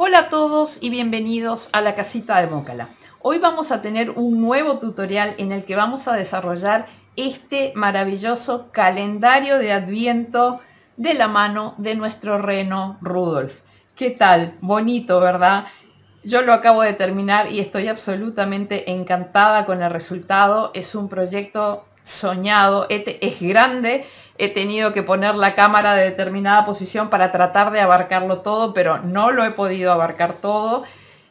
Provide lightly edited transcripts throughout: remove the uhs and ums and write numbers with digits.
Hola a todos y bienvenidos a la casita de Mócala. Hoy vamos a tener un nuevo tutorial en el que vamos a desarrollar este maravilloso calendario de Adviento de la mano de nuestro reno Rudolf. ¿Qué tal? Bonito, ¿verdad? Yo lo acabo de terminar y estoy absolutamente encantada con el resultado. Es un proyecto soñado, es grande. He tenido que poner la cámara de determinada posición para tratar de abarcarlo todo, pero no lo he podido abarcar todo.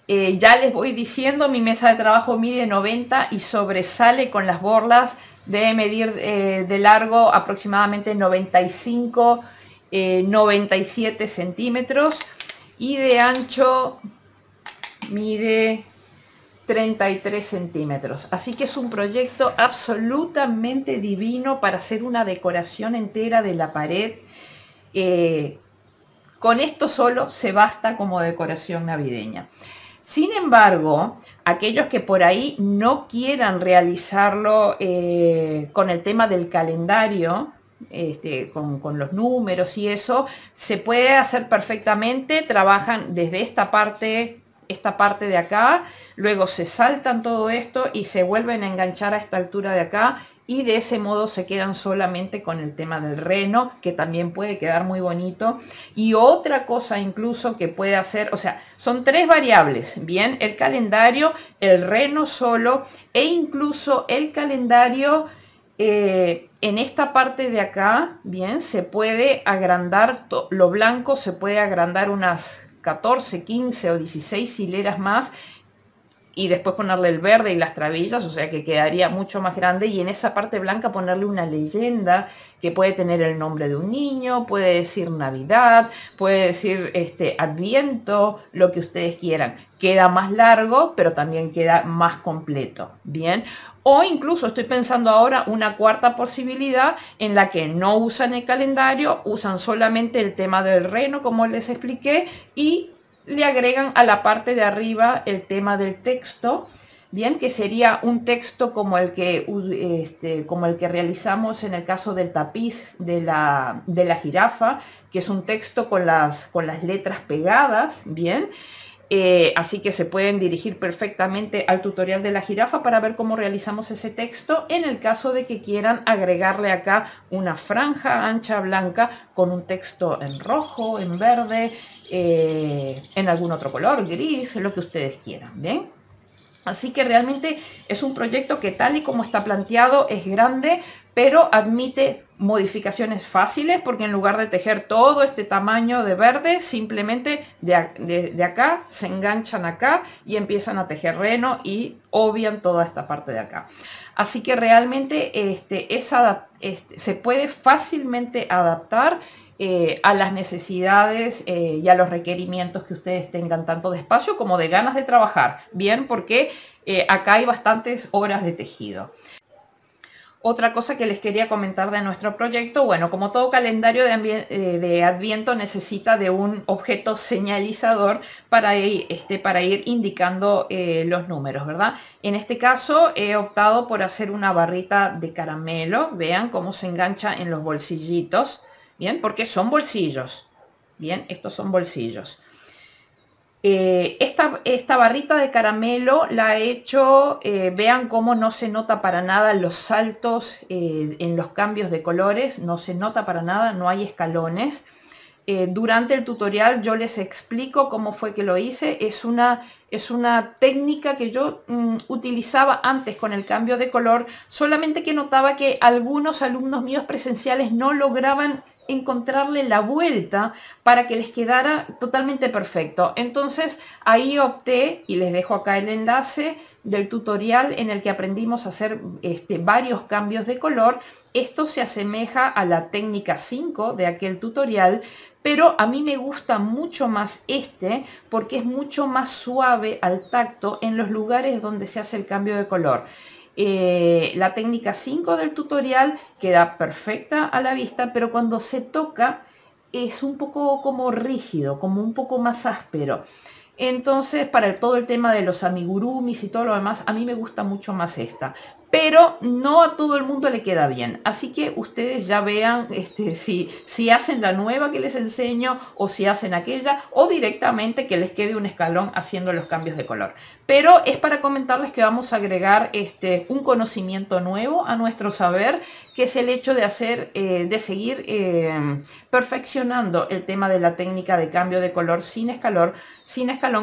Ya les voy diciendo, mi mesa de trabajo mide 90 y sobresale con las borlas. Debe medir de largo aproximadamente 95, 97 centímetros y de ancho mide 33 centímetros. Así que es un proyecto absolutamente divino para hacer una decoración entera de la pared. Con esto solo se basta como decoración navideña. Sin embargo, aquellos que por ahí no quieran realizarlo con el tema del calendario, con los números y eso, se puede hacer perfectamente. Trabajan desde esta parte de acá, luego se saltan todo esto y se vuelven a enganchar a esta altura de acá, y de ese modo se quedan solamente con el tema del reno, que también puede quedar muy bonito. Y otra cosa incluso que puede hacer, o sea, son tres variables, bien, el calendario, el reno solo e incluso el calendario en esta parte de acá, bien, se puede agrandar, lo blanco se puede agrandar unas 14, 15 o 16 hileras más, y después ponerle el verde y las trabillas, o sea que quedaría mucho más grande, y en esa parte blanca ponerle una leyenda que puede tener el nombre de un niño, puede decir Navidad, puede decir Adviento, lo que ustedes quieran. Queda más largo, pero también queda más completo, ¿bien? O incluso estoy pensando ahora una cuarta posibilidad en la que no usan el calendario, usan solamente el tema del reno, como les expliqué, y le agregan a la parte de arriba el tema del texto, bien, que sería un texto como el que realizamos en el caso del tapiz de la jirafa, que es un texto con las letras pegadas, bien. Así que se pueden dirigir perfectamente al tutorial de la jirafa para ver cómo realizamos ese texto, en el caso de que quieran agregarle acá una franja ancha blanca con un texto en rojo, en verde, en algún otro color, gris, lo que ustedes quieran, ¿bien? Así que realmente es un proyecto que, tal y como está planteado, es grande, pero admite modificaciones fáciles, porque en lugar de tejer todo este tamaño de verde, simplemente de acá se enganchan acá y empiezan a tejer reno y obvian toda esta parte de acá. Así que realmente se puede fácilmente adaptar a las necesidades y a los requerimientos que ustedes tengan, tanto de espacio como de ganas de trabajar, bien, porque acá hay bastantes horas de tejido. Otra cosa que les quería comentar de nuestro proyecto, bueno, como todo calendario de Adviento necesita de un objeto señalizador para ir indicando los números, ¿verdad? En este caso he optado por hacer una barrita de caramelo. Vean cómo se engancha en los bolsillitos, ¿bien? Porque son bolsillos, ¿bien? Estos son bolsillos. Esta barrita de caramelo la he hecho, vean cómo no se nota para nada los saltos en los cambios de colores, no se nota para nada, no hay escalones. Durante el tutorial yo les explico cómo fue que lo hice. Es una técnica que yo utilizaba antes con el cambio de color, solamente que notaba que algunos alumnos míos presenciales no lograban encontrarle la vuelta para que les quedara totalmente perfecto. Entonces ahí opté, y les dejo acá el enlace del tutorial en el que aprendimos a hacer varios cambios de color. Esto se asemeja a la técnica 5 de aquel tutorial, pero a mí me gusta mucho más porque es mucho más suave al tacto en los lugares donde se hace el cambio de color. La técnica 5 del tutorial queda perfecta a la vista, pero cuando se toca es un poco como rígido, como un poco más áspero. Entonces, para todo el tema de los amigurumis y todo lo demás, a mí me gusta mucho más esta. Pero no a todo el mundo le queda bien. Así que ustedes ya vean si hacen la nueva que les enseño o si hacen aquella o directamente que les quede un escalón haciendo los cambios de color. Pero es para comentarles que vamos a agregar un conocimiento nuevo a nuestro saber, que es el hecho de de seguir perfeccionando el tema de la técnica de cambio de color sin escalón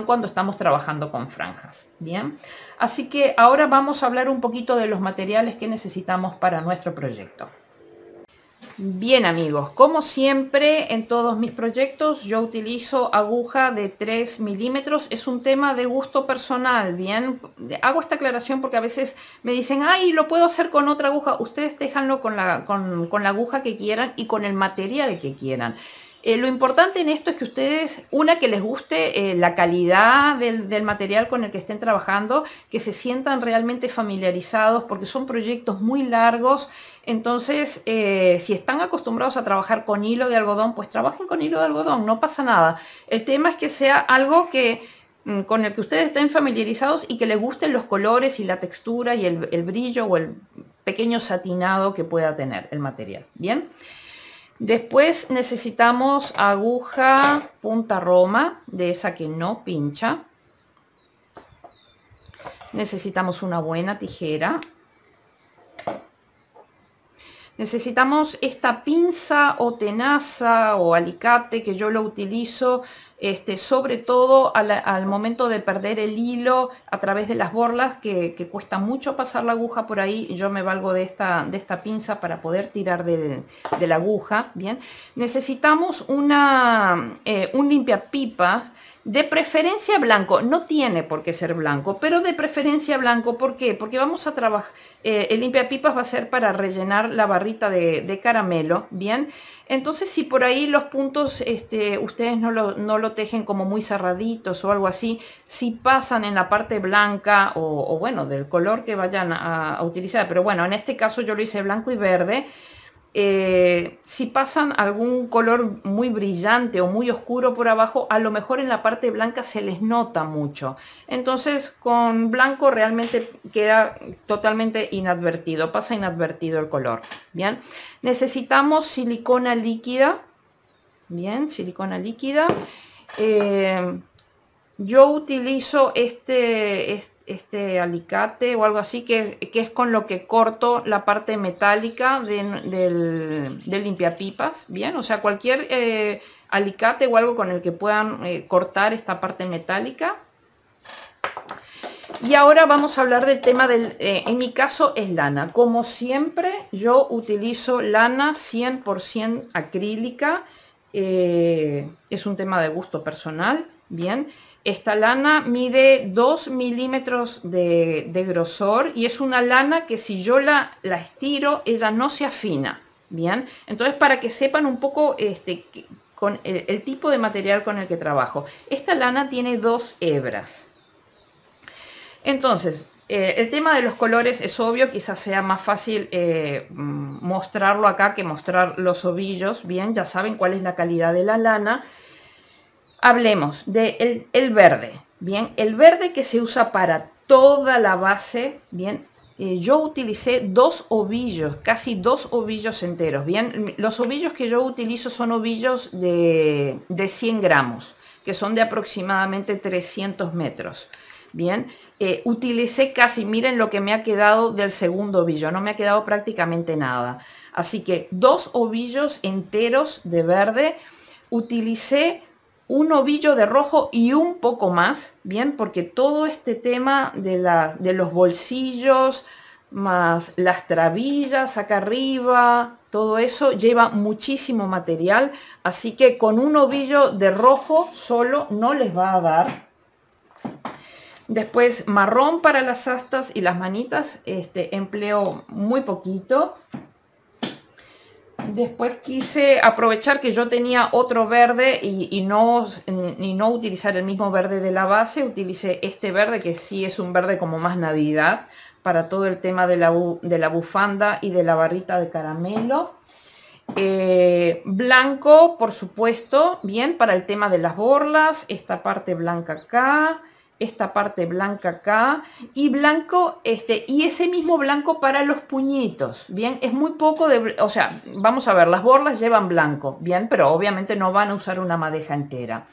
cuando estamos trabajando con franjas. Bien, así que ahora vamos a hablar un poquito de los materiales que necesitamos para nuestro proyecto. Bien amigos, como siempre en todos mis proyectos yo utilizo aguja de 3 milímetros, es un tema de gusto personal, bien, hago esta aclaración porque a veces me dicen, ay, lo puedo hacer con otra aguja, ustedes déjanlo con la aguja que quieran y con el material que quieran. Lo importante en esto es que ustedes, que les guste la calidad del material con el que estén trabajando, que se sientan realmente familiarizados porque son proyectos muy largos. Entonces, si están acostumbrados a trabajar con hilo de algodón, pues trabajen con hilo de algodón, no pasa nada. El tema es que sea algo con el que ustedes estén familiarizados y que les gusten los colores y la textura y el brillo o el pequeño satinado que pueda tener el material. Bien. Después necesitamos aguja punta roma, de esa que no pincha. Necesitamos una buena tijera. Necesitamos esta pinza o tenaza o alicate que yo lo utilizo sobre todo al momento de perder el hilo a través de las borlas, que cuesta mucho pasar la aguja por ahí. Yo me valgo de esta pinza para poder tirar de la aguja. Bien, necesitamos un limpiapipas. De preferencia blanco, no tiene por qué ser blanco, pero de preferencia blanco. ¿Por qué? Porque vamos a trabajar, el limpiapipas va a ser para rellenar la barrita de caramelo, ¿bien? Entonces, si por ahí los puntos ustedes no lo tejen como muy cerraditos o algo así, si pasan en la parte blanca o bueno, del color que vayan a utilizar, pero bueno, en este caso yo lo hice blanco y verde. Si pasan algún color muy brillante o muy oscuro por abajo, a lo mejor en la parte blanca se les nota mucho. Entonces con blanco realmente queda totalmente inadvertido, pasa inadvertido el color. Bien, necesitamos silicona líquida. Bien, silicona líquida. Yo utilizo este alicate o algo así, que es con lo que corto la parte metálica del limpiapipas. Bien, o sea, cualquier alicate o algo con el que puedan cortar esta parte metálica. Y ahora vamos a hablar del tema en mi caso es lana. Como siempre, yo utilizo lana 100% acrílica. Es un tema de gusto personal. Bien. Esta lana mide 2 milímetros de grosor y es una lana que si yo la estiro, ella no se afina. Bien, entonces para que sepan un poco con el tipo de material con el que trabajo. Esta lana tiene 2 hebras. Entonces, el tema de los colores es obvio, quizás sea más fácil mostrarlo acá que mostrar los ovillos. Bien, ya saben cuál es la calidad de la lana. Hablemos del verde. Bien, el verde que se usa para toda la base. Bien, yo utilicé 2 ovillos, casi 2 ovillos enteros. Bien, los ovillos que yo utilizo son ovillos de 100 gramos, que son de aproximadamente 300 metros. Bien, utilicé casi, miren lo que me ha quedado del segundo ovillo, no me ha quedado prácticamente nada. Así que 2 ovillos enteros de verde. Utilicé un ovillo de rojo y un poco más, bien, porque todo este tema de los bolsillos, más las trabillas acá arriba, todo eso lleva muchísimo material, así que con un ovillo de rojo solo no les va a dar. Después marrón para las astas y las manitas, empleo muy poquito. Después quise aprovechar que yo tenía otro verde y no utilizar el mismo verde de la base. Utilicé este verde que sí es un verde como más Navidad para todo el tema de la bufanda y de la barrita de caramelo. Blanco, por supuesto, bien, para el tema de las borlas, esta parte blanca acá, esta parte blanca acá, y blanco, y ese mismo blanco para los puñitos, bien, es muy poco de, o sea, vamos a ver, las borlas llevan blanco, bien, pero obviamente no van a usar una madeja entera.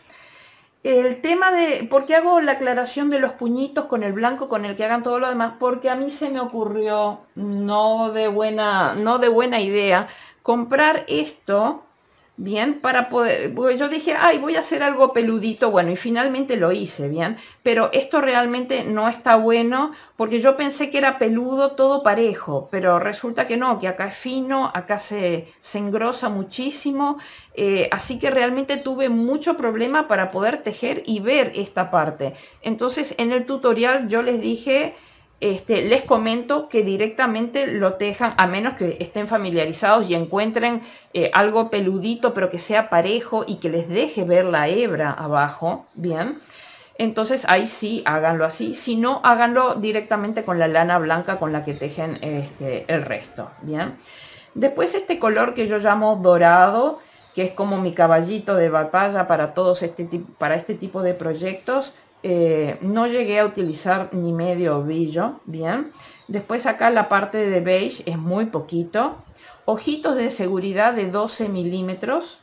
El tema de, ¿por qué hago la aclaración de los puñitos con el blanco con el que hagan todo lo demás? Porque a mí se me ocurrió, no de buena idea, comprar esto, bien, para poder, porque yo dije, ay, voy a hacer algo peludito, bueno, y finalmente lo hice, bien, pero esto realmente no está bueno, porque yo pensé que era peludo todo parejo, pero resulta que no, que acá es fino, acá se engrosa muchísimo, así que realmente tuve mucho problema para poder tejer y ver esta parte. Entonces en el tutorial yo les dije, les comento que directamente lo tejan, a menos que estén familiarizados y encuentren algo peludito pero que sea parejo y que les deje ver la hebra abajo, bien. Entonces ahí sí háganlo así, si no háganlo directamente con la lana blanca con la que tejen el resto, bien. Después este color que yo llamo dorado, que es como mi caballito de batalla para todos para este tipo de proyectos, no llegué a utilizar ni medio brillo, bien. Después acá la parte de beige es muy poquito. Ojitos de seguridad de 12 milímetros.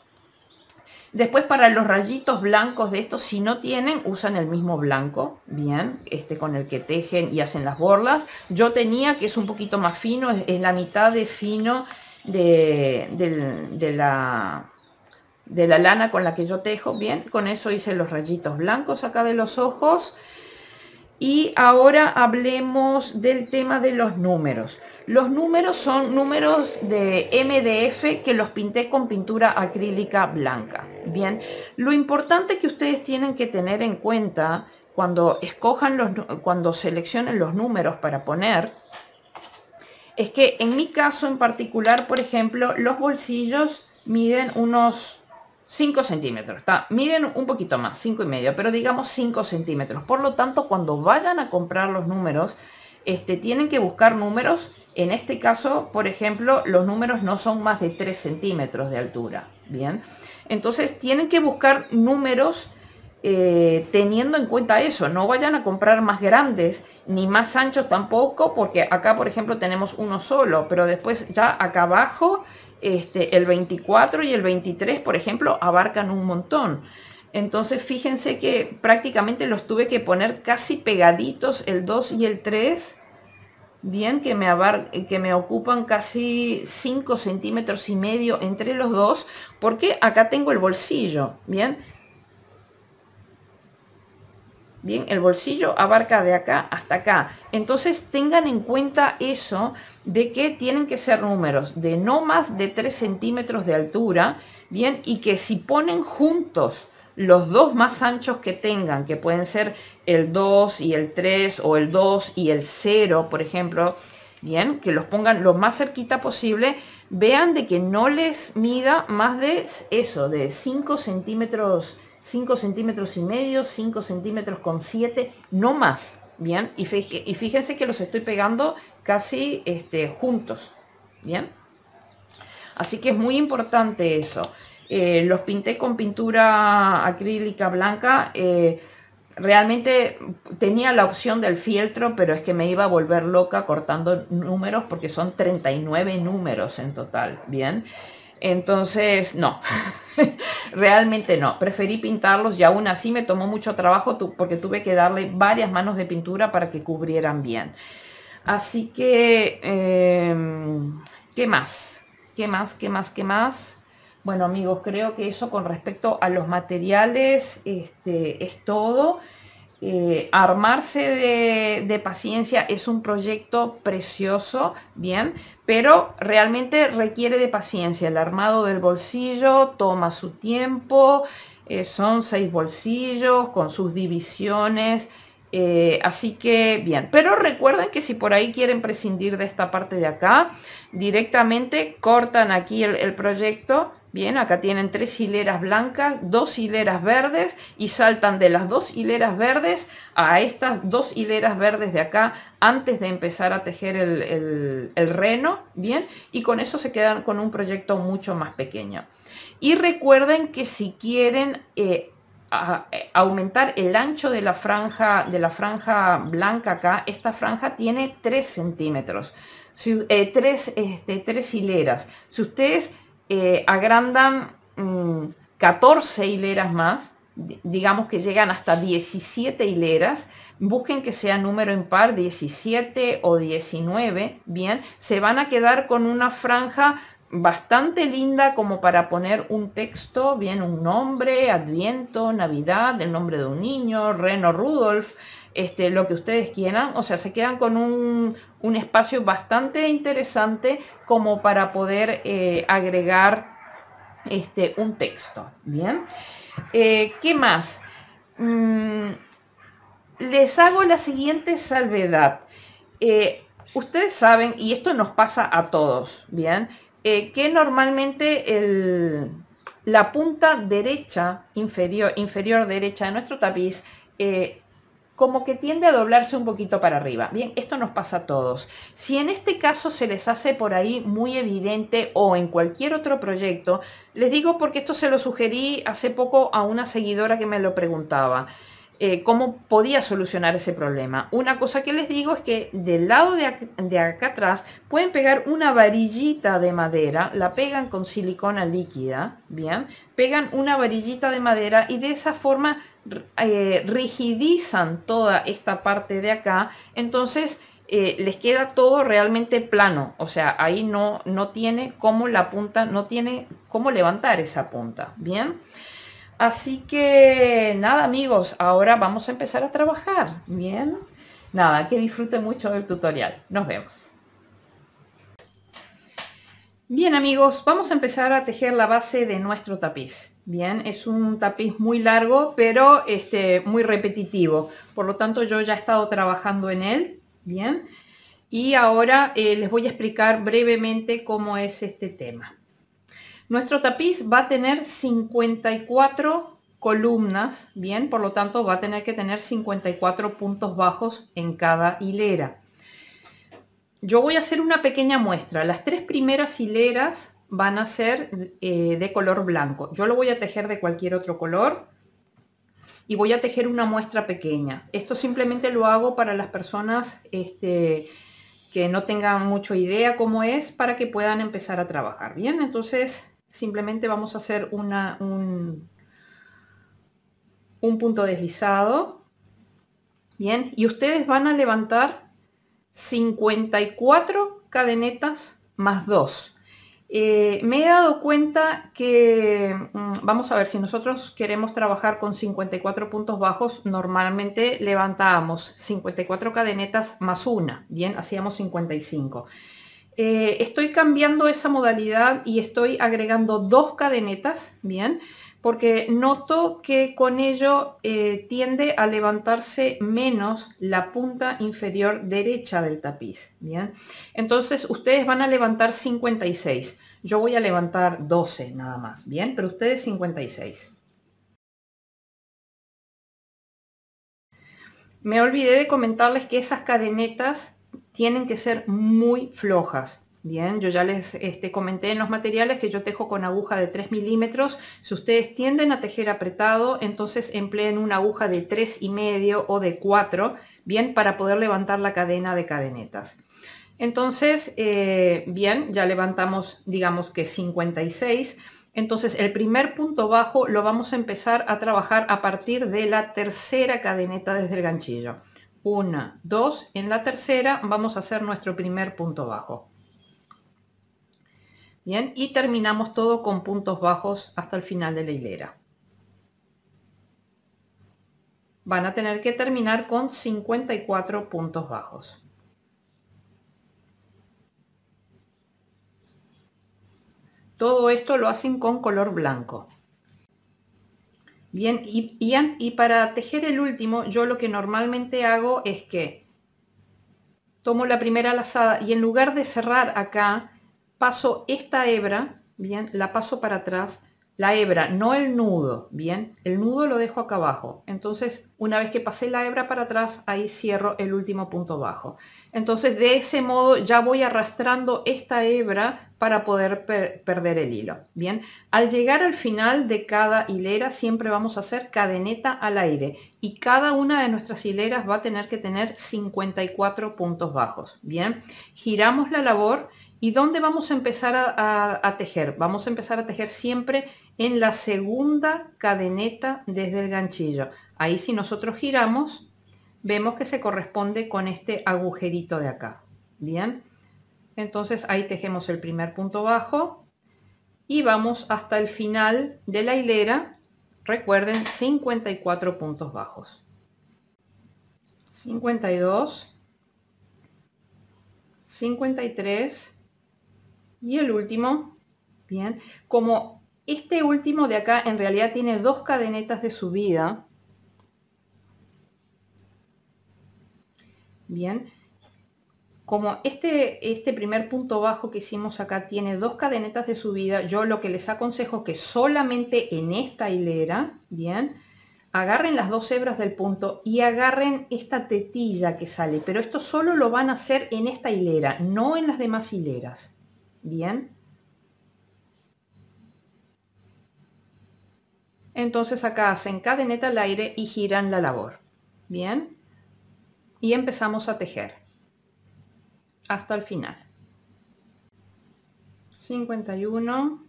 Después para los rayitos blancos de estos, si no tienen, usan el mismo blanco, bien, con el que tejen y hacen las borlas. Yo tenía, que es un poquito más fino, es la mitad de fino de la lana con la que yo tejo, bien. Con eso hice los rayitos blancos acá de los ojos. Y ahora hablemos del tema de los números. Los números son números de MDF que los pinté con pintura acrílica blanca. Bien, lo importante que ustedes tienen que tener en cuenta cuando cuando seleccionen los números para poner, es que en mi caso en particular, por ejemplo, los bolsillos miden unos 5 centímetros, miden un poquito más, 5,5, pero digamos 5 centímetros. Por lo tanto, cuando vayan a comprar los números, tienen que buscar números. En este caso, por ejemplo, los números no son más de 3 centímetros de altura, ¿bien? Entonces, tienen que buscar números teniendo en cuenta eso. No vayan a comprar más grandes, ni más anchos tampoco, porque acá, por ejemplo, tenemos uno solo, pero después ya acá abajo el 24 y el 23, por ejemplo, abarcan un montón. Entonces fíjense que prácticamente los tuve que poner casi pegaditos, el 2 y el 3, bien, que me ocupan casi 5 centímetros y medio entre los dos, porque acá tengo el bolsillo, bien. Bien, el bolsillo abarca de acá hasta acá. Entonces tengan en cuenta eso, de que tienen que ser números de no más de 3 centímetros de altura, bien, y que si ponen juntos los dos más anchos que tengan, que pueden ser el 2 y el 3 o el 2 y el 0, por ejemplo, bien, que los pongan lo más cerquita posible, vean de que no les mida más de eso, de 5 centímetros, 5 centímetros y medio, 5 centímetros con 7, no más, bien, y fíjense que los estoy pegando casi juntos, bien. Así que es muy importante eso. Los pinté con pintura acrílica blanca. Realmente tenía la opción del fieltro, pero es que me iba a volver loca cortando números, porque son 39 números en total, bien. Entonces, no, realmente no. Preferí pintarlos y aún así me tomó mucho trabajo porque tuve que darle varias manos de pintura para que cubrieran bien. Así que, ¿qué más? ¿Qué más? ¿Qué más? ¿Qué más? Bueno, amigos, creo que eso con respecto a los materiales es todo. Armarse de paciencia es un proyecto precioso, bien, pero realmente requiere de paciencia. El armado del bolsillo toma su tiempo, son 6 bolsillos con sus divisiones. Así que bien, pero recuerden que si por ahí quieren prescindir de esta parte de acá, directamente cortan aquí el proyecto, Bien, acá tienen 3 hileras blancas, 2 hileras verdes y saltan de las 2 hileras verdes a estas 2 hileras verdes de acá antes de empezar a tejer el reno, bien, y con eso se quedan con un proyecto mucho más pequeño. Y recuerden que si quieren aumentar el ancho de la franja blanca acá, esta franja tiene 3 centímetros, 3 hileras. Si ustedes agrandan 14 hileras más, digamos que llegan hasta 17 hileras, busquen que sea número impar, 17 o 19, bien, se van a quedar con una franja bastante linda como para poner un texto, bien, un nombre, Adviento, Navidad, el nombre de un niño, Reno Rudolf, lo que ustedes quieran. O sea, se quedan con un espacio bastante interesante como para poder agregar un texto. Bien, ¿qué más? Les hago la siguiente salvedad. Ustedes saben, y esto nos pasa a todos, bien, que normalmente la punta derecha, inferior derecha de nuestro tapiz, como que tiende a doblarse un poquito para arriba. Bien, esto nos pasa a todos. Si en este caso se les hace por ahí muy evidente o en cualquier otro proyecto, les digo porque esto se lo sugerí hace poco a una seguidora que me lo preguntaba. ¿Cómo podía solucionar ese problema? Una cosa que les digo es que del lado de acá atrás pueden pegar una varillita de madera, la pegan con silicona líquida, bien, pegan una varillita de madera y de esa forma rigidizan toda esta parte de acá. Entonces les queda todo realmente plano, o sea, ahí no tiene como la punta, no tiene cómo levantar esa punta, bien. Así que nada, amigos, ahora vamos a empezar a trabajar. Bien, nada, que disfruten mucho del tutorial. Nos vemos. Bien, amigos, vamos a empezar a tejer la base de nuestro tapiz. Bien, es un tapiz muy largo, pero muy repetitivo. Por lo tanto, yo ya he estado trabajando en él. Bien, y ahora les voy a explicar brevemente cómo es este tema. Nuestro tapiz va a tener 54 columnas, bien, por lo tanto va a tener que tener 54 puntos bajos en cada hilera. Yo voy a hacer una pequeña muestra. Las 3 primeras hileras van a ser de color blanco. Yo lo voy a tejer de cualquier otro color y voy a tejer una muestra pequeña. Esto simplemente lo hago para las personas que no tengan mucha idea cómo es, para que puedan empezar a trabajar. Bien, entonces simplemente vamos a hacer un punto deslizado. Bien, y ustedes van a levantar 54 cadenetas más 2. Me he dado cuenta que, vamos a ver, si nosotros queremos trabajar con 54 puntos bajos, normalmente levantábamos 54 cadenetas más 1. Bien, hacíamos 55. Estoy cambiando esa modalidad y estoy agregando 2 cadenetas, bien, porque noto que con ello tiende a levantarse menos la punta inferior derecha del tapiz, bien. Entonces ustedes van a levantar 56, yo voy a levantar 12 nada más, bien, pero ustedes 56. Me olvidé de comentarles que esas cadenetas tienen que ser muy flojas. Bien, yo ya les comenté en los materiales que yo tejo con aguja de 3 milímetros. Si ustedes tienden a tejer apretado, entonces empleen una aguja de 3,5 o de 4, bien, para poder levantar la cadena de cadenetas. Entonces, bien, ya levantamos, digamos que 56. Entonces, el primer punto bajo lo vamos a empezar a trabajar a partir de la tercera cadeneta desde el ganchillo. 1, 2, en la tercera vamos a hacer nuestro primer punto bajo. Bien, y terminamos todo con puntos bajos hasta el final de la hilera. Van a tener que terminar con 54 puntos bajos. Todo esto lo hacen con color blanco. Bien, y para tejer el último, yo lo que normalmente hago es que tomo la primera lazada y en lugar de cerrar acá, paso esta hebra, bien, la paso para atrás, la hebra, no el nudo, bien, el nudo lo dejo acá abajo. Entonces, una vez que pasé la hebra para atrás, ahí cierro el último punto bajo. Entonces, de ese modo ya voy arrastrando esta hebra para poder perder el hilo. Bien, al llegar al final de cada hilera siempre vamos a hacer cadeneta al aire y cada una de nuestras hileras va a tener que tener 54 puntos bajos. Bien, giramos la labor. ¿Y dónde vamos a empezar a tejer? Vamos a empezar a tejer siempre en la segunda cadeneta desde el ganchillo. Ahí si nosotros giramos, vemos que se corresponde con este agujerito de acá. Bien, entonces ahí tejemos el primer punto bajo y vamos hasta el final de la hilera. Recuerden, 54 puntos bajos. 52, 53 y el último. Bien, como este último de acá en realidad tiene dos cadenetas de subida. Bien, como este primer punto bajo que hicimos acá tiene dos cadenetas de subida, yo lo que les aconsejo que solamente en esta hilera, bien, agarren las dos hebras del punto y agarren esta tetilla que sale, pero esto solo lo van a hacer en esta hilera, no en las demás hileras. Bien. Entonces acá hacen cadeneta al aire y giran la labor. Bien. Y empezamos a tejer hasta el final. 51,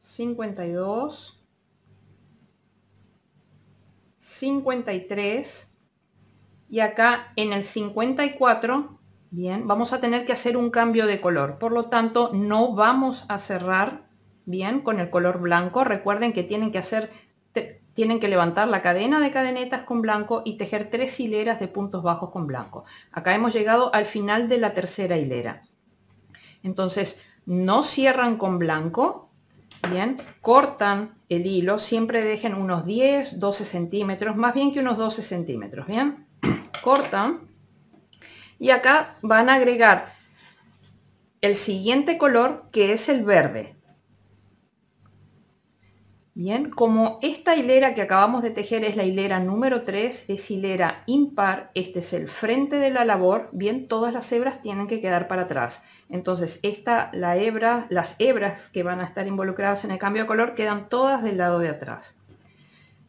52, 53 y acá en el 54, bien, vamos a tener que hacer un cambio de color. Por lo tanto, no vamos a cerrar bien con el color blanco. Recuerden que tienen que levantar la cadena de cadenetas con blanco y tejer 3 hileras de puntos bajos con blanco. Acá hemos llegado al final de la tercera hilera. Entonces, no cierran con blanco, bien, cortan el hilo, siempre dejen unos 10, 12 centímetros, más bien que unos 12 centímetros, bien, cortan y acá van a agregar el siguiente color que es el verde. Bien, como esta hilera que acabamos de tejer es la hilera número 3, es hilera impar, este es el frente de la labor, bien, todas las hebras tienen que quedar para atrás. Entonces, las hebras que van a estar involucradas en el cambio de color quedan todas del lado de atrás.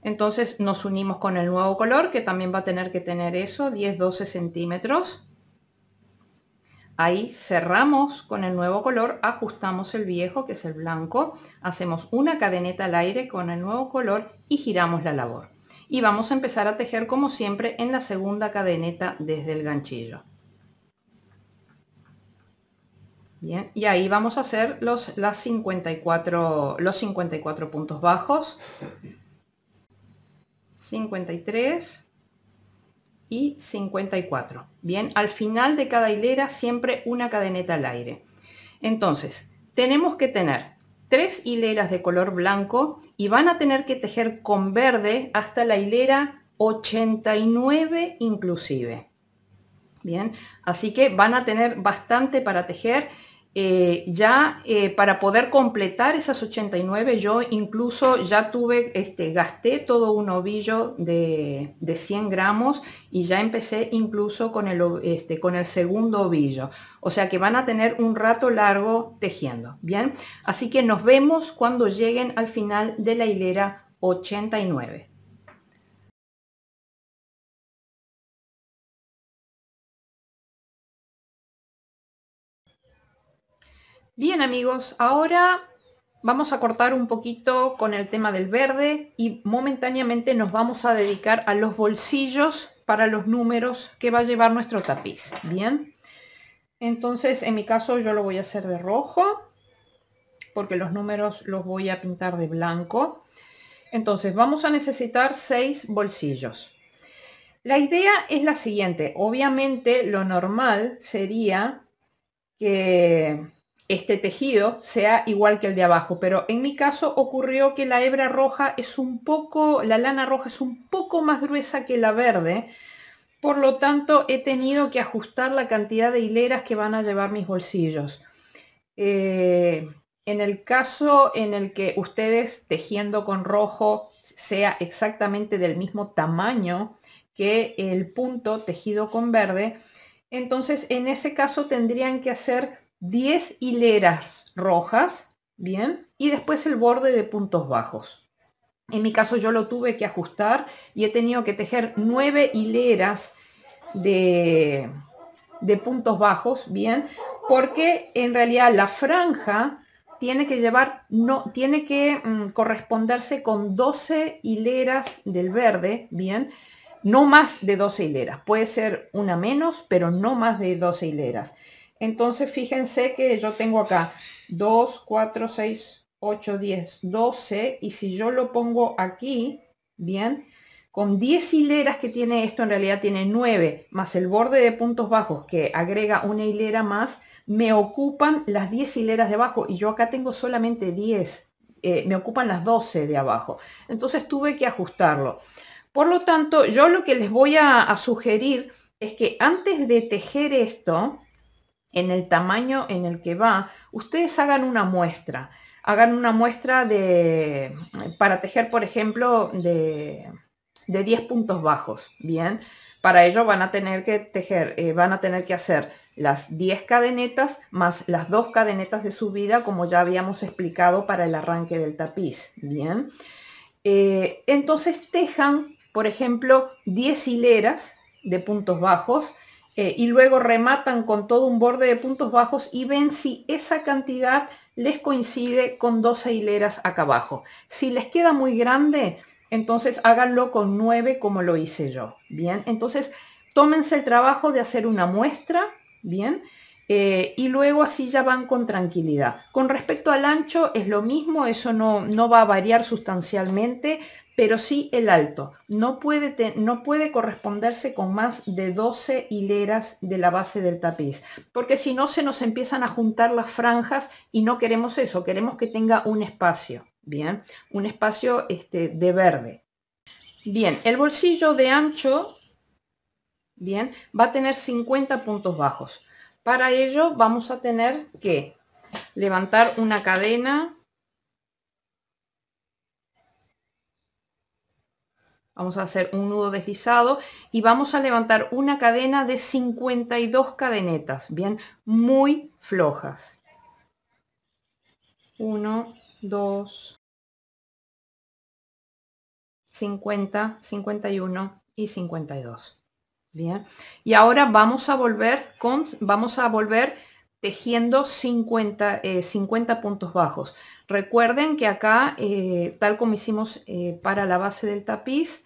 Entonces nos unimos con el nuevo color, que también va a tener que tener eso, 10-12 centímetros. Ahí cerramos con el nuevo color, ajustamos el viejo, que es el blanco, hacemos una cadeneta al aire con el nuevo color y giramos la labor. Y vamos a empezar a tejer como siempre en la segunda cadeneta desde el ganchillo. Bien, y ahí vamos a hacer los 54 puntos bajos. 53 y 54. Bien, al final de cada hilera siempre una cadeneta al aire. Entonces, tenemos que tener 3 hileras de color blanco y van a tener que tejer con verde hasta la hilera 89 inclusive. Bien, así que van a tener bastante para tejer. Para poder completar esas 89 yo incluso ya gasté todo un ovillo de 100 gramos y ya empecé incluso con el segundo ovillo, o sea que van a tener un rato largo tejiendo. Bien, así que nos vemos cuando lleguen al final de la hilera 89. Bien amigos, ahora vamos a cortar un poquito con el tema del verde y momentáneamente nos vamos a dedicar a los bolsillos para los números que va a llevar nuestro tapiz. Bien, entonces en mi caso yo lo voy a hacer de rojo porque los números los voy a pintar de blanco. Entonces vamos a necesitar 6 bolsillos. La idea es la siguiente, obviamente lo normal sería que este tejido sea igual que el de abajo, pero en mi caso ocurrió que la hebra roja la lana roja es un poco más gruesa que la verde, por lo tanto he tenido que ajustar la cantidad de hileras que van a llevar mis bolsillos. En el caso en el que ustedes tejiendo con rojo sea exactamente del mismo tamaño que el punto tejido con verde, entonces en ese caso tendrían que hacer 10 hileras rojas, bien, y después el borde de puntos bajos. En mi caso yo lo tuve que ajustar y he tenido que tejer 9 hileras de puntos bajos, bien, porque en realidad la franja tiene que llevar, no, tiene que corresponderse con 12 hileras del verde, bien, no más de 12 hileras, puede ser una menos, pero no más de 12 hileras. Entonces fíjense que yo tengo acá 2, 4, 6, 8, 10, 12, y si yo lo pongo aquí, bien, con 10 hileras que tiene esto, en realidad tiene 9, más el borde de puntos bajos que agrega una hilera más, me ocupan las 10 hileras de abajo, y yo acá tengo solamente 10, me ocupan las 12 de abajo. Entonces tuve que ajustarlo. Por lo tanto, yo lo que les voy a sugerir es que antes de tejer esto, en el tamaño en el que va, ustedes hagan una muestra. Hagan una muestra para tejer, por ejemplo, de 10 puntos bajos, ¿bien? Para ello van a tener que tejer, van a tener que hacer las 10 cadenetas más las 2 cadenetas de subida, como ya habíamos explicado para el arranque del tapiz, ¿bien? Entonces tejan, por ejemplo, 10 hileras de puntos bajos y luego rematan con todo un borde de puntos bajos y ven si esa cantidad les coincide con 12 hileras acá abajo. Si les queda muy grande, entonces háganlo con 9 como lo hice yo. Bien, entonces tómense el trabajo de hacer una muestra, bien, y luego así ya van con tranquilidad. Con respecto al ancho es lo mismo, eso no va a variar sustancialmente, pero sí el alto. No puede corresponderse con más de 12 hileras de la base del tapiz, porque si no se nos empiezan a juntar las franjas y no queremos eso, queremos que tenga un espacio, bien, un espacio de verde. Bien, el bolsillo de ancho, bien, va a tener 50 puntos bajos. Para ello vamos a tener que levantar una cadena. Vamos a hacer un nudo deslizado y vamos a levantar una cadena de 52 cadenetas, bien, muy flojas. 1, 2, 50, 51 y 52. Bien, y ahora vamos a volver tejiendo 50 puntos bajos. Recuerden que acá, tal como hicimos para la base del tapiz,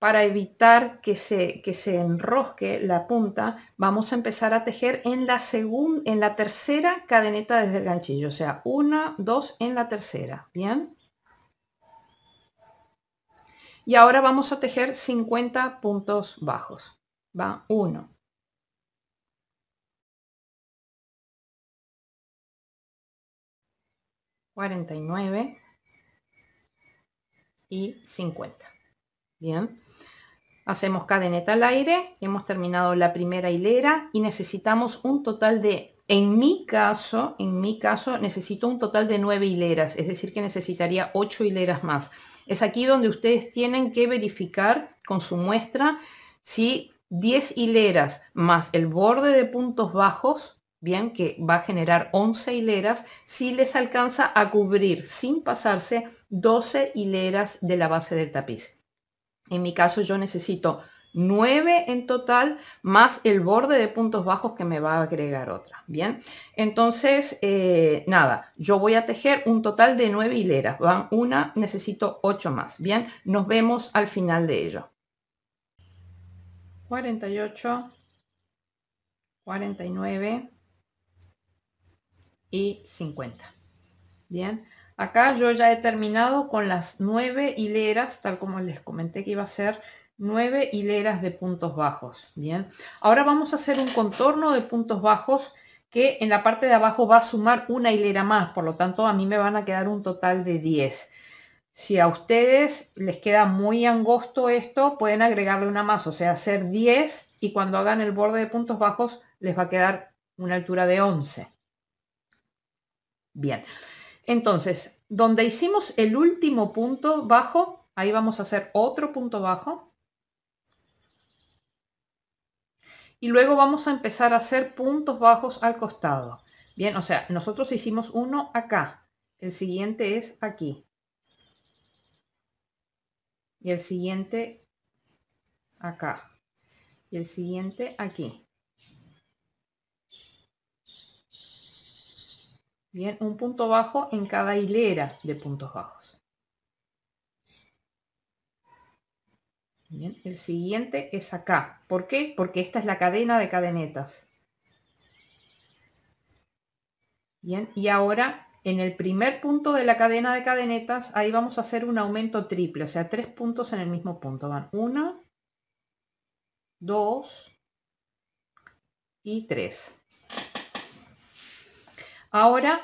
para evitar que se enrosque la punta, vamos a empezar a tejer en la tercera cadeneta desde el ganchillo, o sea, 1, 2 en la tercera, ¿bien? Y ahora vamos a tejer 50 puntos bajos. Va 1, 49 y 50. Bien, hacemos cadeneta al aire, hemos terminado la primera hilera y necesitamos un total de, en mi caso necesito un total de 9 hileras, es decir que necesitaría 8 hileras más. Es aquí donde ustedes tienen que verificar con su muestra si 10 hileras más el borde de puntos bajos, bien, que va a generar 11 hileras, si les alcanza a cubrir sin pasarse 12 hileras de la base del tapiz. En mi caso yo necesito 9 en total más el borde de puntos bajos que me va a agregar otra. Bien, entonces nada, yo voy a tejer un total de 9 hileras. Van una, necesito 8 más. Bien, nos vemos al final de ello. 48, 49 y 50. Bien, acá yo ya he terminado con las 9 hileras, tal como les comenté que iba a ser 9 hileras de puntos bajos. Bien, ahora vamos a hacer un contorno de puntos bajos que en la parte de abajo va a sumar una hilera más, por lo tanto a mí me van a quedar un total de 10. Si a ustedes les queda muy angosto esto, pueden agregarle una más, o sea, hacer 10, y cuando hagan el borde de puntos bajos les va a quedar una altura de 11. Bien, entonces, donde hicimos el último punto bajo, ahí vamos a hacer otro punto bajo. Y luego vamos a empezar a hacer puntos bajos al costado. Bien, o sea, nosotros hicimos uno acá. El siguiente es aquí. Y el siguiente acá. Y el siguiente aquí. Bien, un punto bajo en cada hilera de puntos bajos. Bien, el siguiente es acá. ¿Por qué? Porque esta es la cadena de cadenetas. Bien, y ahora en el primer punto de la cadena de cadenetas, ahí vamos a hacer un aumento triple, o sea, 3 puntos en el mismo punto. Van 1, 2 y 3. Ahora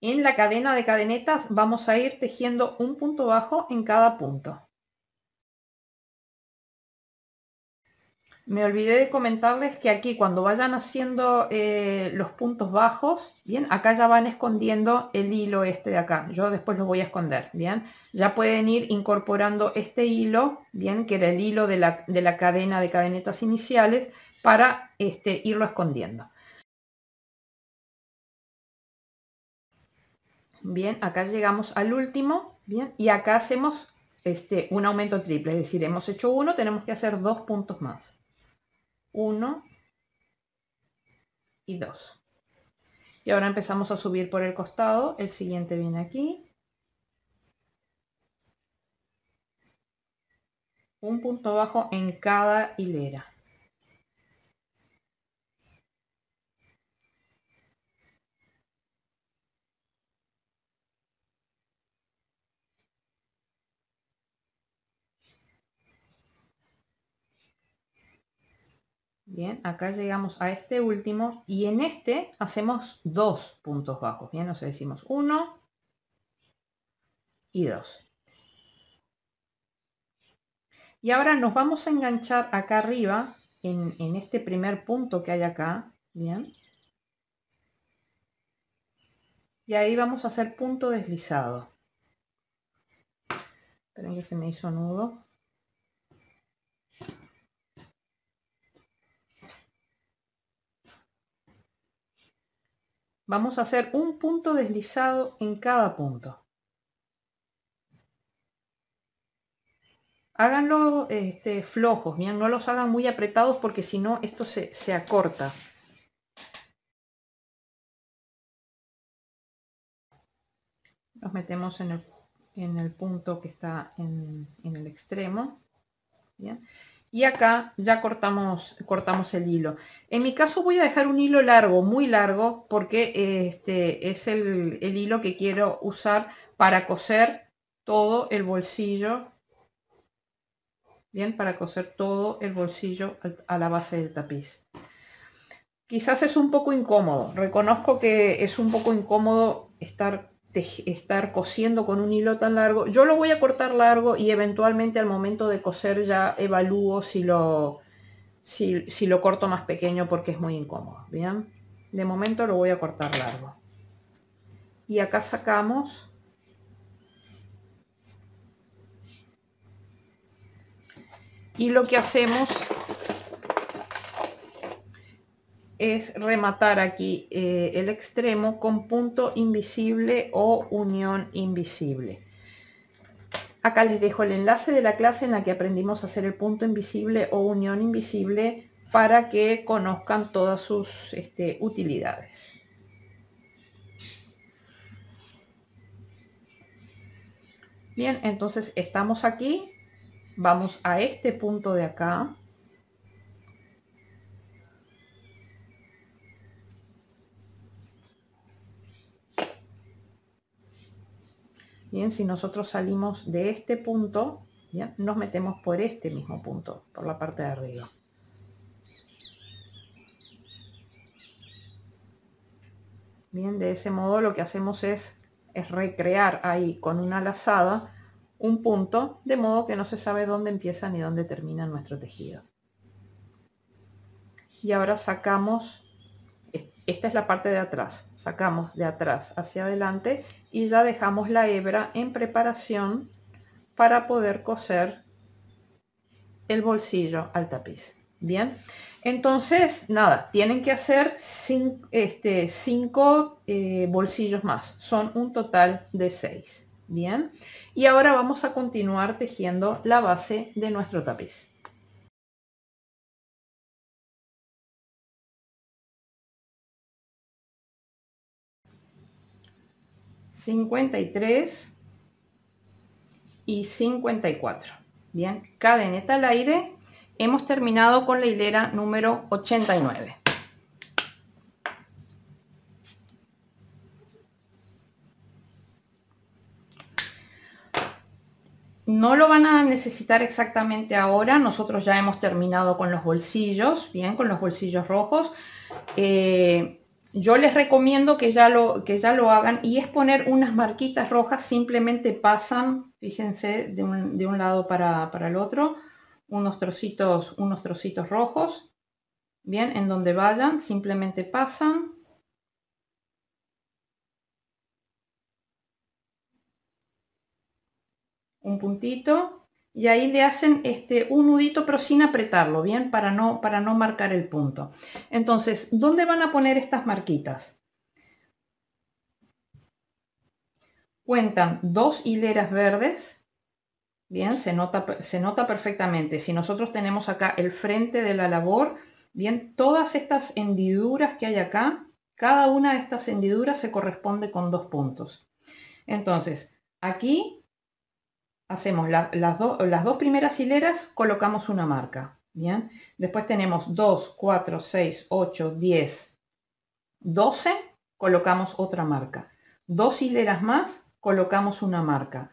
en la cadena de cadenetas vamos a ir tejiendo un punto bajo en cada punto. Me olvidé de comentarles que aquí cuando vayan haciendo los puntos bajos, bien, acá ya van escondiendo el hilo este de acá. Yo después lo voy a esconder, bien. Ya pueden ir incorporando este hilo, bien, que era el hilo de la cadena de cadenetas iniciales, para irlo escondiendo. Bien, acá llegamos al último, bien, y acá hacemos un aumento triple, es decir, hemos hecho uno, tenemos que hacer 2 puntos más. 1 y 2. Y ahora empezamos a subir por el costado, el siguiente viene aquí. Un punto bajo en cada hilera. Bien, acá llegamos a este último y en este hacemos 2 puntos bajos. Bien, o sea, decimos 1 y 2. Y ahora nos vamos a enganchar acá arriba, en este primer punto que hay acá. Bien. Y ahí vamos a hacer punto deslizado. Esperen que se me hizo nudo. Vamos a hacer un punto deslizado en cada punto. Háganlo flojos, bien, no los hagan muy apretados porque si no esto se acorta. Los metemos en el punto que está en el extremo. Bien. Y acá ya cortamos el hilo. En mi caso voy a dejar un hilo largo, muy largo, porque es el hilo que quiero usar para coser todo el bolsillo. Bien, para coser todo el bolsillo a la base del tapiz. Quizás es un poco incómodo. Reconozco que es un poco incómodo estar cosiendo con un hilo tan largo. Yo lo voy a cortar largo y eventualmente al momento de coser ya evalúo si lo corto más pequeño porque es muy incómodo. Bien, de momento lo voy a cortar largo. Y acá sacamos y lo que hacemos es rematar aquí el extremo con punto invisible o unión invisible. Acá les dejo el enlace de la clase en la que aprendimos a hacer el punto invisible o unión invisible para que conozcan todas sus utilidades. Bien, entonces estamos aquí, vamos a este punto de acá. Bien, si nosotros salimos de este punto, bien, nos metemos por este mismo punto, por la parte de arriba. Bien, de ese modo lo que hacemos es recrear ahí con una lazada un punto, de modo que no se sabe dónde empieza ni dónde termina nuestro tejido. Y ahora sacamos esta es la parte de atrás, sacamos de atrás hacia adelante y ya dejamos la hebra en preparación para poder coser el bolsillo al tapiz. Bien, entonces nada, tienen que hacer cinco bolsillos más, son un total de 6. Bien, y ahora vamos a continuar tejiendo la base de nuestro tapiz. $53 y 54. Bien, cadeneta al aire. Hemos terminado con la hilera número 89. No lo van a necesitar exactamente ahora. Nosotros ya hemos terminado con los bolsillos, bien, con los bolsillos rojos. Yo les recomiendo que ya lo hagan, y es poner unas marquitas rojas. Simplemente pasan, fíjense, de un lado para el otro, unos trocitos rojos, bien, en donde vayan, simplemente pasan. Un puntito y ahí le hacen un nudito, pero sin apretarlo, bien, para no marcar el punto. Entonces, ¿dónde van a poner estas marquitas? Cuentan 2 hileras verdes, bien, se nota perfectamente. Si nosotros tenemos acá el frente de la labor, bien, todas estas hendiduras que hay acá, cada una de estas hendiduras se corresponde con 2 puntos. Entonces, aquí hacemos las dos primeras hileras, colocamos una marca. Bien, después tenemos 2, 4, 6, 8, 10, 12, colocamos otra marca. 2 hileras más, colocamos una marca.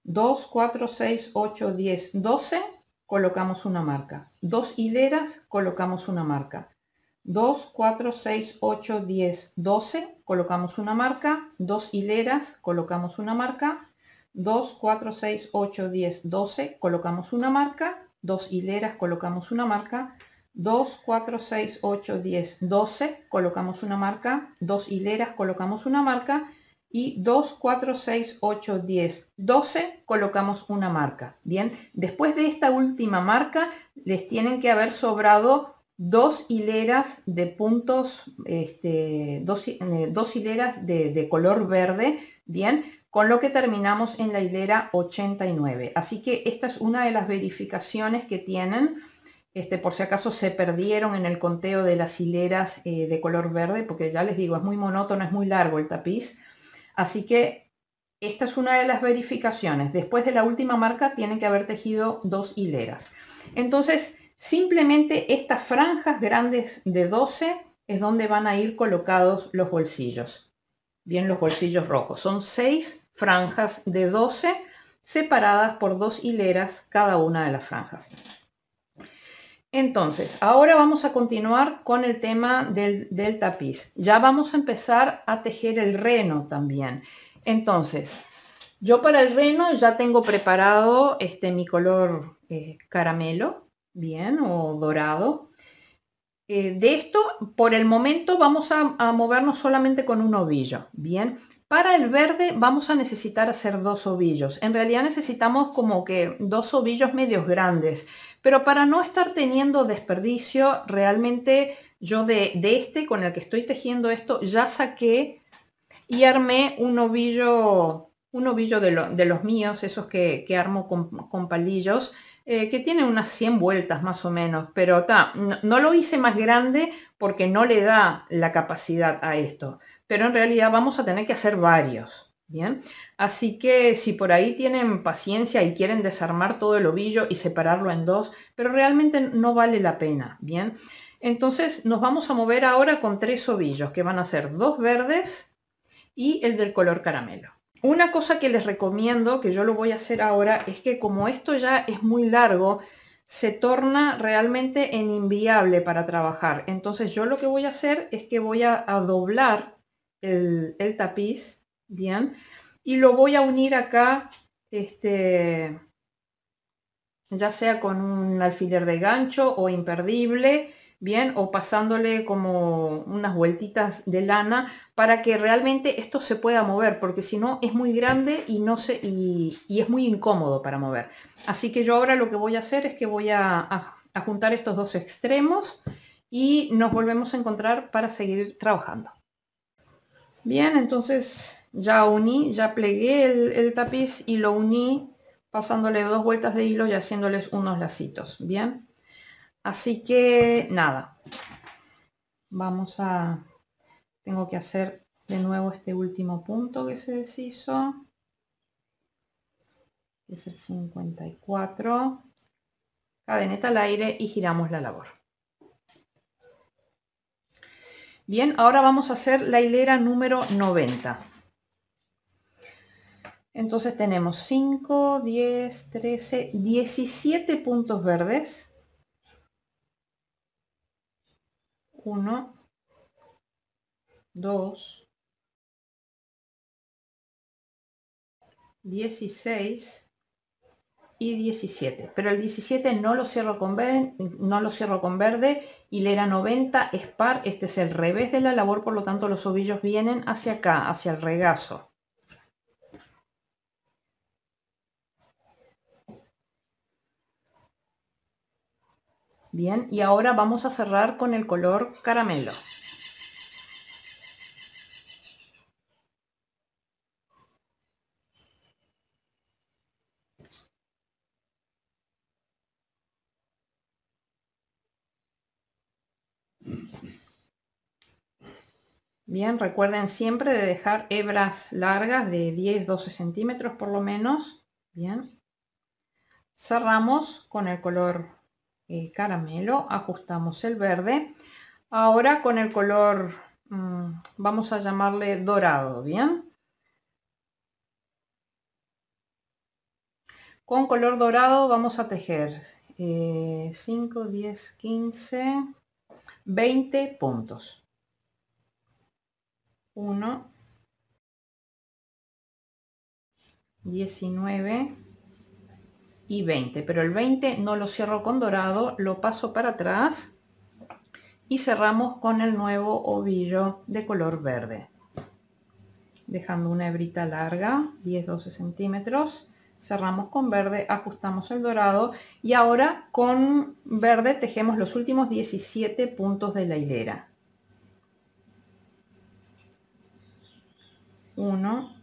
2, 4, 6, 8, 10, 12, colocamos una marca. 2 hileras, colocamos una marca. 2, 4, 6, 8, 10, 12, colocamos una marca. 2 hileras, colocamos una marca. 2, 4, 6, 8, 10, 12, colocamos una marca. 2 hileras, colocamos una marca. 2, 4, 6, 8, 10, 12, colocamos una marca. 2 hileras, colocamos una marca. Y 2, 4, 6, 8, 10, 12, colocamos una marca. Bien, después de esta última marca les tienen que haber sobrado 2 hileras de puntos, 2 hileras de color verde, bien, con lo que terminamos en la hilera 89. Así que esta es una de las verificaciones que tienen, por si acaso se perdieron en el conteo de las hileras de color verde, porque ya les digo, es muy monótono, es muy largo el tapiz. Así que esta es una de las verificaciones. Después de la última marca tienen que haber tejido 2 hileras. Entonces, simplemente estas franjas grandes de 12 es donde van a ir colocados los bolsillos. Bien, los bolsillos rojos. Son 6 franjas de 12 separadas por 2 hileras cada una de las franjas. Entonces, ahora vamos a continuar con el tema del tapiz. Ya vamos a empezar a tejer el reno también. Entonces, yo para el reno ya tengo preparado mi color caramelo, bien, o dorado. De esto, por el momento, vamos a movernos solamente con un ovillo, bien. Para el verde vamos a necesitar hacer 2 ovillos. En realidad necesitamos como que 2 ovillos medios grandes, pero para no estar teniendo desperdicio, realmente yo de con el que estoy tejiendo esto, ya saqué y armé un ovillo de los míos, esos que armo con palillos, que tiene unas 100 vueltas más o menos, pero no lo hice más grande porque no le da la capacidad a esto, pero en realidad vamos a tener que hacer varios, ¿bien? Así que si por ahí tienen paciencia y quieren desarmar todo el ovillo y separarlo en 2, pero realmente no vale la pena, ¿bien? Entonces nos vamos a mover ahora con 3 ovillos, que van a ser 2 verdes y el del color caramelo. Una cosa que les recomiendo, que yo lo voy a hacer ahora, es que como esto ya es muy largo, se torna realmente inviable para trabajar. Entonces yo lo que voy a hacer es que voy a doblar el tapiz, bien, y lo voy a unir acá, ya sea con un alfiler de gancho o imperdible, bien, o pasándole como unas vueltitas de lana para que realmente esto se pueda mover, porque si no es muy grande y no se y es muy incómodo para mover. Así que yo ahora lo que voy a hacer es que voy a juntar estos dos extremos y nos volvemos a encontrar para seguir trabajando. Bien, entonces ya uní, ya plegué el tapiz y lo uní pasándole 2 vueltas de hilo y haciéndoles unos lacitos. Bien, así que nada, tengo que hacer de nuevo este último punto que se deshizo, que es el 54, cadeneta al aire y giramos la labor. Bien, ahora vamos a hacer la hilera número 90. Entonces tenemos 5, 10, 13, 17 puntos verdes. 1, 2, 16 y 17. Pero el 17 no lo cierro con verde, hilera 90 es par, este es el revés de la labor, por lo tanto los ovillos vienen hacia acá, hacia el regazo. Bien, y ahora vamos a cerrar con el color caramelo. Bien, recuerden siempre de dejar hebras largas de 10-12 centímetros por lo menos. Bien, cerramos con el color caramelo, ajustamos el verde. Ahora con el color, vamos a llamarle dorado, ¿bien? Con color dorado vamos a tejer 5, 10, 15, 20 puntos. 1, 19 y 20. Pero el 20 no lo cierro con dorado, lo paso para atrás y cerramos con el nuevo ovillo de color verde. Dejando una hebrita larga, 10-12 centímetros. Cerramos con verde, ajustamos el dorado y ahora con verde tejemos los últimos 17 puntos de la hilera. 1,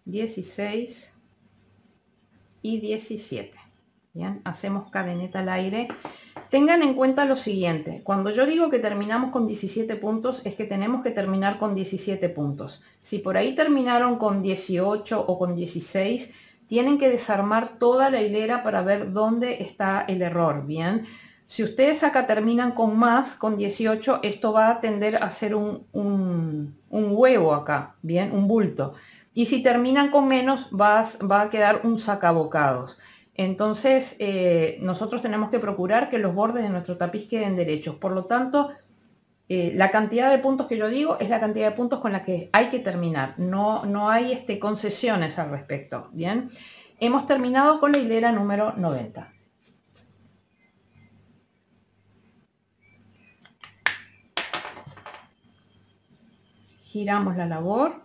16 y 17. Bien, hacemos cadeneta al aire. Tengan en cuenta lo siguiente, cuando yo digo que terminamos con 17 puntos es que tenemos que terminar con 17 puntos. Si por ahí terminaron con 18 o con 16, tienen que desarmar toda la hilera para ver dónde está el error, ¿bien? Si ustedes acá terminan con más, con 18, esto va a tender a ser un huevo acá, ¿bien? Un bulto. Y si terminan con menos, va a quedar un sacabocados. Entonces, nosotros tenemos que procurar que los bordes de nuestro tapiz queden derechos. Por lo tanto, la cantidad de puntos que yo digo es la cantidad de puntos con la que hay que terminar. No hay concesiones al respecto. Bien, hemos terminado con la hilera número 90. Giramos la labor.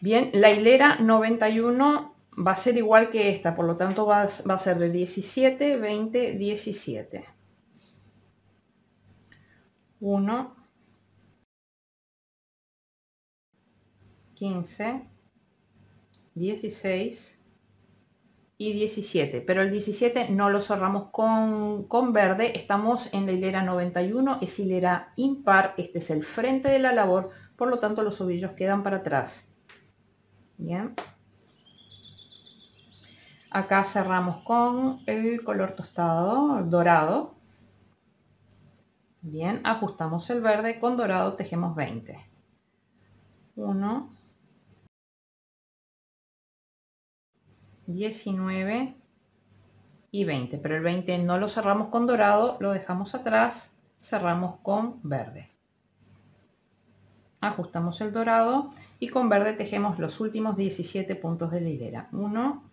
Bien, la hilera 91 va a ser igual que esta, por lo tanto va a ser de 17, 20, 17. 1, 15, 16 y 17, pero el 17 no lo cerramos con verde, estamos en la hilera 91, es hilera impar, este es el frente de la labor, por lo tanto los ovillos quedan para atrás. Bien, acá cerramos con el color tostado, dorado. Bien, ajustamos el verde, con dorado tejemos 20. 1, 19 y 20, pero el 20 no lo cerramos con dorado, lo dejamos atrás, cerramos con verde. ajustamos el dorado y con verde tejemos los últimos 17 puntos de la hilera. 1,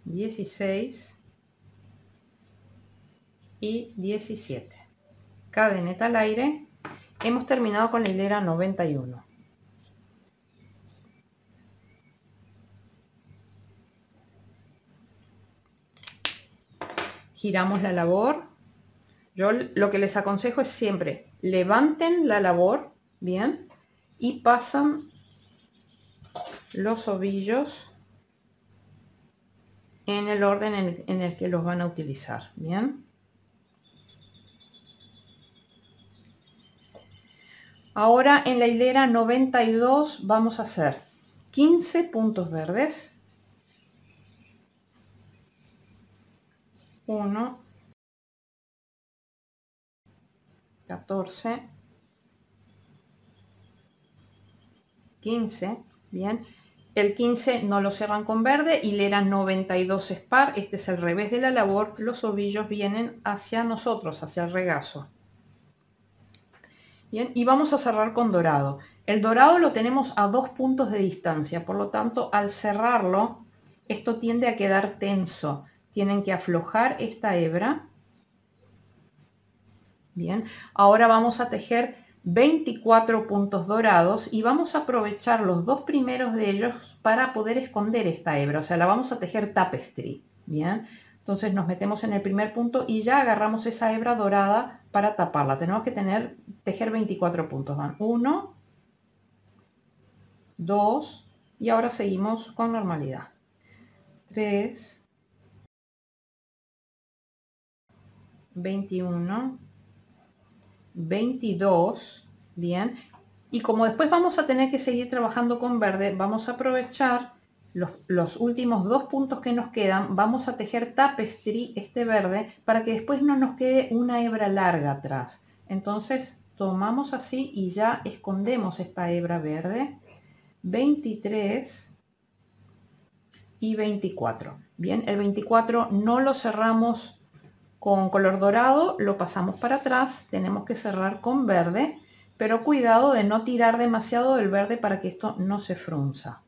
16 y 17. Cadeneta al aire. Hemos terminado con la hilera 91. Giramos la labor. Yo lo que les aconsejo es siempre levanten la labor, bien, y pasan los ovillos en el orden en el que los van a utilizar, bien. Ahora en la hilera 92 vamos a hacer 15 puntos verdes. 1, 14, 15, bien. El 15 no lo cerran con verde, hilera 92 es par, este es el revés de la labor, los ovillos vienen hacia nosotros, hacia el regazo. Bien, y vamos a cerrar con dorado. El dorado lo tenemos a 2 puntos de distancia, por lo tanto al cerrarlo, esto tiende a quedar tenso. Tienen que aflojar esta hebra. Bien, ahora vamos a tejer 24 puntos dorados y vamos a aprovechar los 2 primeros de ellos para poder esconder esta hebra, o sea, la vamos a tejer tapestry. Bien, entonces nos metemos en el primer punto y ya agarramos esa hebra dorada para taparla. Tenemos que tejer 24 puntos. Van 1, 2 y ahora seguimos con normalidad. 3, 21, 22, bien, y como después vamos a tener que seguir trabajando con verde, vamos a aprovechar los últimos 2 puntos que nos quedan, vamos a tejer tapestry este verde para que después no nos quede una hebra larga atrás. Entonces tomamos así y ya escondemos esta hebra verde. 23 y 24. Bien, el 24 no lo cerramos con color dorado, lo pasamos para atrás, tenemos que cerrar con verde, pero cuidado de no tirar demasiado del verde para que esto no se frunza.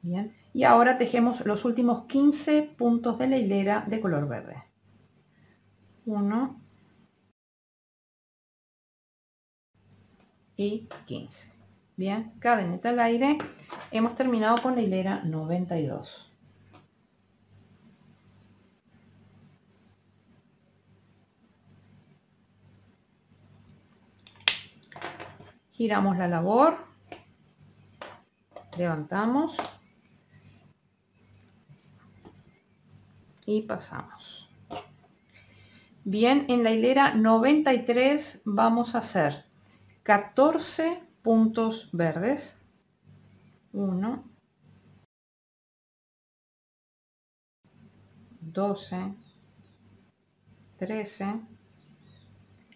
Bien, y ahora tejemos los últimos 15 puntos de la hilera de color verde. 1 y 15. Bien, cadeneta al aire. Hemos terminado con la hilera 92. Giramos la labor, levantamos y pasamos. Bien, en la hilera 93 vamos a hacer 14 puntos verdes. 1, 12, 13,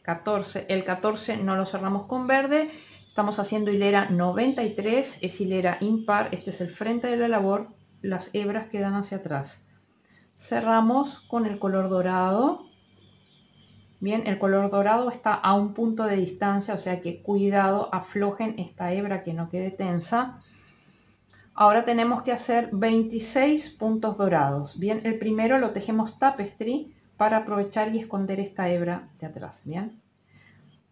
14. El 14 no lo cerramos con verde. Estamos haciendo hilera 93, es hilera impar. Este es el frente de la labor. Las hebras quedan hacia atrás. Cerramos con el color dorado. Bien, el color dorado está a un punto de distancia, o sea que cuidado, aflojen esta hebra que no quede tensa. Ahora tenemos que hacer 26 puntos dorados. Bien, el primero lo tejemos tapestry para aprovechar y esconder esta hebra de atrás. Bien,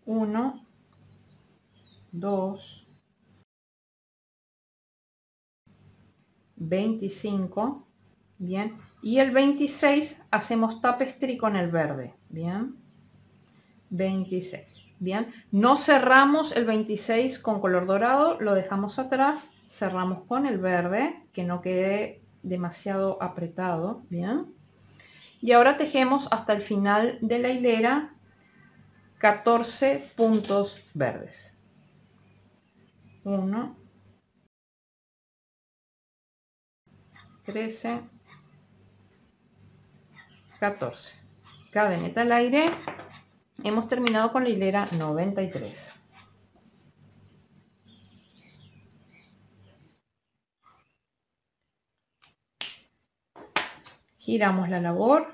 1, 2, 25. Bien, y el 26 hacemos tapestry con el verde. Bien, 26. Bien, no cerramos el 26 con color dorado, lo dejamos atrás, cerramos con el verde, que no quede demasiado apretado. Bien, y ahora tejemos hasta el final de la hilera 14 puntos verdes. 1, 13, 14. Cadeneta al aire. Hemos terminado con la hilera 93. Giramos la labor.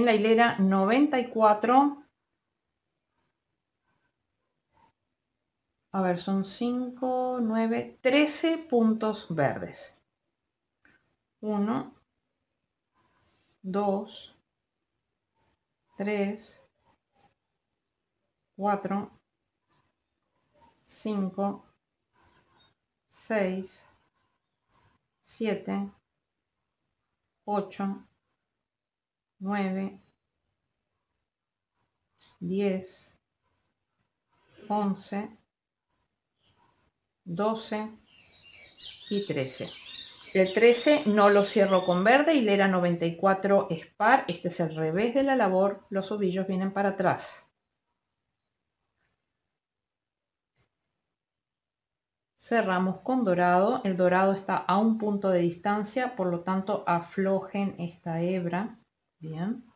en la hilera 94, a ver, son 5, 9, 13 puntos verdes. 1, 2, 3, 4, 5, 6, 7, 8, 9, 10, 11, 12 y 13. El 13 no lo cierro con verde, hilera 94 es par, este es el revés de la labor, los ovillos vienen para atrás. Cerramos con dorado, el dorado está a un punto de distancia, por lo tanto aflojen esta hebra, bien.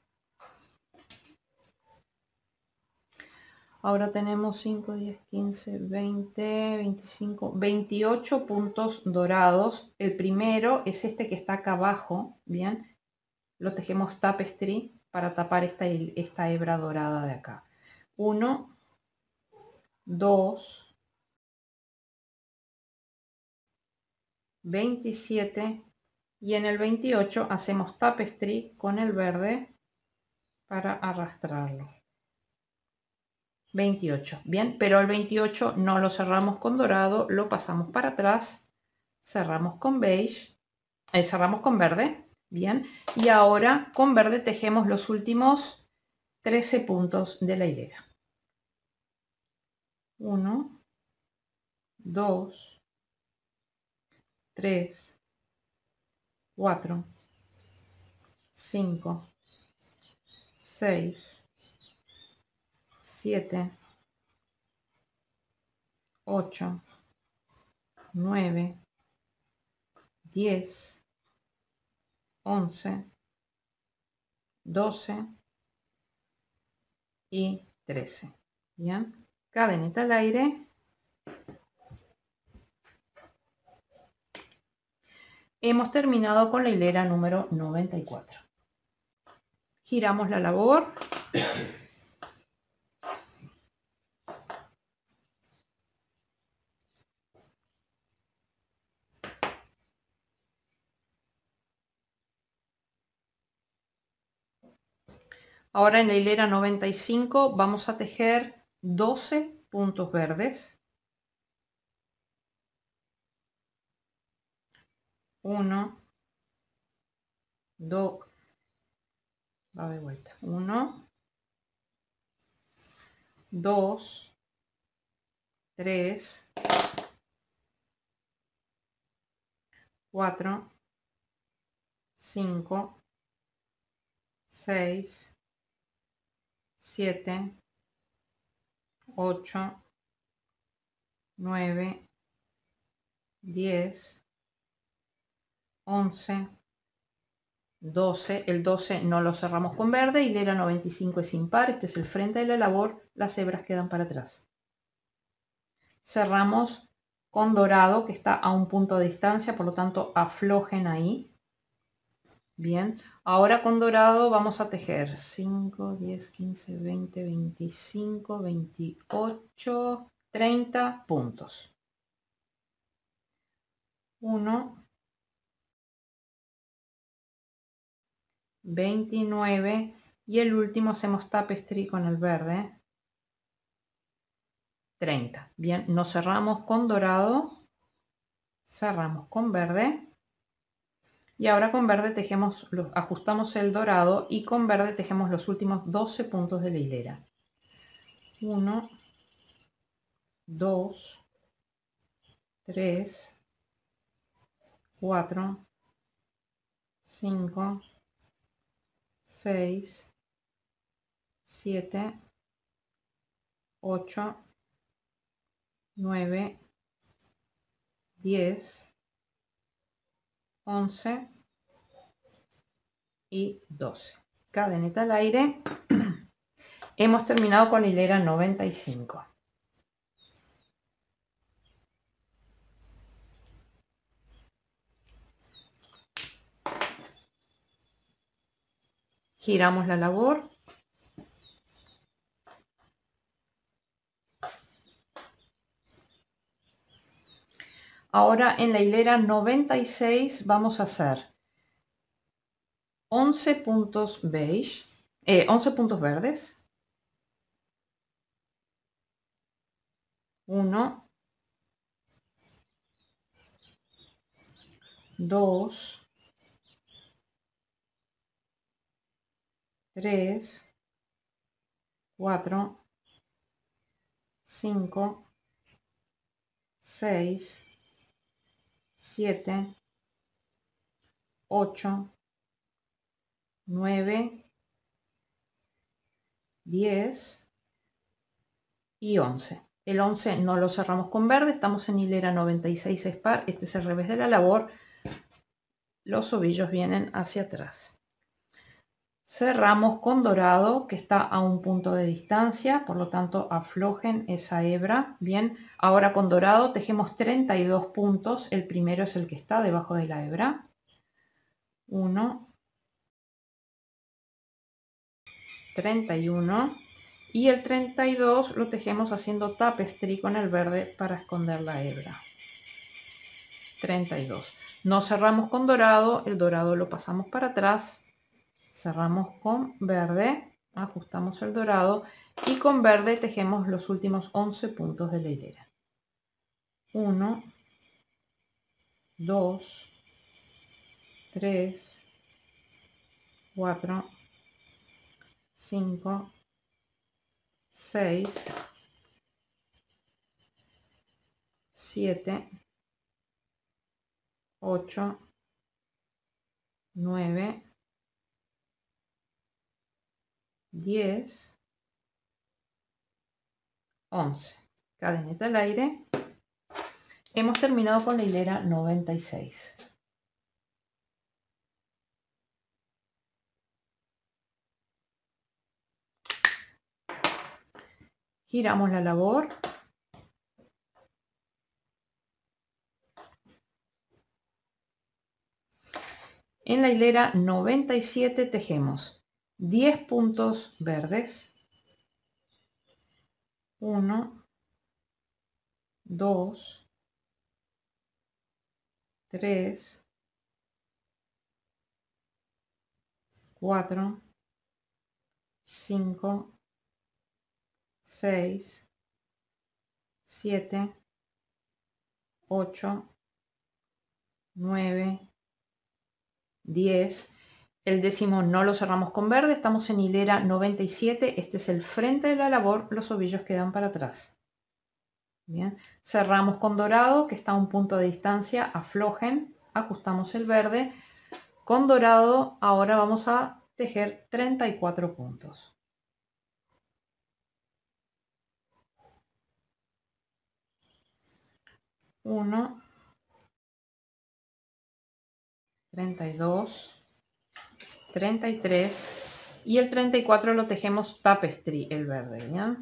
Ahora tenemos 5, 10, 15, 20, 25, 28 puntos dorados. El primero es este que está acá abajo, bien. Lo tejemos tapestry para tapar esta hebra dorada de acá. 1, 2, 27 y en el 28 hacemos tapestry con el verde para arrastrarlo. 28, bien, pero el 28 no lo cerramos con dorado, lo pasamos para atrás, cerramos con beige, cerramos con verde, bien, y ahora con verde tejemos los últimos 13 puntos de la hilera. 1, 2, 3, 4, 5, 6, 7, 8, 9, 10, 11, 12 y 13. Bien, cadeneta al aire. Hemos terminado con la hilera número 94. Giramos la labor. Ahora en la hilera 95 vamos a tejer 12 puntos verdes. 1, 2, va de vuelta. 1, 2, 3, 4, 5, 6, 7, 8, 9, 10, 11, 12. El 12 no lo cerramos con verde, hilera 95 es impar, este es el frente de la labor, las hebras quedan para atrás. Cerramos con dorado que está a un punto de distancia, por lo tanto aflojen ahí. Bien, ahora con dorado vamos a tejer 5, 10, 15, 20, 25, 28, 30 puntos. 1, 29 y el último hacemos tapestry con el verde. 30. Bien, nos cerramos con dorado, cerramos con verde y ahora con verde tejemos, ajustamos el dorado y con verde tejemos los últimos 12 puntos de la hilera. 1, 2, 3, 4, 5, 6, 7, 8, 9, 10, 11 y 12. Cadeneta al aire. Hemos terminado con la hilera 95. Giramos la labor. Ahora en la hilera 96 vamos a hacer 11 puntos beige, 11 puntos verdes. 1, 2, 3, 4, 5, 6, 7, 8, 9, 10 y 11. El 11 no lo cerramos con verde, estamos en hilera 96 par, este es el revés de la labor, los ovillos vienen hacia atrás. Cerramos con dorado, que está a un punto de distancia, por lo tanto aflojen esa hebra. Bien, ahora con dorado tejemos 32 puntos, el primero es el que está debajo de la hebra. 1, 31 y el 32 lo tejemos haciendo tapestry con el verde para esconder la hebra. 32. No cerramos con dorado, el dorado lo pasamos para atrás. Cerramos con verde, ajustamos el dorado y con verde tejemos los últimos 11 puntos de la hilera. 1, 2, 3, 4, 5, 6, 7, 8, 9, 10, 11. Cadeneta al aire. Hemos terminado con la hilera 96. Giramos la labor. En la hilera 97 tejemos 10 puntos verdes. 1, 2, 3, 4, 5, 6, 7, 8, 9, 10. El décimo no lo cerramos con verde, estamos en hilera 97. Este es el frente de la labor, los ovillos quedan para atrás. Bien, cerramos con dorado, que está a un punto de distancia, aflojen, ajustamos el verde. Con dorado ahora vamos a tejer 34 puntos. 1, 32, 33 y el 34 lo tejemos tapestry el verde, ¿ya?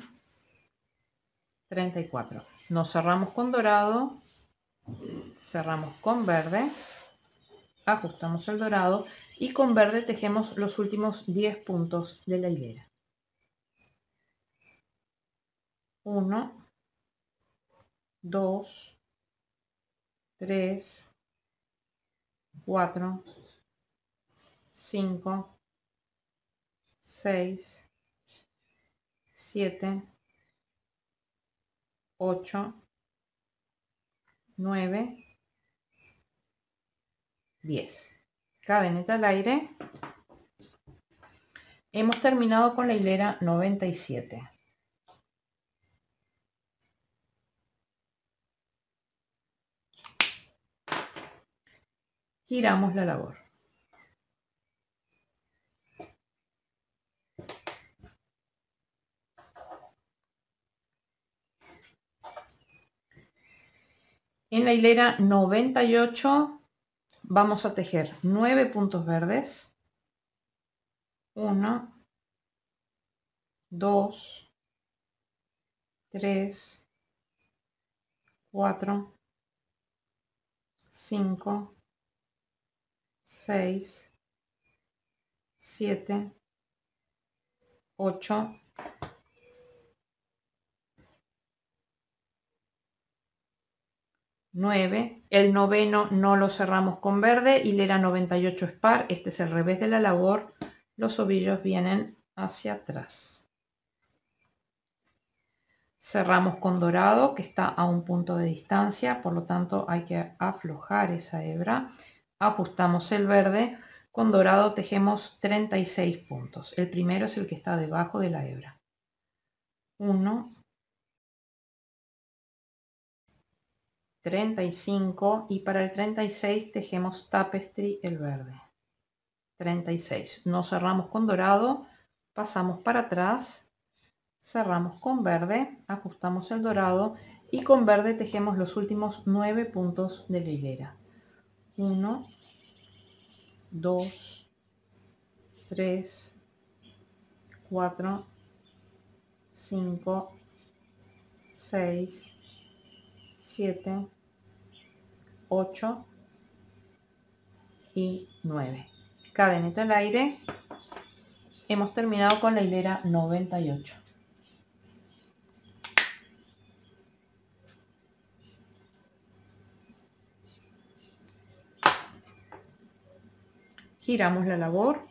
34. Nos cerramos con dorado, cerramos con verde, ajustamos el dorado y con verde tejemos los últimos 10 puntos de la hilera. 1, 2, 3, 4, 5, 6, 7, 8, 9, 10. Cadeneta al aire. Hemos terminado con la hilera 97. Giramos la labor. En la hilera 98 vamos a tejer 9 puntos verdes. 1, 2, 3, 4, 5, 6, 7, 8, 9, el noveno no lo cerramos con verde, hilera 98 es par, este es el revés de la labor, los ovillos vienen hacia atrás. Cerramos con dorado, que está a un punto de distancia, por lo tanto hay que aflojar esa hebra. Ajustamos el verde, con dorado tejemos 36 puntos. El primero es el que está debajo de la hebra. 1, 35 y para el 36 tejemos tapestry el verde. 36. No cerramos con dorado, pasamos para atrás, cerramos con verde, ajustamos el dorado y con verde tejemos los últimos 9 puntos de la hilera. 1, 2, 3, 4, 5, 6, 7, 8 y 9. Cadeneta al aire. Hemos terminado con la hilera 98. Giramos la labor.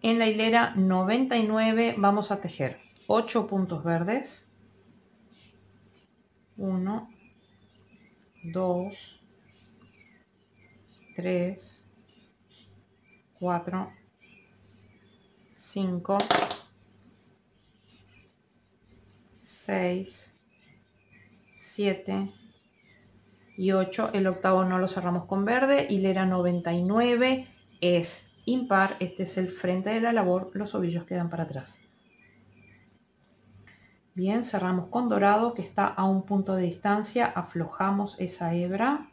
En la hilera 99 vamos a tejer 8 puntos verdes. 1, 2, 3, 4, 5, 6, 7 y 8. El octavo no lo cerramos con verde. Hilera 99 es impar. Este es el frente de la labor. Los ovillos quedan para atrás. Bien, cerramos con dorado que está a un punto de distancia. Aflojamos esa hebra.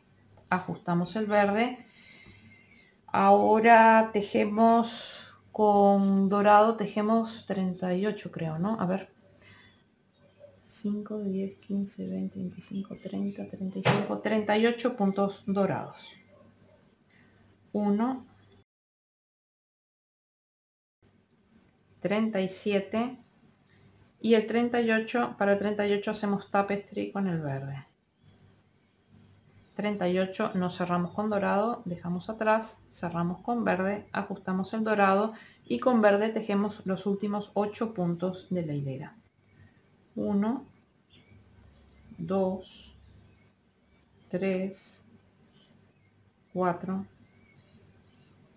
Ajustamos el verde. Ahora tejemos con dorado. Tejemos 38 creo, ¿no? A ver. 5, 10, 15, 20, 25, 30, 35, 38 puntos dorados. 1, 37 y el 38, para el 38 hacemos tapestry con el verde. 38 no cerramos con dorado, dejamos atrás, cerramos con verde, ajustamos el dorado y con verde tejemos los últimos 8 puntos de la hilera. 1, 2, 3, 4,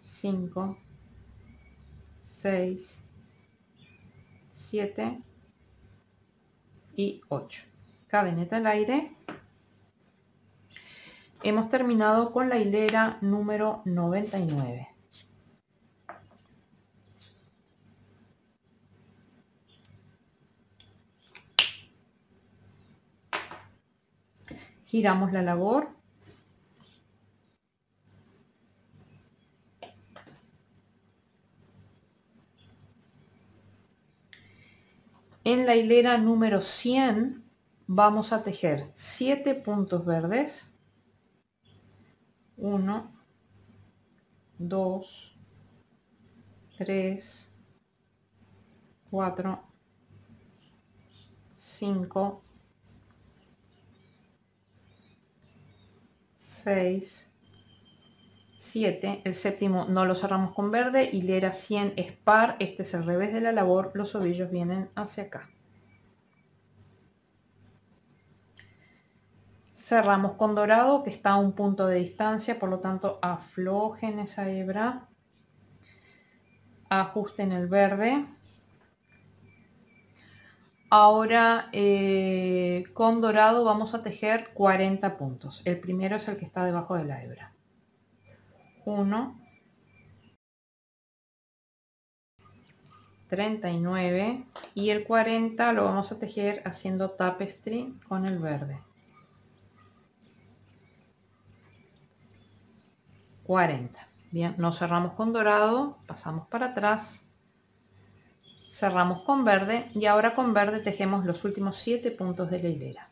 5, 6, 7 y 8. Cadeneta al aire. Hemos terminado con la hilera número 99. Giramos la labor. En la hilera número 100 vamos a tejer 7 puntos verdes. 1, 2, 3, 4, 5, 6, 7. El séptimo no lo cerramos con verde. Hilera 100 es par. Este es el revés de la labor. Los ovillos vienen hacia acá. Cerramos con dorado que está a un punto de distancia, por lo tanto aflojen esa hebra, ajusten el verde. Ahora con dorado vamos a tejer 40 puntos. El primero es el que está debajo de la hebra. 1, 39 y el 40 lo vamos a tejer haciendo tapestry con el verde. 40. Bien, no cerramos con dorado, pasamos para atrás, cerramos con verde y ahora con verde tejemos los últimos 7 puntos de la hilera.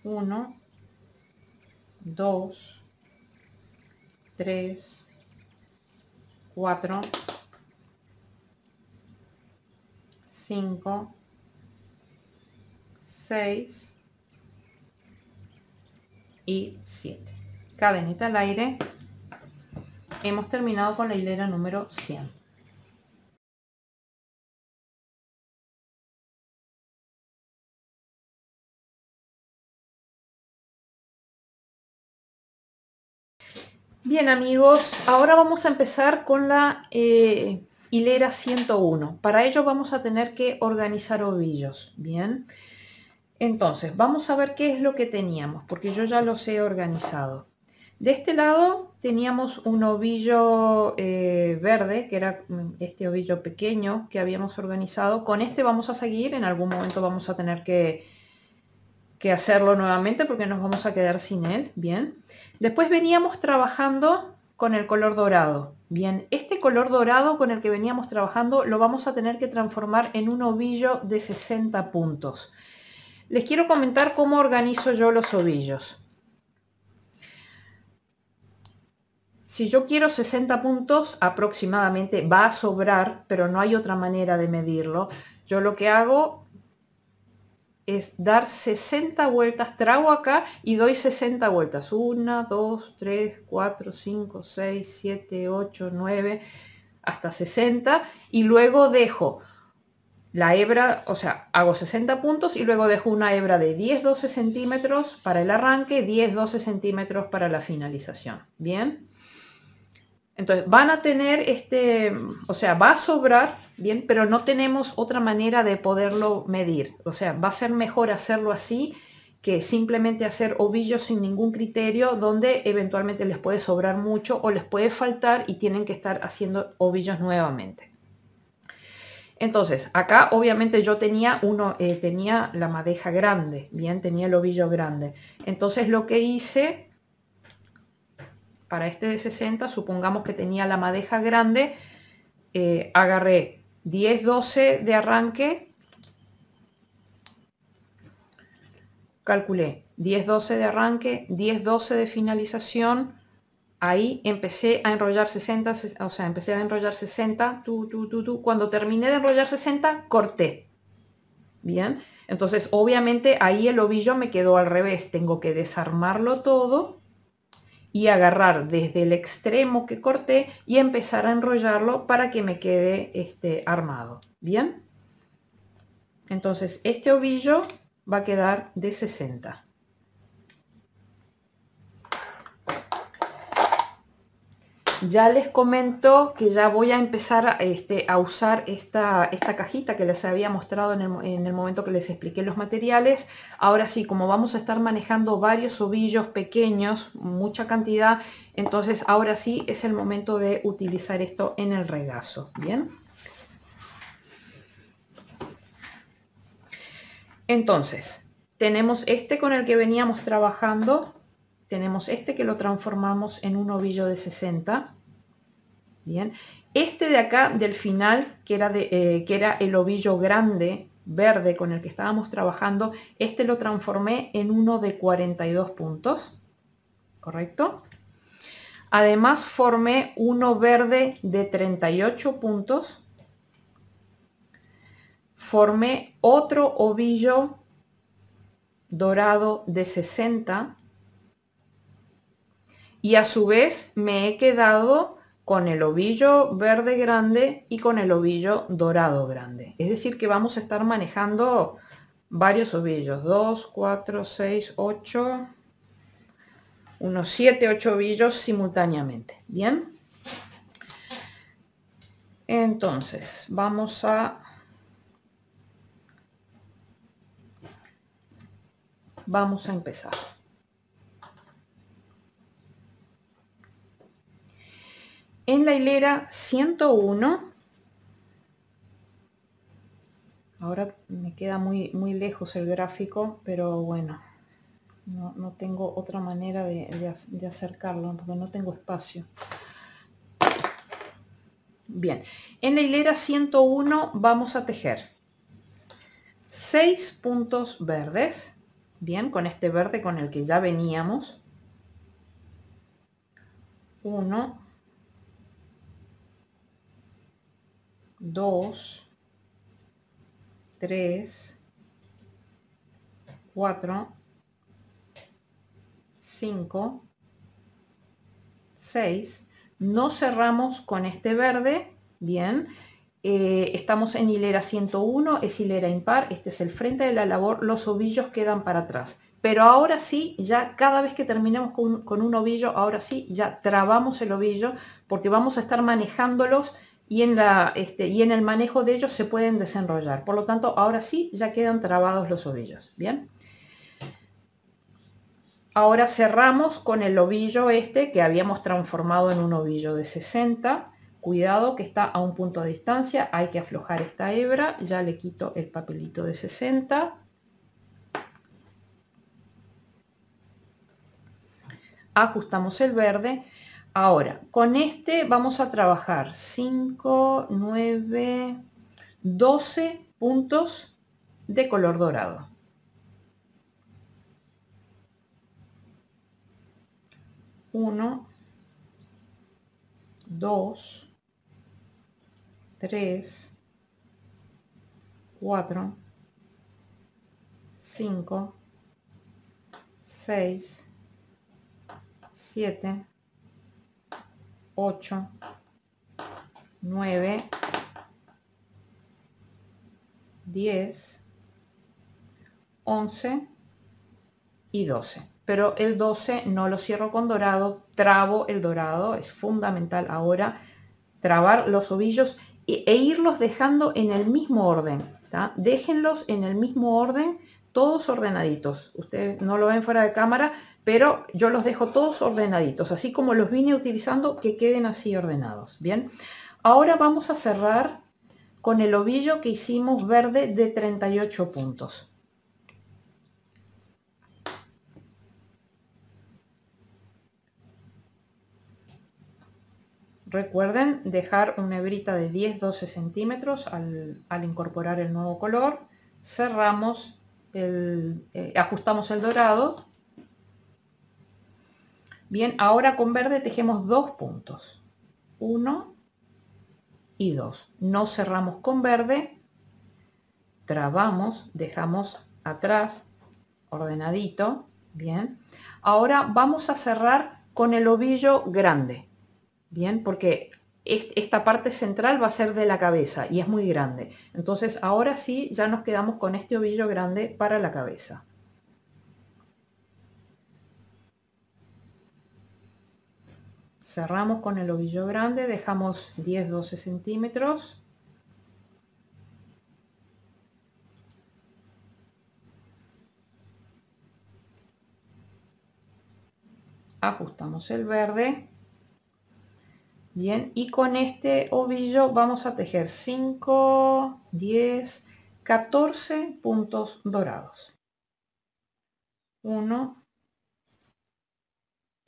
1, 2, 3, 4, 5, 6 y 7. Cadenita al aire. Hemos terminado con la hilera número 100. Bien amigos, ahora vamos a empezar con la hilera 101. Para ello vamos a tener que organizar ovillos. Bien, entonces vamos a ver qué es lo que teníamos, porque yo ya los he organizado. De este lado teníamos un ovillo verde, que era este ovillo pequeño que habíamos organizado. Con este vamos a seguir, en algún momento vamos a tener que hacerlo nuevamente porque nos vamos a quedar sin él. Bien, después veníamos trabajando con el color dorado. Bien, este color dorado con el que veníamos trabajando lo vamos a tener que transformar en un ovillo de 60 puntos. Les quiero comentar cómo organizo yo los ovillos. Si yo quiero 60 puntos aproximadamente, va a sobrar, pero no hay otra manera de medirlo. Yo lo que hago es dar 60 vueltas, trago acá y doy 60 vueltas. 1, 2, 3, 4, 5, 6, 7, 8, 9, hasta 60. Y luego dejo la hebra, o sea, hago 60 puntos y luego dejo una hebra de 10-12 centímetros para el arranque, 10-12 centímetros para la finalización. Bien. Entonces van a tener o sea, va a sobrar, bien, pero no tenemos otra manera de poderlo medir. O sea, va a ser mejor hacerlo así que simplemente hacer ovillos sin ningún criterio, donde eventualmente les puede sobrar mucho o les puede faltar y tienen que estar haciendo ovillos nuevamente. Entonces, acá obviamente yo tenía tenía la madeja grande, bien, tenía el ovillo grande. Entonces lo que hice para este de 60, supongamos que tenía la madeja grande, agarré 10-12 de arranque, calculé 10-12 de arranque, 10-12 de finalización, ahí empecé a enrollar 60, o sea, empecé a enrollar 60, cuando terminé de enrollar 60, corté, bien, entonces obviamente ahí el ovillo me quedó al revés, tengo que desarmarlo todo y agarrar desde el extremo que corté y empezar a enrollarlo para que me quede armado. Bien, entonces este ovillo va a quedar de 60. Ya les comento que ya voy a empezar a usar esta cajita que les había mostrado en el momento que les expliqué los materiales. Ahora sí, como vamos a estar manejando varios ovillos pequeños, mucha cantidad, entonces ahora sí es el momento de utilizar esto en el regazo. Bien. Entonces, tenemos este con el que veníamos trabajando. Tenemos este que lo transformamos en un ovillo de 60. Bien, este de acá del final, que era el ovillo grande verde con el que estábamos trabajando, este lo transformé en uno de 42 puntos, ¿correcto? Además formé uno verde de 38 puntos, formé otro ovillo dorado de 60 y a su vez me he quedado con el ovillo verde grande y con el ovillo dorado grande. Es decir que vamos a estar manejando varios ovillos, 2, 4, 6, 8, unos 7, 8 ovillos simultáneamente. Bien, entonces vamos a empezar. En la hilera 101, ahora me queda muy lejos el gráfico, pero bueno, no tengo otra manera de acercarlo porque no tengo espacio. Bien, en la hilera 101 vamos a tejer 6 puntos verdes, bien, con este verde con el que ya veníamos. 1, 2, 3, 4, 5, 6. No cerramos con este verde, bien. Estamos en hilera 101, es hilera impar, este es el frente de la labor, los ovillos quedan para atrás. Pero ahora sí, ya cada vez que terminemos con un ovillo, ahora sí, ya trabamos el ovillo, porque vamos a estar manejándolos y y en el manejo de ellos se pueden desenrollar. Por lo tanto, ahora sí, ya quedan trabados los ovillos, ¿bien? Ahora cerramos con el ovillo que habíamos transformado en un ovillo de 60. Cuidado que está a un punto de distancia, hay que aflojar esta hebra. Ya le quito el papelito de 60. Ajustamos el verde. Ahora, con este vamos a trabajar 5, 9, 12 puntos de color dorado. 1, 2, 3, 4, 5, 6, 7, 8, 9, 10, 11 y 12. Pero el 12 no lo cierro con dorado, trabo el dorado. Es fundamental ahora trabar los ovillos e irlos dejando en el mismo orden, ¿tá? Déjenlos en el mismo orden, todos ordenaditos. Ustedes no lo ven fuera de cámara, pero yo los dejo todos ordenaditos, así como los vine utilizando, que queden así ordenados. Bien, ahora vamos a cerrar con el ovillo que hicimos verde de 38 puntos. Recuerden dejar una hebrita de 10-12 centímetros al incorporar el nuevo color. Cerramos, ajustamos el dorado. Bien, ahora con verde tejemos 2 puntos. 1 y 2. No cerramos con verde. Trabamos, dejamos atrás ordenadito. Bien. Ahora vamos a cerrar con el ovillo grande. Bien, porque esta parte central va a ser de la cabeza y es muy grande. Entonces ahora sí ya nos quedamos con este ovillo grande para la cabeza. Cerramos con el ovillo grande, dejamos 10-12 centímetros. Ajustamos el verde. Bien, y con este ovillo vamos a tejer 5, 10, 14 puntos dorados. 1,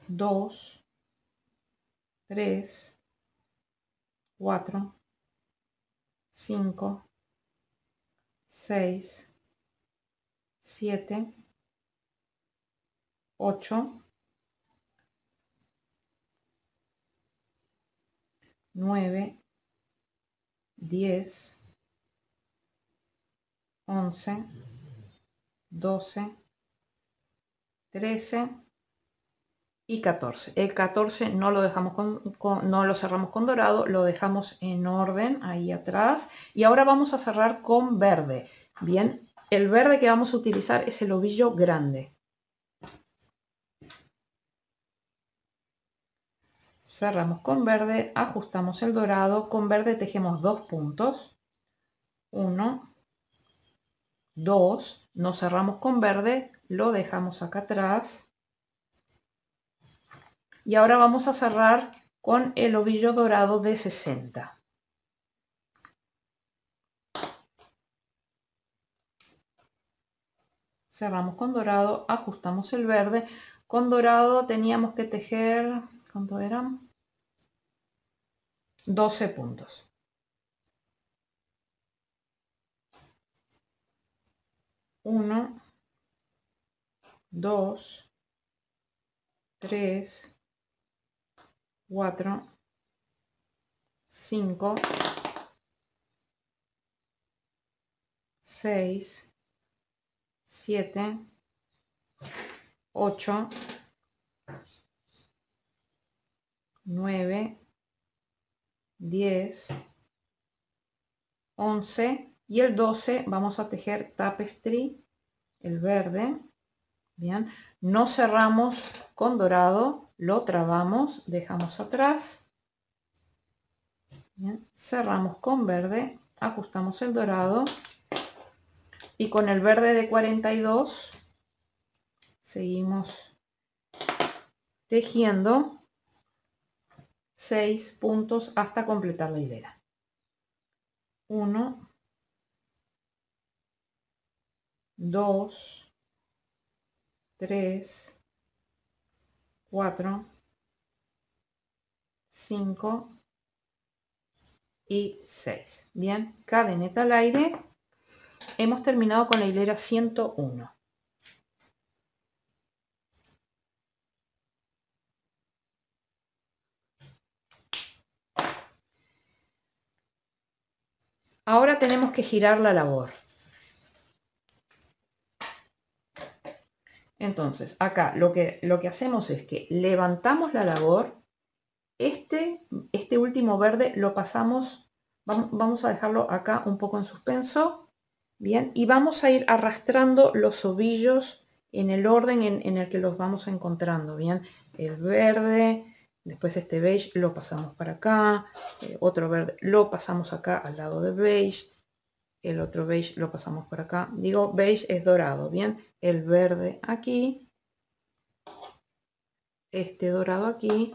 2, 3, 4, 5, 6, 7, 8, 9, 10, 11, 12, 13 y 14. El 14 no lo dejamos no lo cerramos con dorado, lo dejamos en orden ahí atrás. Y ahora vamos a cerrar con verde. Bien, el verde que vamos a utilizar es el ovillo grande. Cerramos con verde, ajustamos el dorado. Con verde tejemos 2 puntos. 1, 2, nos cerramos con verde, lo dejamos acá atrás. Y ahora vamos a cerrar con el ovillo dorado de 60. Cerramos con dorado, ajustamos el verde. Con dorado teníamos que tejer, ¿cuánto eran? 12 puntos. 1, 2, 3, 4, 5, 6, 7, 8, 9, 10, 11 y el 12 vamos a tejer tapestry, el verde. Bien, no cerramos con dorado, lo trabamos, dejamos atrás. Bien, cerramos con verde, ajustamos el dorado y con el verde de 42 seguimos tejiendo 6 puntos hasta completar la hilera. 1, 2, 3, 4, 5 y 6. Bien, cadeneta al aire. Hemos terminado con la hilera 101. Ahora tenemos que girar la labor. Entonces, acá lo que hacemos es que levantamos la labor. Este último verde lo pasamos, vamos a dejarlo acá un poco en suspenso. Bien, y vamos a ir arrastrando los ovillos en el orden en el que los vamos encontrando. Bien, el verde, después este beige lo pasamos para acá, otro verde lo pasamos acá al lado de beige, el otro beige lo pasamos por acá. Digo, beige es dorado, bien, el verde aquí, este dorado aquí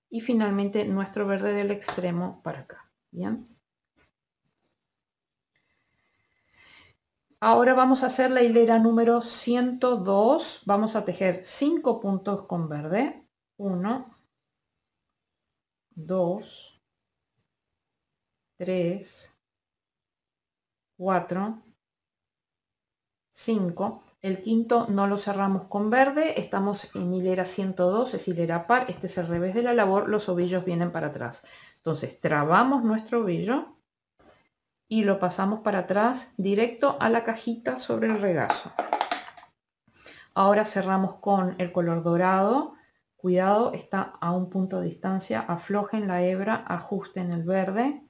y finalmente nuestro verde del extremo para acá. Bien. Ahora vamos a hacer la hilera número 102. Vamos a tejer 5 puntos con verde. 1, 2, 3, 4, 5. El quinto no lo cerramos con verde. Estamos en hilera 102, es hilera par. Este es el revés de la labor. Los ovillos vienen para atrás. Entonces trabamos nuestro ovillo y lo pasamos para atrás directo a la cajita sobre el regazo. Ahora cerramos con el color dorado. Cuidado, está a un punto de distancia. Aflojen la hebra, ajusten el verde.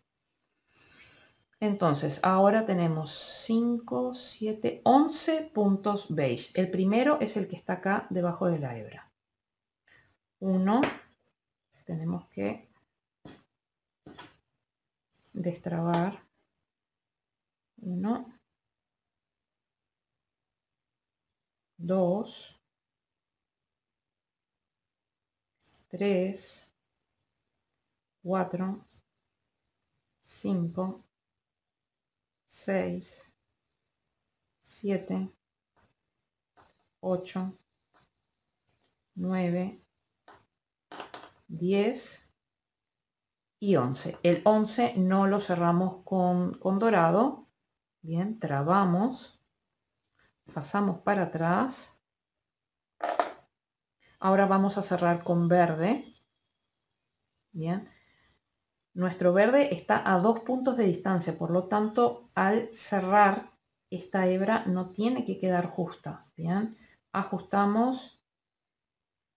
Entonces, ahora tenemos 5, 7, 11 puntos beige. El primero es el que está acá debajo de la hebra. 1. Tenemos que destrabar. 1, 2, 3, 4, 5, 6, 7, 8, 9, 10 y 11. El 11 no lo cerramos con dorado. Bien, trabamos, pasamos para atrás. Ahora vamos a cerrar con verde. Bien, nuestro verde está a 2 puntos de distancia, por lo tanto, al cerrar esta hebra no tiene que quedar justa. Bien, ajustamos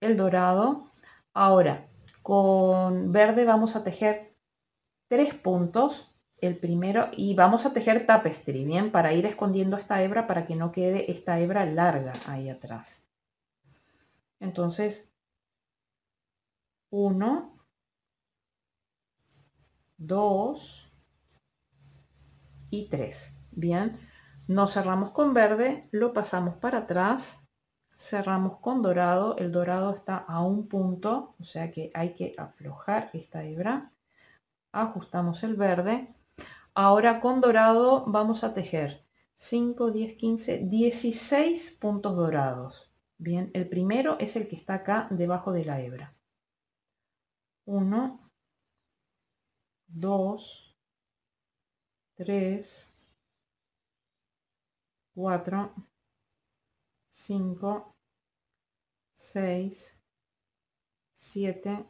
el dorado. Ahora, con verde vamos a tejer 3 puntos, el primero, y vamos a tejer tapestry, bien, para ir escondiendo esta hebra para que no quede esta hebra larga ahí atrás. Entonces, 1, 2 y 3. Bien, no cerramos con verde, lo pasamos para atrás, cerramos con dorado. El dorado está a un punto, o sea que hay que aflojar esta hebra. Ajustamos el verde. Ahora con dorado vamos a tejer 5, 10, 15, 16 puntos dorados. Bien, el primero es el que está acá debajo de la hebra. 1, 2, 3, 4, 5, 6, 7,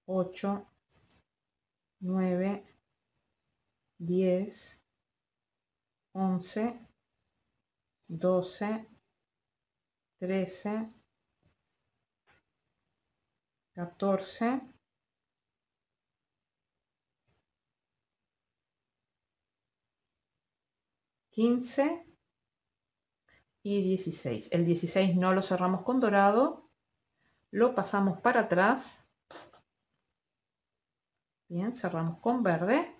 8, 9, 10, 11, 12, 13, 14, 15 y 16. El 16 no lo cerramos con dorado, lo pasamos para atrás. Bien, cerramos con verde.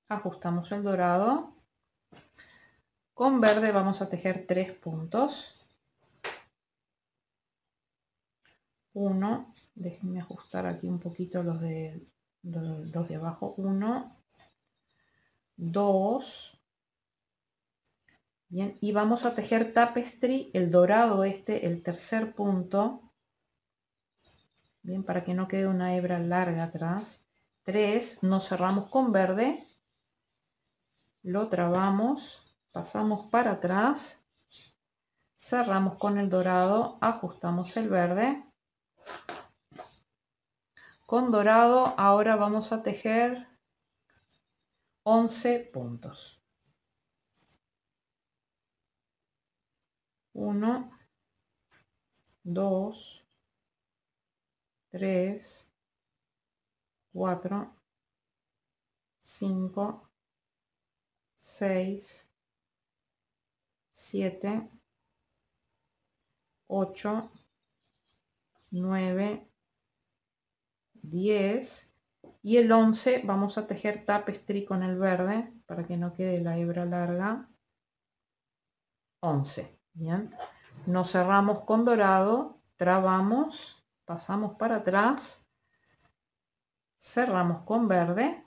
Ajustamos el dorado. Con verde vamos a tejer 3 puntos. 1, déjenme ajustar aquí un poquito los de abajo. 1, 2. Bien, y vamos a tejer tapestry, el dorado el tercer punto. Bien, para que no quede una hebra larga atrás. 3, nos cerramos con verde. Lo trabamos, pasamos para atrás. Cerramos con el dorado, ajustamos el verde. Con dorado ahora vamos a tejer 11 puntos. 1, 2, 3, 4, 5, 6, 7, 8, 9, 10 y el 11 vamos a tejer tapestry con el verde para que no quede la hebra larga. 11. Bien, nos cerramos con dorado, trabamos, pasamos para atrás, cerramos con verde,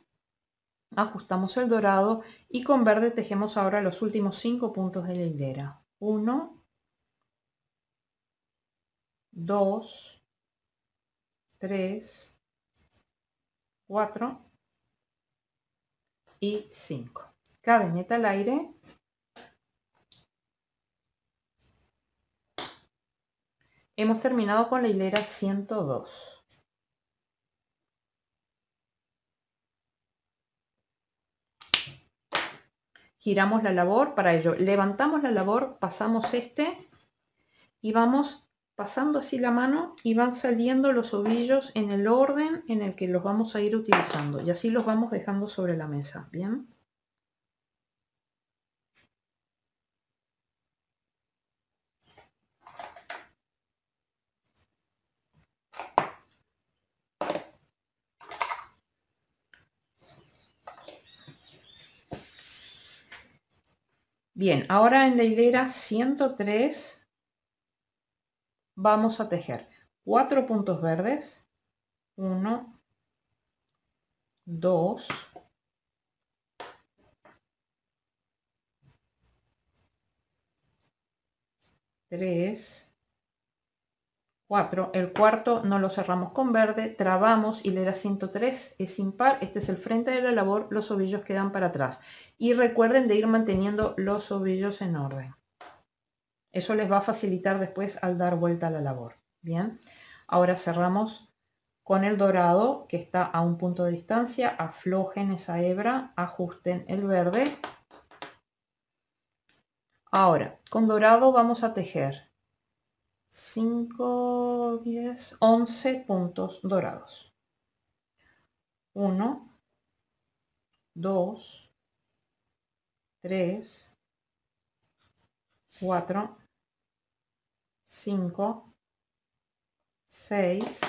ajustamos el dorado y con verde tejemos ahora los últimos 5 puntos de la hilera. 1, 2, 3, 4 y 5. Cadeneta al aire. Hemos terminado con la hilera 102. Giramos la labor, para ello levantamos la labor, pasamos y vamos pasando así la mano y van saliendo los ovillos en el orden en el que los vamos a ir utilizando y así los vamos dejando sobre la mesa. Bien. Bien, ahora en la hilera 103 vamos a tejer 4 puntos verdes. 1, 2, 3, 4. El cuarto no lo cerramos con verde, trabamos, hilera 103 es impar, este es el frente de la labor, los ovillos quedan para atrás. Y recuerden de ir manteniendo los ovillos en orden. Eso les va a facilitar después al dar vuelta a la labor. Bien, ahora cerramos con el dorado que está a un punto de distancia, aflojen esa hebra, ajusten el verde. Ahora, con dorado vamos a tejer 5, 10, 11 puntos dorados. 1, 2, 3, 4, 5, 6,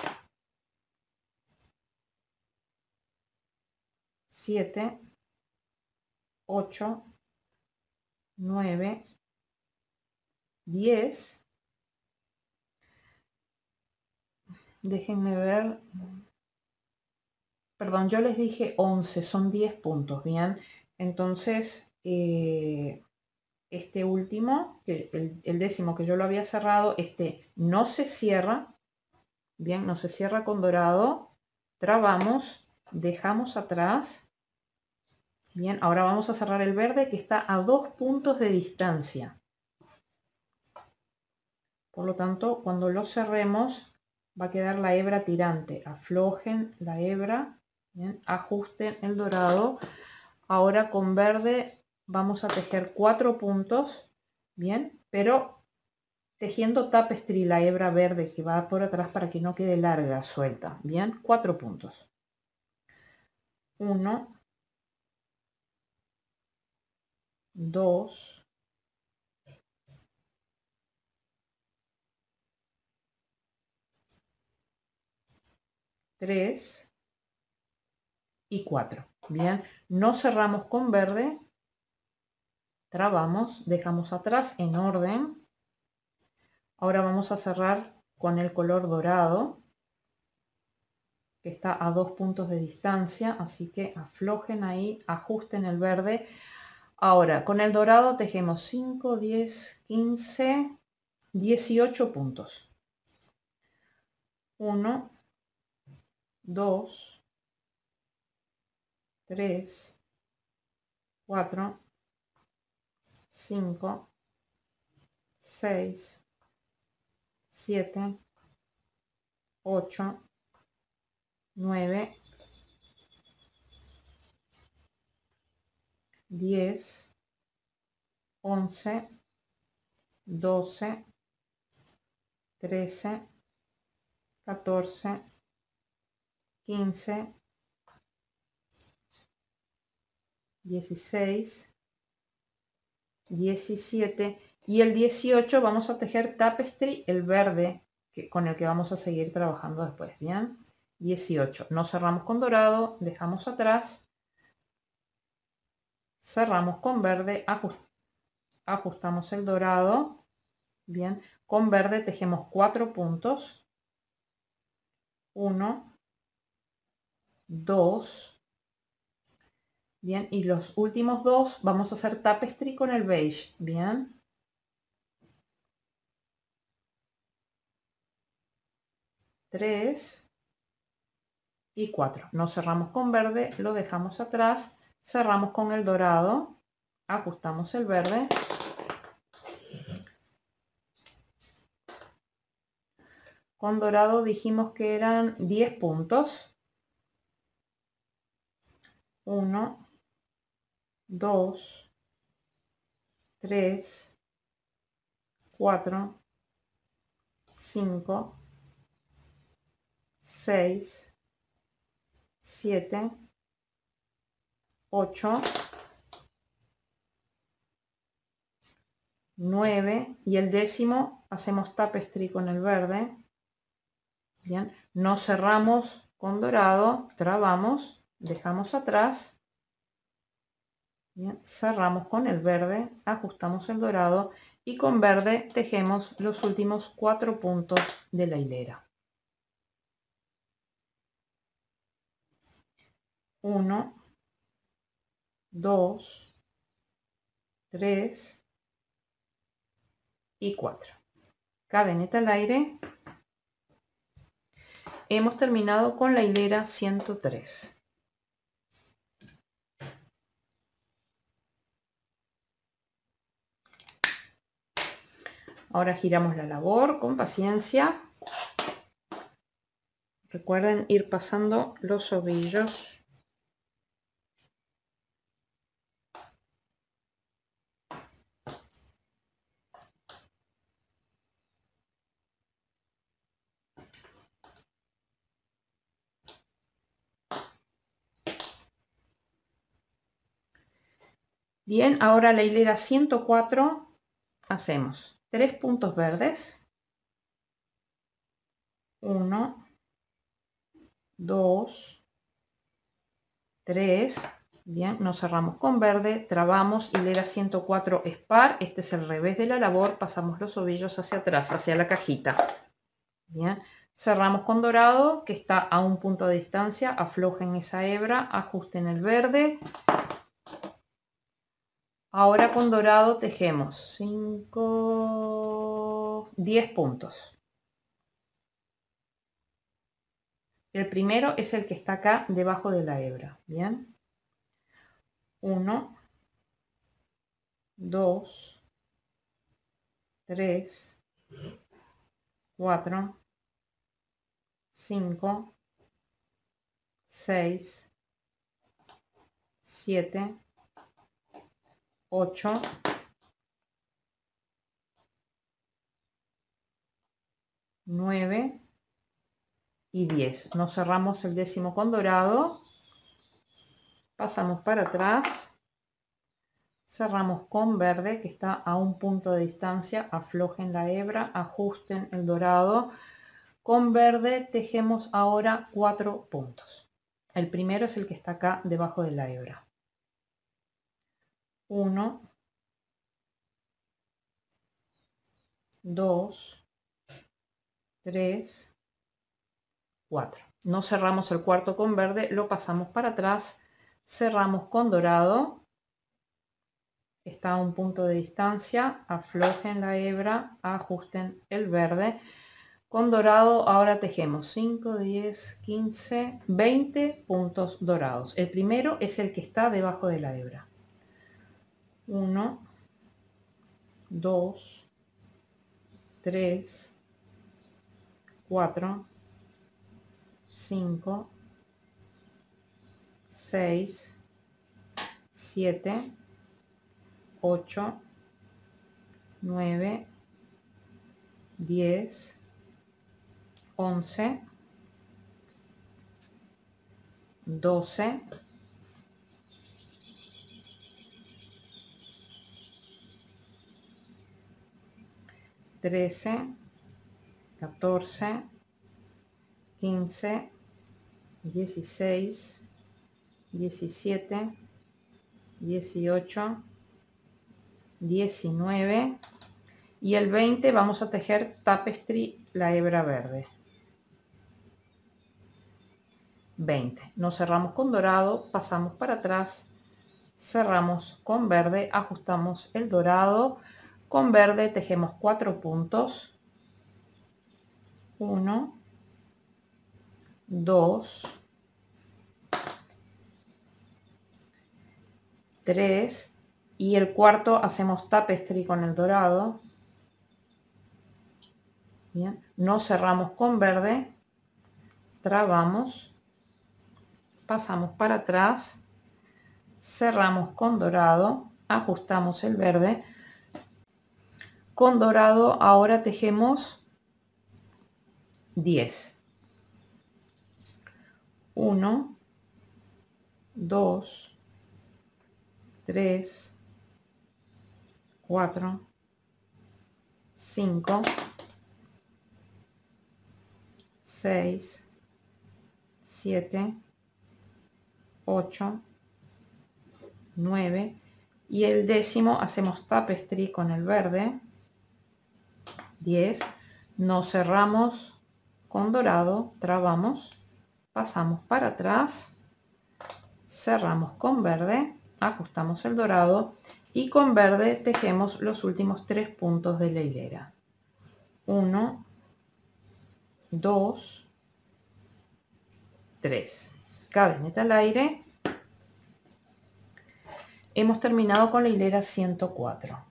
7, 8, 9, 10. Déjenme ver. Perdón, yo les dije 11, son 10 puntos, ¿bien? Entonces, este último, el décimo que yo lo había cerrado, este no se cierra, ¿bien? No se cierra con dorado, trabamos, dejamos atrás, ¿bien? Ahora vamos a cerrar el verde que está a 2 puntos de distancia. Por lo tanto, cuando lo cerremos, va a quedar la hebra tirante. Aflojen la hebra, bien, ajusten el dorado. Ahora con verde vamos a tejer 4 puntos, bien, pero tejiendo tapestry la hebra verde que va por atrás para que no quede larga, suelta, bien, 4 puntos. 1, 2, 3 y 4. Bien, no cerramos con verde, trabamos, dejamos atrás en orden. Ahora vamos a cerrar con el color dorado, que está a 2 puntos de distancia, así que aflojen ahí, ajusten el verde. Ahora con el dorado tejemos 5, 10, 15, 18 puntos. 1, 2, 3, 4, 5, 6, 7, 8, 9, 10, 11, 12, 13, 14, 15, 16, 17 y el 18 vamos a tejer tapestry, el verde con el que vamos a seguir trabajando después. Bien, 18 no cerramos con dorado, dejamos atrás, cerramos con verde, ajustamos el dorado. Bien, con verde tejemos 4 puntos, 1, 2, bien, y los últimos 2 vamos a hacer tapestry con el beige. Bien, 3 y 4. No cerramos con verde, lo dejamos atrás, cerramos con el dorado, ajustamos el verde. Con dorado dijimos que eran 10 puntos. 1, 2, 3, 4, 5, 6, 7, 8, 9 y el décimo hacemos tapestry con el verde. Bien, no cerramos con dorado, trabamos, dejamos atrás. Bien, cerramos con el verde, ajustamos el dorado y con verde tejemos los últimos 4 puntos de la hilera. 1, 2, 3 y 4. Cadeneta al aire. Hemos terminado con la hilera 103. Ahora giramos la labor con paciencia. Recuerden ir pasando los ovillos. Bien, ahora la hilera 104 hacemos 3 puntos verdes. 1, 2, 3. Bien, nos cerramos con verde, trabamos, hilera 104 es par, este es el revés de la labor, pasamos los ovillos hacia atrás, hacia la cajita. Bien, cerramos con dorado, que está a un punto de distancia, aflojen esa hebra, ajusten el verde. Ahora con dorado tejemos 5, 10 puntos. El primero es el que está acá debajo de la hebra. Bien, 1, 2, 3, 4, 5, 6, 7, 8, 9 y 10. Nos cerramos el décimo con dorado, pasamos para atrás, cerramos con verde que está a un punto de distancia, aflojen la hebra, ajusten el dorado. Con verde tejemos ahora 4 puntos. El primero es el que está acá debajo de la hebra. 1, 2, 3, 4. No cerramos el cuarto con verde, lo pasamos para atrás, cerramos con dorado, está a un punto de distancia, aflojen la hebra, ajusten el verde. Con dorado ahora tejemos 5, 10, 15, 20 puntos dorados. El primero es el que está debajo de la hebra. 1, 2, 3, 4, 5, 6, 7, 8, 9, 10, 11, 12, 13, 14, 15, 16, 17, 18, 19 y el 20 vamos a tejer tapestry la hebra verde. 20. Nos cerramos con dorado, pasamos para atrás, cerramos con verde, ajustamos el dorado, con verde tejemos 4 puntos. 1, 2, 3 y el cuarto hacemos tapestry con el dorado. Bien, nos cerramos con verde, trabamos, pasamos para atrás, cerramos con dorado, ajustamos el verde. Con dorado ahora tejemos 10. 1, 2, 3, 4, 5, 6, 7, 8, 9 y el décimo hacemos tapestry con el verde. 10. Nos cerramos con dorado, trabamos, pasamos para atrás, cerramos con verde, ajustamos el dorado y con verde tejemos los últimos 3 puntos de la hilera. 1, 2, 3. Cadeneta al aire. Hemos terminado con la hilera 104.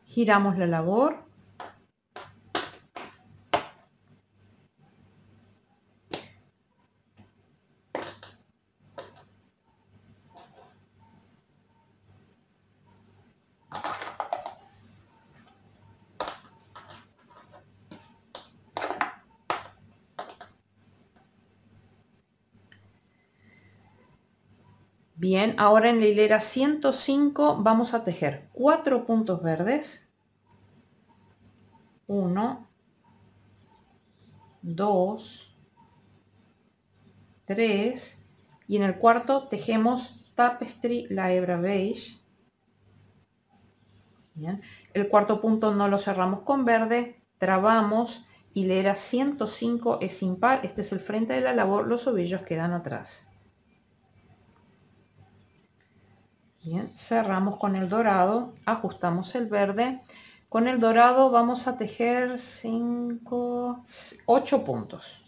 Giramos la labor. Bien, ahora en la hilera 105 vamos a tejer 4 puntos verdes. 1, 2, 3 y en el cuarto tejemos tapestry la hebra beige. Bien. El cuarto punto no lo cerramos con verde, trabamos, hilera 105 es impar, este es el frente de la labor, los ovillos quedan atrás. Bien, cerramos con el dorado, ajustamos el verde. Con el dorado vamos a tejer 8 puntos.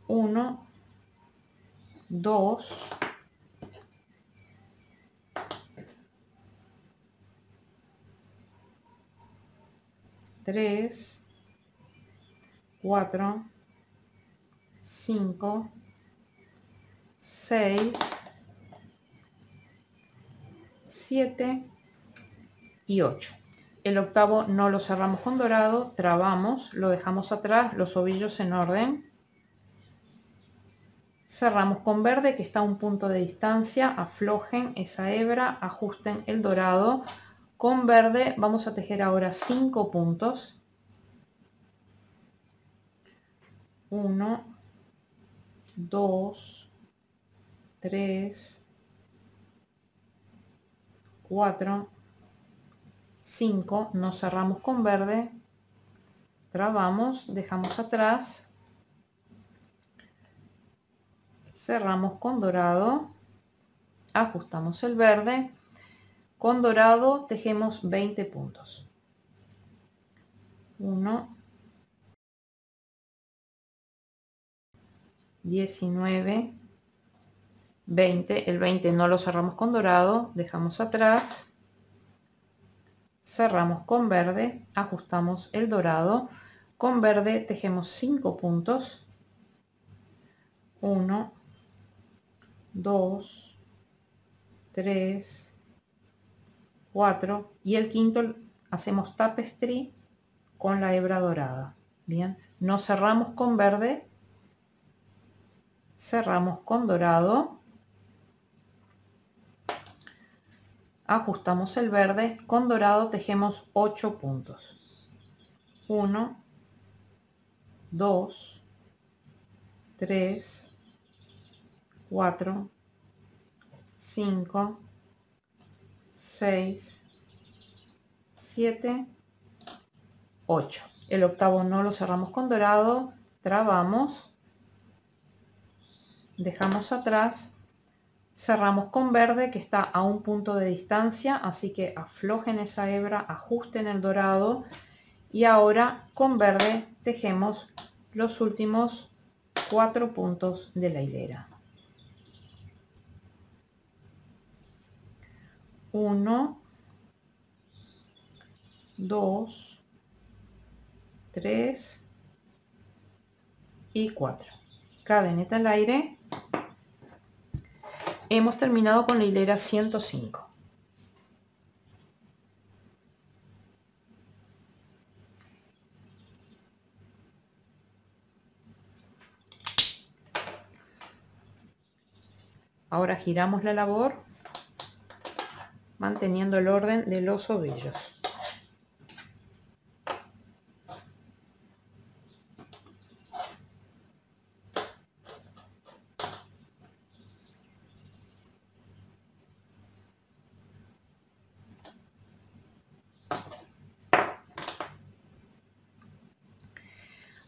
1, 2, 3, 4, 5, 6, 7 y 8. El octavo no lo cerramos con dorado, trabamos, lo dejamos atrás, los ovillos en orden. Cerramos con verde que está a un punto de distancia, aflojen esa hebra, ajusten el dorado. Con verde vamos a tejer ahora 5 puntos. 1, 2, 3, 4, 5, nos cerramos con verde, trabamos, dejamos atrás, cerramos con dorado, ajustamos el verde, con dorado tejemos 20 puntos. 1, 19, 20, el 20 no lo cerramos con dorado, dejamos atrás, cerramos con verde, ajustamos el dorado, con verde tejemos 5 puntos. 1, 2, 3, 4 y el quinto hacemos tapestry con la hebra dorada. Bien, nos cerramos con verde, cerramos con dorado, ajustamos el verde, con dorado tejemos 8 puntos. 1, 2, 3, 4, 5, 6, 7, 8. El octavo no lo cerramos con dorado, trabamos, dejamos atrás, cerramos con verde que está a un punto de distancia, así que aflojen esa hebra, ajusten el dorado y ahora con verde tejemos los últimos 4 puntos de la hilera. 1, 2, 3 y 4. Cadeneta al aire. Hemos terminado con la hilera 105. Ahora giramos la labor manteniendo el orden de los ovillos.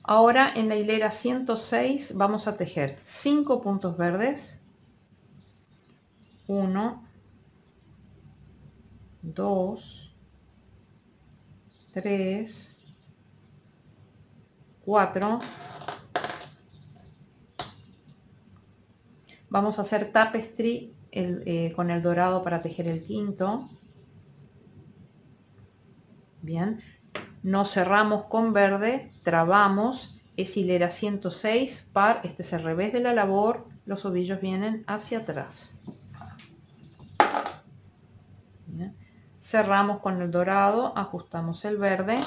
Ahora en la hilera 106 vamos a tejer 5 puntos verdes. 1, 2, 3, 4. Vamos a hacer tapestry con el dorado para tejer el quinto. Bien, nos cerramos con verde, trabamos, es hilera 106, par, este es el revés de la labor, los ovillos vienen hacia atrás. Bien. Cerramos con el dorado, ajustamos el verde.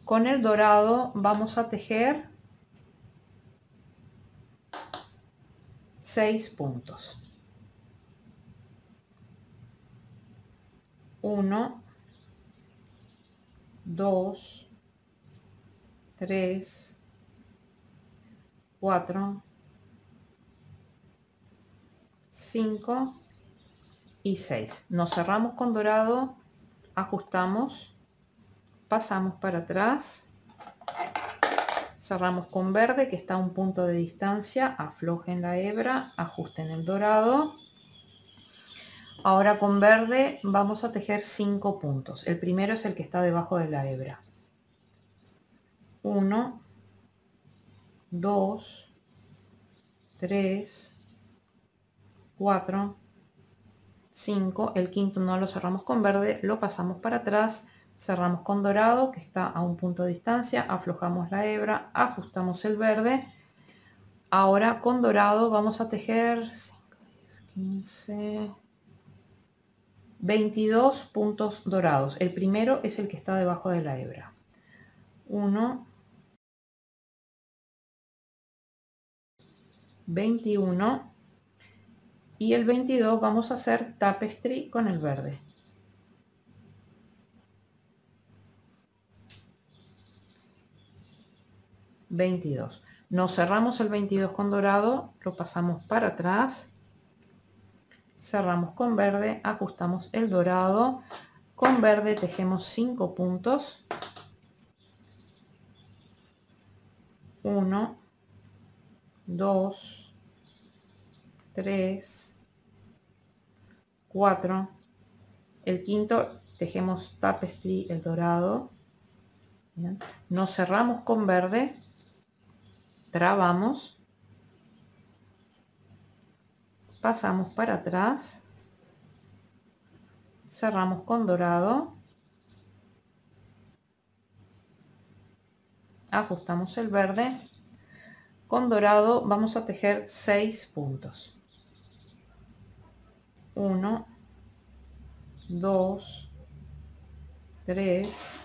Con el dorado vamos a tejer 6 puntos. 1, 2, 3, 4, 5 y 6. Nos cerramos con dorado, ajustamos, pasamos para atrás, cerramos con verde que está a un punto de distancia, aflojen la hebra, ajusten el dorado. Ahora con verde vamos a tejer 5 puntos. El primero es el que está debajo de la hebra. 1, 2, 3, 4, 5, el quinto no lo cerramos con verde, lo pasamos para atrás, cerramos con dorado que está a un punto de distancia, aflojamos la hebra, ajustamos el verde. Ahora con dorado vamos a tejer 5, 10, 15, 22 puntos dorados. El primero es el que está debajo de la hebra. 1, 21 y el 22 vamos a hacer tapestry con el verde. 22. Nos cerramos el 22 con dorado, lo pasamos para atrás, cerramos con verde, ajustamos el dorado, con verde tejemos 5 puntos. 1, 2, 3, 4. El quinto tejemos tapestry, el dorado. Bien. Nos cerramos con verde, trabamos, pasamos para atrás, cerramos con dorado, ajustamos el verde, con dorado vamos a tejer 6 puntos. 1, 2, 3,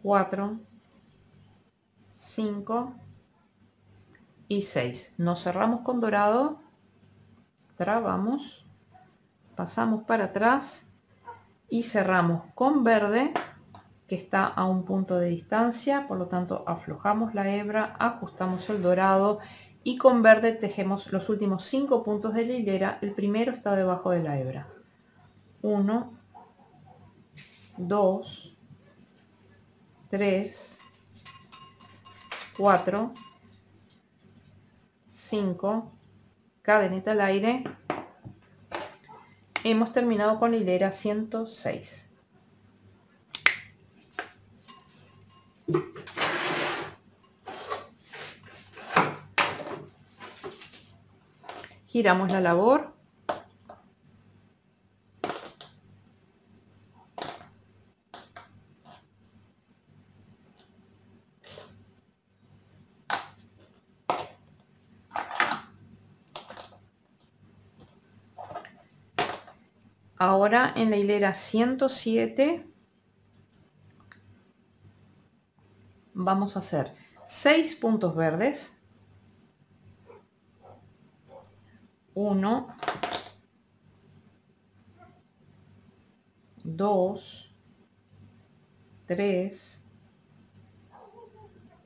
4, 5 y 6. Nos cerramos con dorado, trabamos, pasamos para atrás y cerramos con verde que está a un punto de distancia, por lo tanto aflojamos la hebra, ajustamos el dorado y con verde tejemos los últimos 5 puntos de la hilera. El primero está debajo de la hebra. 1, 2, 3, 4, 5, cadeneta al aire. Hemos terminado con la hilera 106. Giramos la labor. Ahora en la hilera 107 vamos a hacer 6 puntos verdes, 1, 2, 3,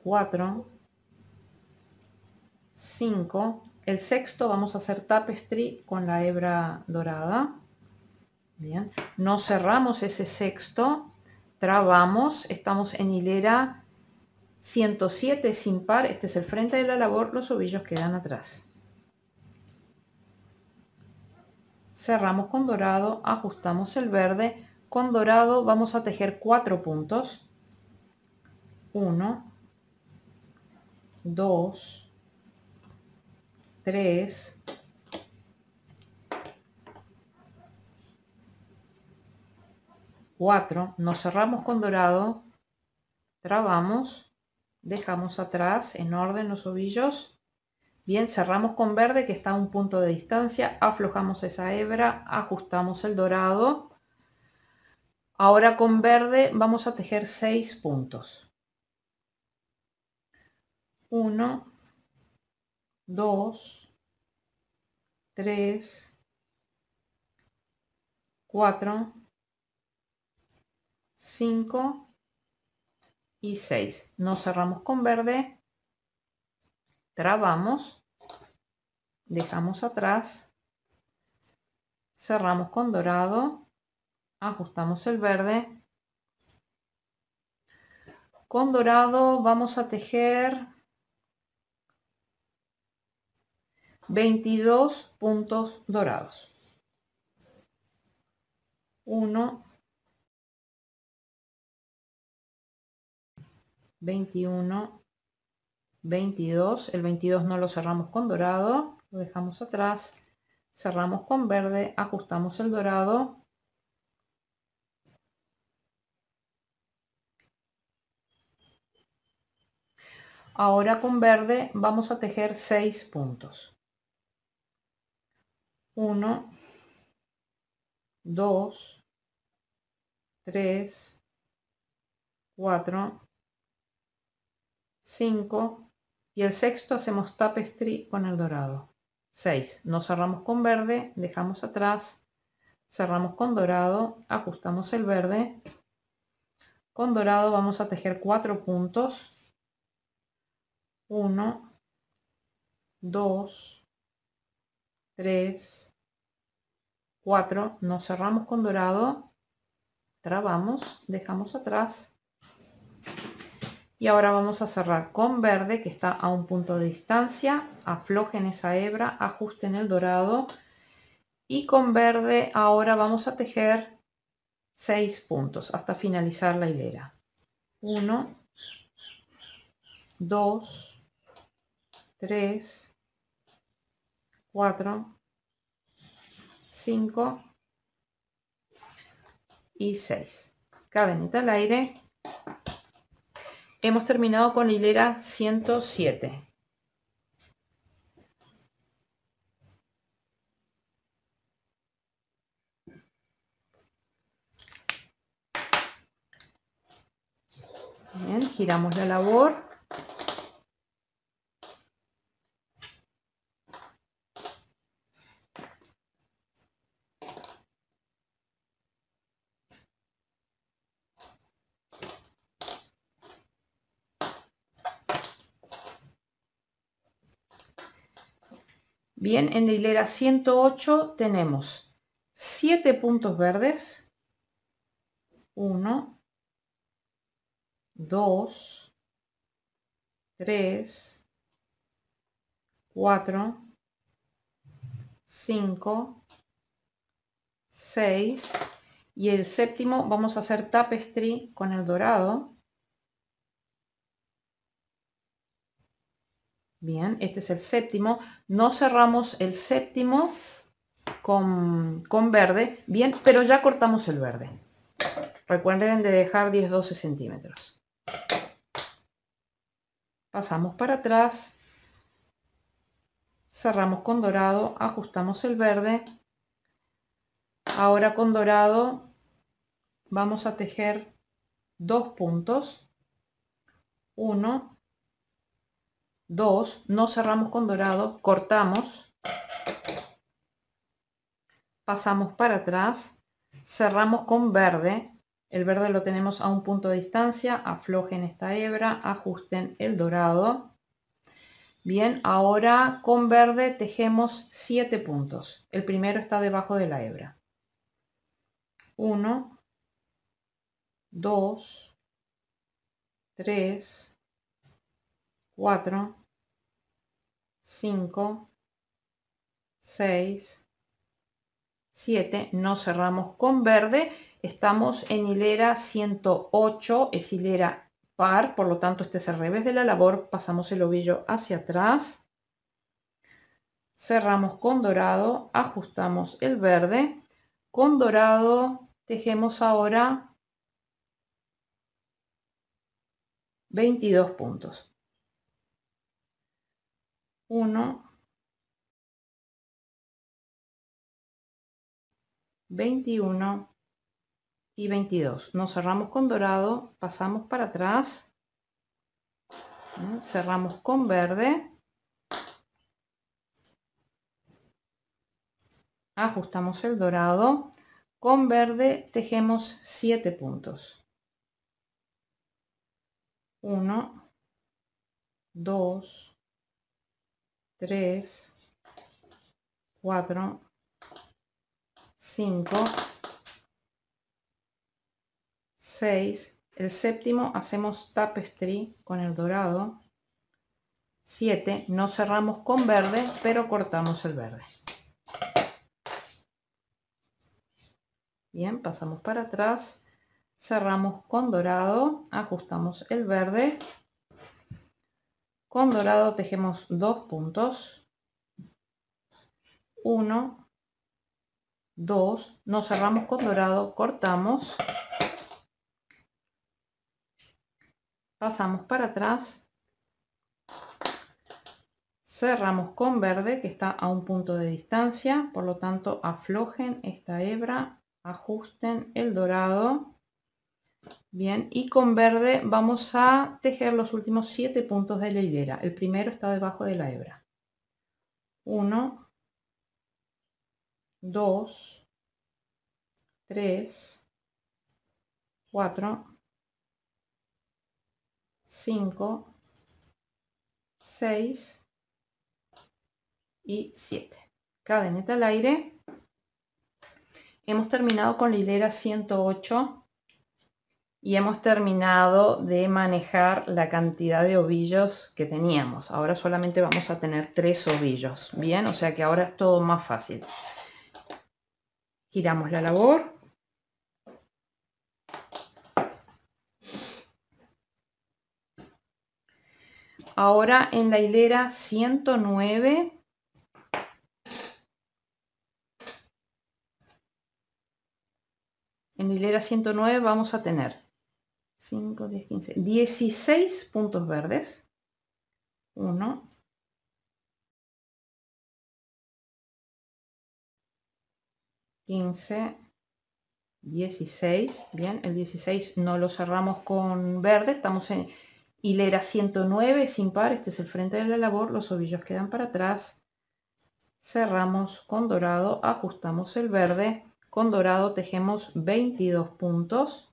4, 5. El sexto vamos a hacer tapestry con la hebra dorada. Bien, no cerramos ese sexto, trabamos, estamos en hilera 107 sin par. Este es el frente de la labor, los ovillos quedan atrás. Cerramos con dorado, ajustamos el verde. Con dorado vamos a tejer 4 puntos. 1, 2, 3, 4. Nos cerramos con dorado, trabamos, dejamos atrás en orden los ovillos. Bien, cerramos con verde que está a un punto de distancia, aflojamos esa hebra, ajustamos el dorado. Ahora con verde vamos a tejer 6 puntos. 1, 2, 3, 4, 5 y 6. Nos cerramos con verde, trabamos, dejamos atrás, cerramos con dorado, ajustamos el verde. Con dorado vamos a tejer 22 puntos dorados. 1, 21, 22, el 22 no lo cerramos con dorado, lo dejamos atrás, cerramos con verde, ajustamos el dorado, ahora con verde vamos a tejer 6 puntos, 1, 2, 3, 4, 5 y el sexto hacemos tapestry con el dorado. 6, nos cerramos con verde, dejamos atrás, cerramos con dorado, ajustamos el verde, con dorado vamos a tejer 4 puntos, 1, 2, 3, 4, nos cerramos con dorado, trabamos, dejamos atrás y ahora vamos a cerrar con verde que está a un punto de distancia, aflojen esa hebra, ajusten el dorado y con verde ahora vamos a tejer 6 puntos hasta finalizar la hilera. 1, 2, 3, 4, 5 y 6. Cadenita al aire. Hemos terminado con la hilera 107. Bien, giramos la labor. Bien, en la hilera 108 tenemos 7 puntos verdes. 1, 2, 3, 4, 5, 6 y el séptimo vamos a hacer tapestry con el dorado. Bien, este es el séptimo. No cerramos el séptimo con verde. Bien, pero ya cortamos el verde. Recuerden de dejar 10-12 centímetros. Pasamos para atrás. Cerramos con dorado, ajustamos el verde. Ahora con dorado vamos a tejer 2 puntos. 1, 2, no cerramos con dorado, cortamos. Pasamos para atrás, cerramos con verde. El verde lo tenemos a un punto de distancia, aflojen esta hebra, ajusten el dorado. Bien, ahora con verde tejemos 7 puntos. El primero está debajo de la hebra. 1, 2, 3, 4, 5, 6, 7. No cerramos con verde. Estamos en hilera 108, es hilera par, por lo tanto este es el revés de la labor. Pasamos el ovillo hacia atrás. Cerramos con dorado, ajustamos el verde. Con dorado tejemos ahora 22 puntos. 1, 21 y 22. Nos cerramos con dorado, pasamos para atrás, cerramos con verde, ajustamos el dorado, con verde tejemos 7 puntos. 1, 2, 3, 4, 5, 6, el séptimo hacemos tapestry con el dorado, 7, no cerramos con verde, pero cortamos el verde. Bien, pasamos para atrás, cerramos con dorado, ajustamos el verde, con dorado tejemos 2 puntos, 1, 2, nos cerramos con dorado, cortamos, pasamos para atrás, cerramos con verde que está a un punto de distancia, por lo tanto aflojen esta hebra, ajusten el dorado. Bien, y con verde vamos a tejer los últimos 7 puntos de la hilera. El primero está debajo de la hebra. 1, 2, 3, 4, 5, 6 y 7. Cadeneta al aire. Hemos terminado con la hilera 108 y hemos terminado de manejar la cantidad de ovillos que teníamos. Ahora solamente vamos a tener 3 ovillos. Bien, o sea que ahora es todo más fácil. Giramos la labor. Ahora en la hilera 109 en la hilera 109 vamos a tener 5, 10, 15, 16 puntos verdes. 1, 15, 16. Bien, el 16 no lo cerramos con verde, estamos en hilera 109 sin par, este es el frente de la labor, los ovillos quedan para atrás, cerramos con dorado, ajustamos el verde, con dorado tejemos 22 puntos,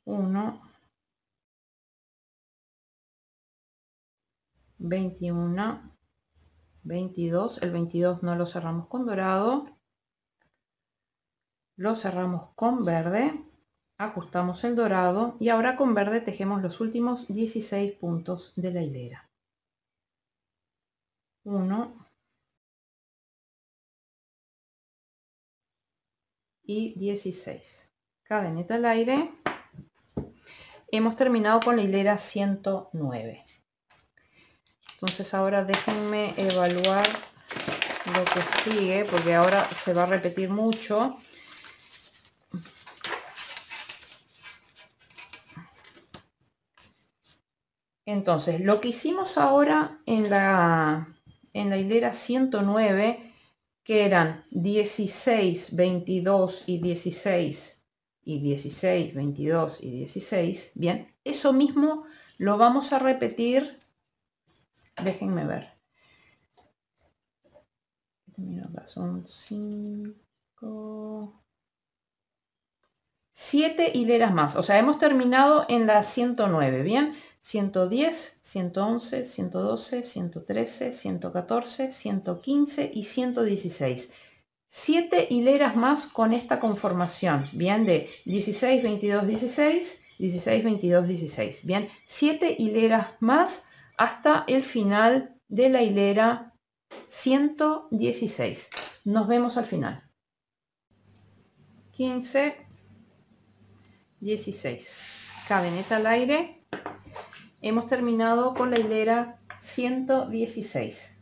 1, 21, 22, el 22 no lo cerramos con dorado, lo cerramos con verde, ajustamos el dorado y ahora con verde tejemos los últimos 16 puntos de la hilera. 1 y 16. Cadeneta al aire. Hemos terminado con la hilera 109. Entonces ahora déjenme evaluar lo que sigue, porque ahora se va a repetir mucho. Entonces, lo que hicimos ahora en la hilera 109, que eran 16, 22 y 16, y 16, 22 y 16, bien, eso mismo lo vamos a repetir, déjenme ver. Son 5, 7 hileras más, o sea, hemos terminado en la 109, bien, 110, 111, 112, 113, 114, 115 y 116. 7 hileras más con esta conformación, bien, de 16, 22, 16, 16, 22, 16, bien, 7 hileras más hasta el final de la hilera 116. Nos vemos al final. 15, 16. Cadeneta al aire. Hemos terminado con la hilera 116.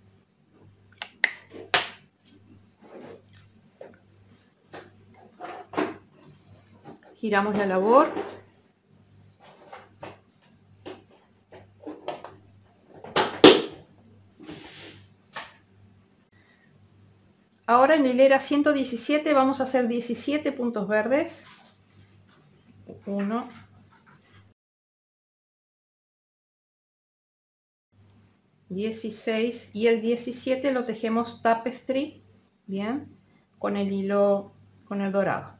Giramos la labor. Ahora en la hilera 117 vamos a hacer 17 puntos verdes. 1, 16 y el 17 lo tejemos tapestry, bien, con el hilo, con el dorado.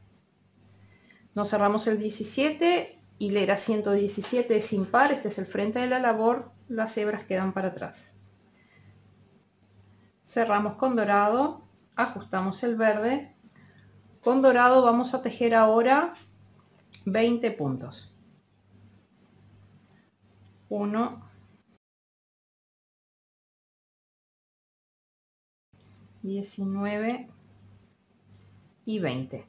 Nos cerramos el 17, hilera 117 es impar, este es el frente de la labor, las hebras quedan para atrás. Cerramos con dorado, ajustamos el verde, con dorado vamos a tejer ahora 20 puntos. 1, 19 y 20.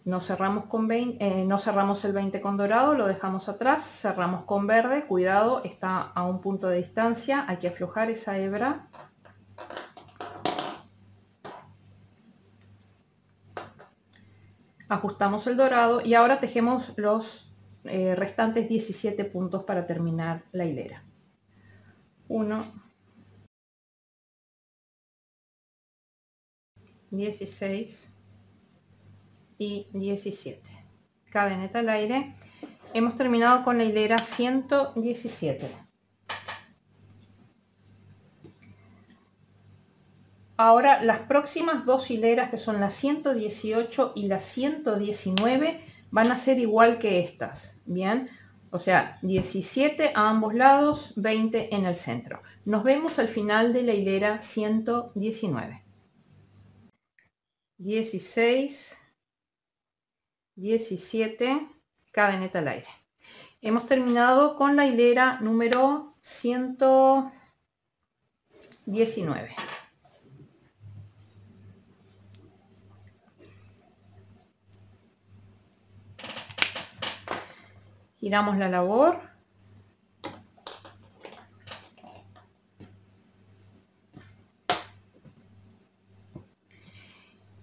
no cerramos con 20, no cerramos el 20 con dorado, lo dejamos atrás, cerramos con verde, cuidado, está a un punto de distancia, hay que aflojar esa hebra. Ajustamos el dorado y ahora tejemos los restantes 17 puntos para terminar la hilera. 1, 16 y 17. Cadeneta al aire. Hemos terminado con la hilera 117. Ahora las próximas dos hileras, que son la 118 y la 119, van a ser igual que estas, ¿bien? O sea, 17 a ambos lados, 20 en el centro. Nos vemos al final de la hilera 119. 16, 17, cadeneta al aire. Hemos terminado con la hilera número 119. Giramos la labor.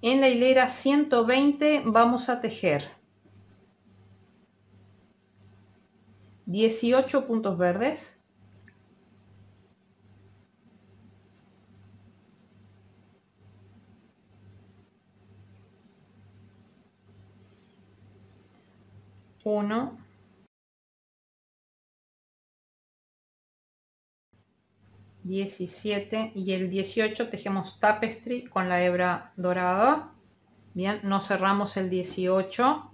En la hilera 120 vamos a tejer 18 puntos verdes, 1, 17 y el 18 tejemos tapestry con la hebra dorada. Bien, no cerramos el 18.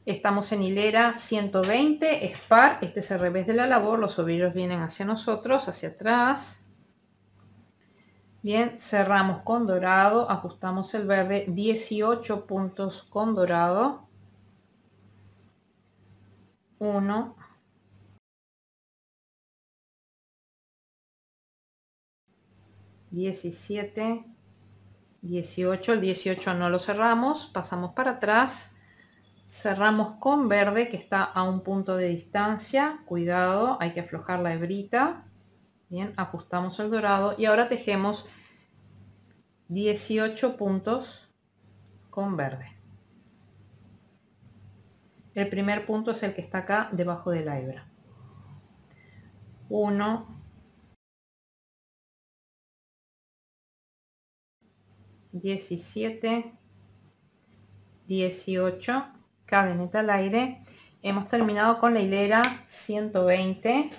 Estamos en hilera 120, es par, este es el revés de la labor, los ovillos vienen hacia nosotros, hacia atrás. Bien, cerramos con dorado, ajustamos el verde, 18 puntos con dorado. 1, 17, 18, el 18 no lo cerramos, pasamos para atrás, cerramos con verde que está a un punto de distancia, cuidado, hay que aflojar la hebrita. Bien, ajustamos el dorado y ahora tejemos 18 puntos con verde. El primer punto es el que está acá debajo de la hebra. 1, 17, 18, cadeneta al aire. Hemos terminado con la hilera 120.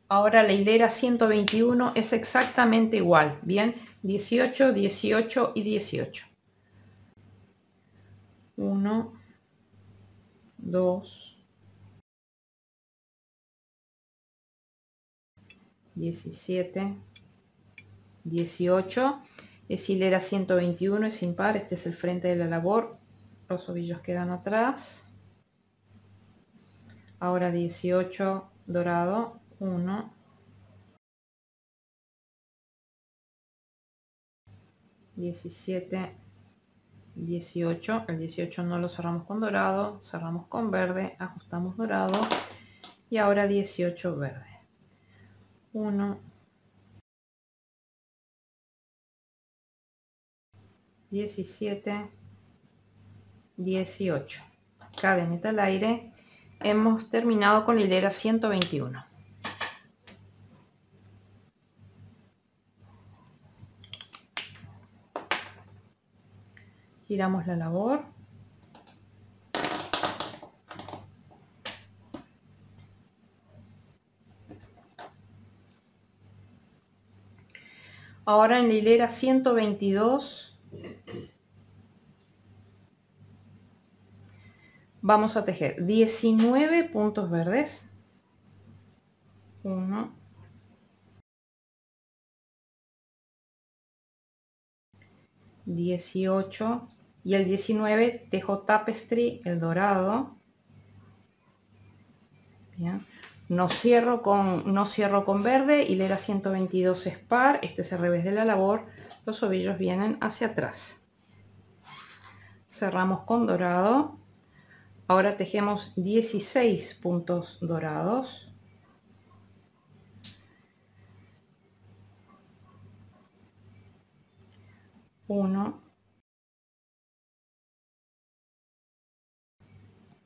Ahora la hilera 121 es exactamente igual, bien, 18, 18 y 18. 1, 2, 17, 18. Es hilera 121, es impar, este es el frente de la labor, los ovillos quedan atrás. Ahora 18 dorado, 1, 17, 18, el 18 no lo cerramos con dorado, cerramos con verde, ajustamos dorado y ahora 18 verde. 1, 17, 18, cadeneta al aire. Hemos terminado con la hilera 121. Giramos la labor. Ahora en la hilera 122 vamos a tejer 19 puntos verdes. 1, 18 y el 19 tejo tapestry, el dorado. Bien. No cierro con verde, hilera 122 es par, este es el revés de la labor, los ovillos vienen hacia atrás. cerramos con dorado. Ahora tejemos 16 puntos dorados. 1,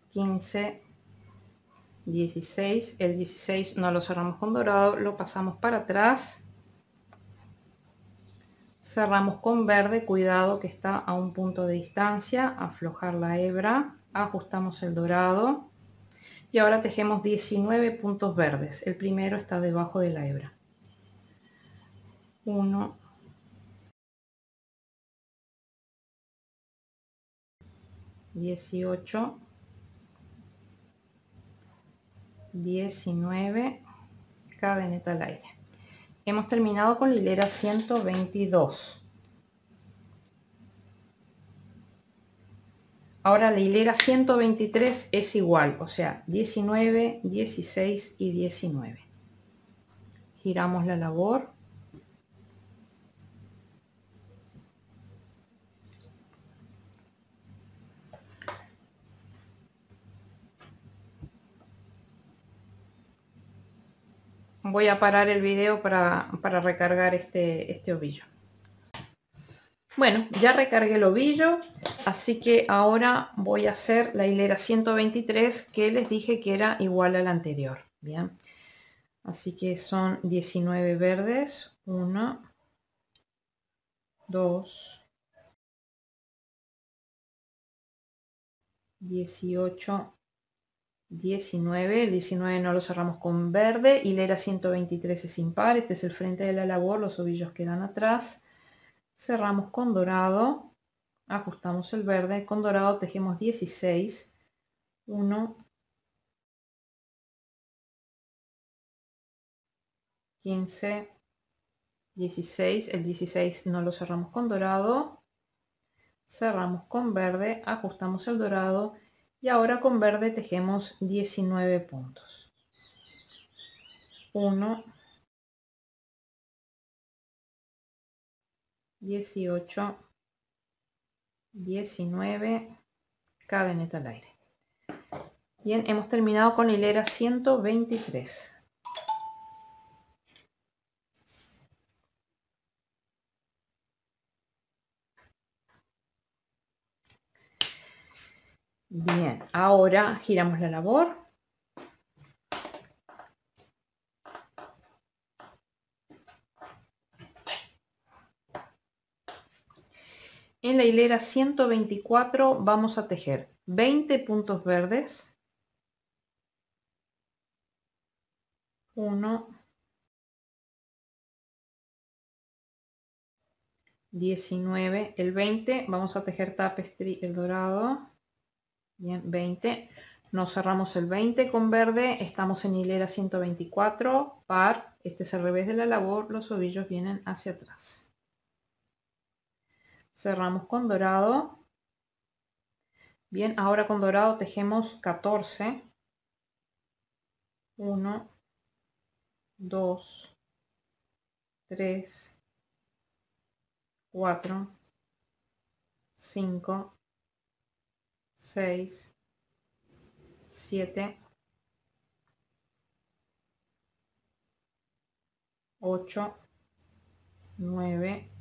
15, 16. El 16 no lo cerramos con dorado, lo pasamos para atrás. Cerramos con verde, cuidado que está a un punto de distancia, aflojar la hebra, ajustamos el dorado y ahora tejemos 19 puntos verdes. El primero está debajo de la hebra. 1, 18, 19, cadeneta al aire. Hemos terminado con la hilera 122. Ahora la hilera 123 es igual, o sea, 19, 16 y 19. Giramos la labor. Voy a parar el video para recargar este ovillo. Bueno, ya recargué el ovillo, así que ahora voy a hacer la hilera 123 que les dije que era igual a la anterior. Bien, así que son 19 verdes, 1, 2, 18, 19. El 19 no lo cerramos con verde. Hilera 123 es impar. Este es el frente de la labor, los ovillos quedan atrás. Cerramos con dorado, ajustamos el verde, con dorado tejemos 16, 1, 15, 16. El 16 no lo cerramos con dorado, cerramos con verde, ajustamos el dorado y ahora con verde tejemos 19 puntos. 1, 18, 19, cadeneta al aire. Bien, hemos terminado con la hilera 123. Bien, ahora giramos la labor. En la hilera 124 vamos a tejer 20 puntos verdes, 1, 19, el 20 vamos a tejer tapestry el dorado, bien, 20, nos cerramos el 20 con verde, estamos en hilera 124, par, este es el revés de la labor, los ovillos vienen hacia atrás. Cerramos con dorado. Bien, ahora con dorado tejemos 14, 1, 2, 3, 4, 5, 6, 7, 8, 9,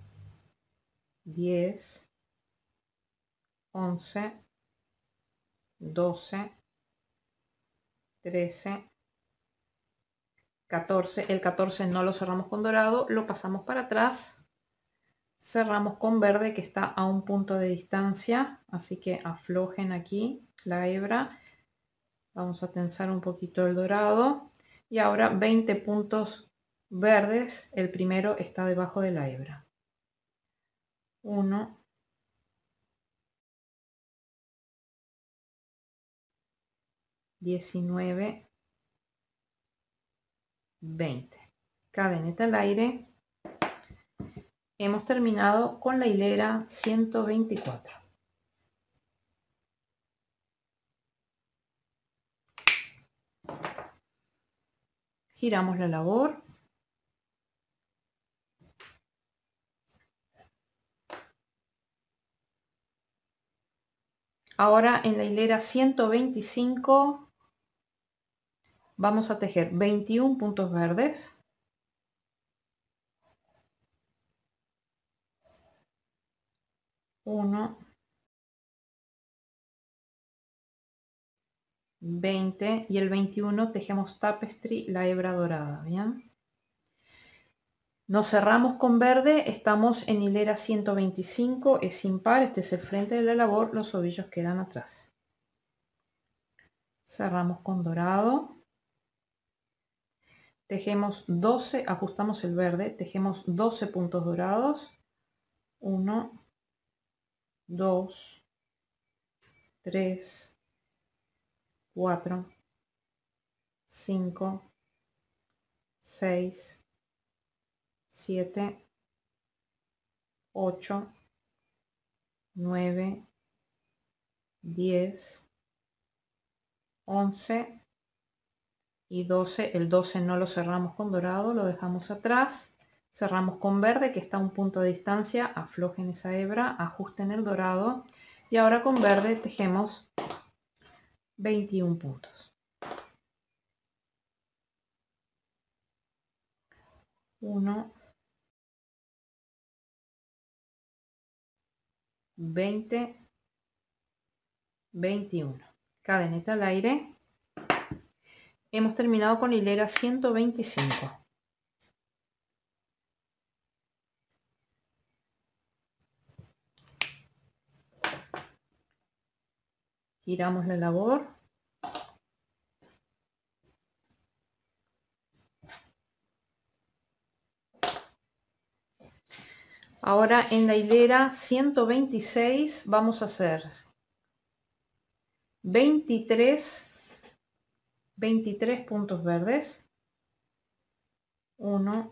10, 11, 12, 13, 14. El 14 no lo cerramos con dorado, lo pasamos para atrás. Cerramos con verde que está a un punto de distancia, así que aflojen aquí la hebra. Vamos a tensar un poquito el dorado. Y ahora 20 puntos verdes, el primero está debajo de la hebra. 1, 19, 20. Cadeneta al aire. Hemos terminado con la hilera 124. Giramos la labor. Ahora en la hilera 125 vamos a tejer 21 puntos verdes. 1, 20 y el 21 tejemos tapestry, la hebra dorada, ¿bien? Nos cerramos con verde, estamos en hilera 125, es impar, este es el frente de la labor, los ovillos quedan atrás. Cerramos con dorado. Tejemos 12, ajustamos el verde, tejemos 12 puntos dorados. 1, 2, 3, 4, 5, 6, 7, 8, 9, 10, 11 y 12. El 12 no lo cerramos con dorado, lo dejamos atrás. Cerramos con verde, que está a un punto de distancia. Aflojen esa hebra, ajusten el dorado. Y ahora con verde tejemos 21 puntos. 1, 20, 21. Cadeneta al aire. Hemos terminado con hilera 125. Giramos la labor. Ahora en la hilera 126 vamos a hacer 23 puntos verdes. 1,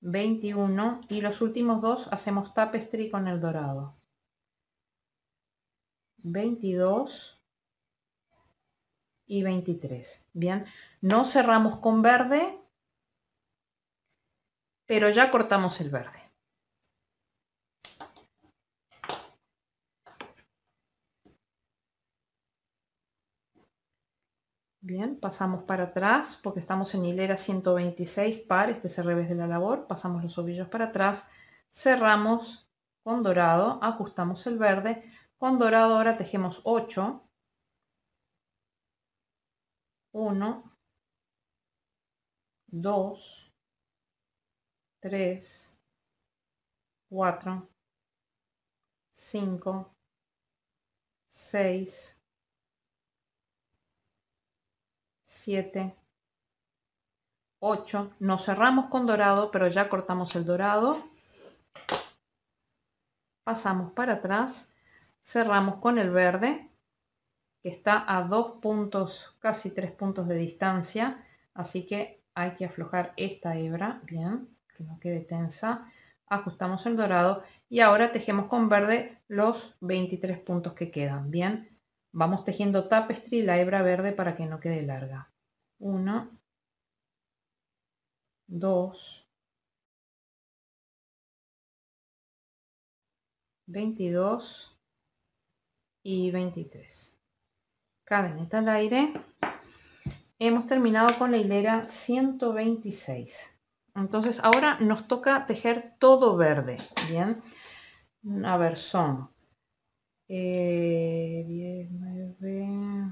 21 y los últimos dos hacemos tapestry con el dorado. 22 y 23. Bien, no cerramos con verde, pero ya cortamos el verde. Bien, pasamos para atrás porque estamos en hilera 126 par, este es el revés de la labor, pasamos los ovillos para atrás, cerramos con dorado, ajustamos el verde, con dorado ahora tejemos 8, 1, 2, 3, 4, 5, 6, 7, 8, nos cerramos con dorado, pero ya cortamos el dorado, pasamos para atrás, cerramos con el verde, que está a 2 puntos, casi 3 puntos de distancia, así que hay que aflojar esta hebra, bien, que no quede tensa, ajustamos el dorado y ahora tejemos con verde los 23 puntos que quedan, bien, vamos tejiendo tapestry la hebra verde para que no quede larga. 1, 2, 22 y 23. Cadeneta al aire. Hemos terminado con la hilera 126. Entonces ahora nos toca tejer todo verde. Bien, a ver, son 10, 9,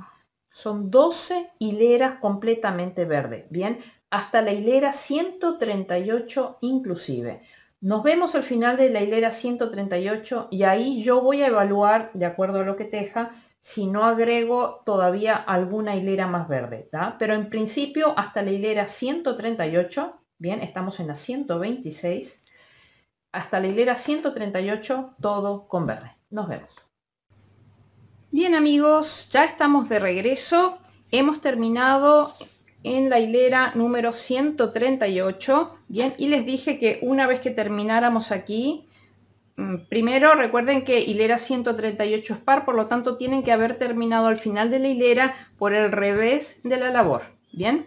son 12 hileras completamente verde. Bien, hasta la hilera 138 inclusive. Nos vemos al final de la hilera 138 y ahí yo voy a evaluar, de acuerdo a lo que teja, si no agrego todavía alguna hilera más verde, ¿tá? Pero en principio hasta la hilera 138, bien, estamos en la 126, hasta la hilera 138 todo con verde. Nos vemos. Bien amigos, ya estamos de regreso. Hemos terminado en la hilera número 138, bien, y les dije que una vez que termináramos aquí, primero recuerden que hilera 138 es par, por lo tanto tienen que haber terminado al final de la hilera por el revés de la labor, bien.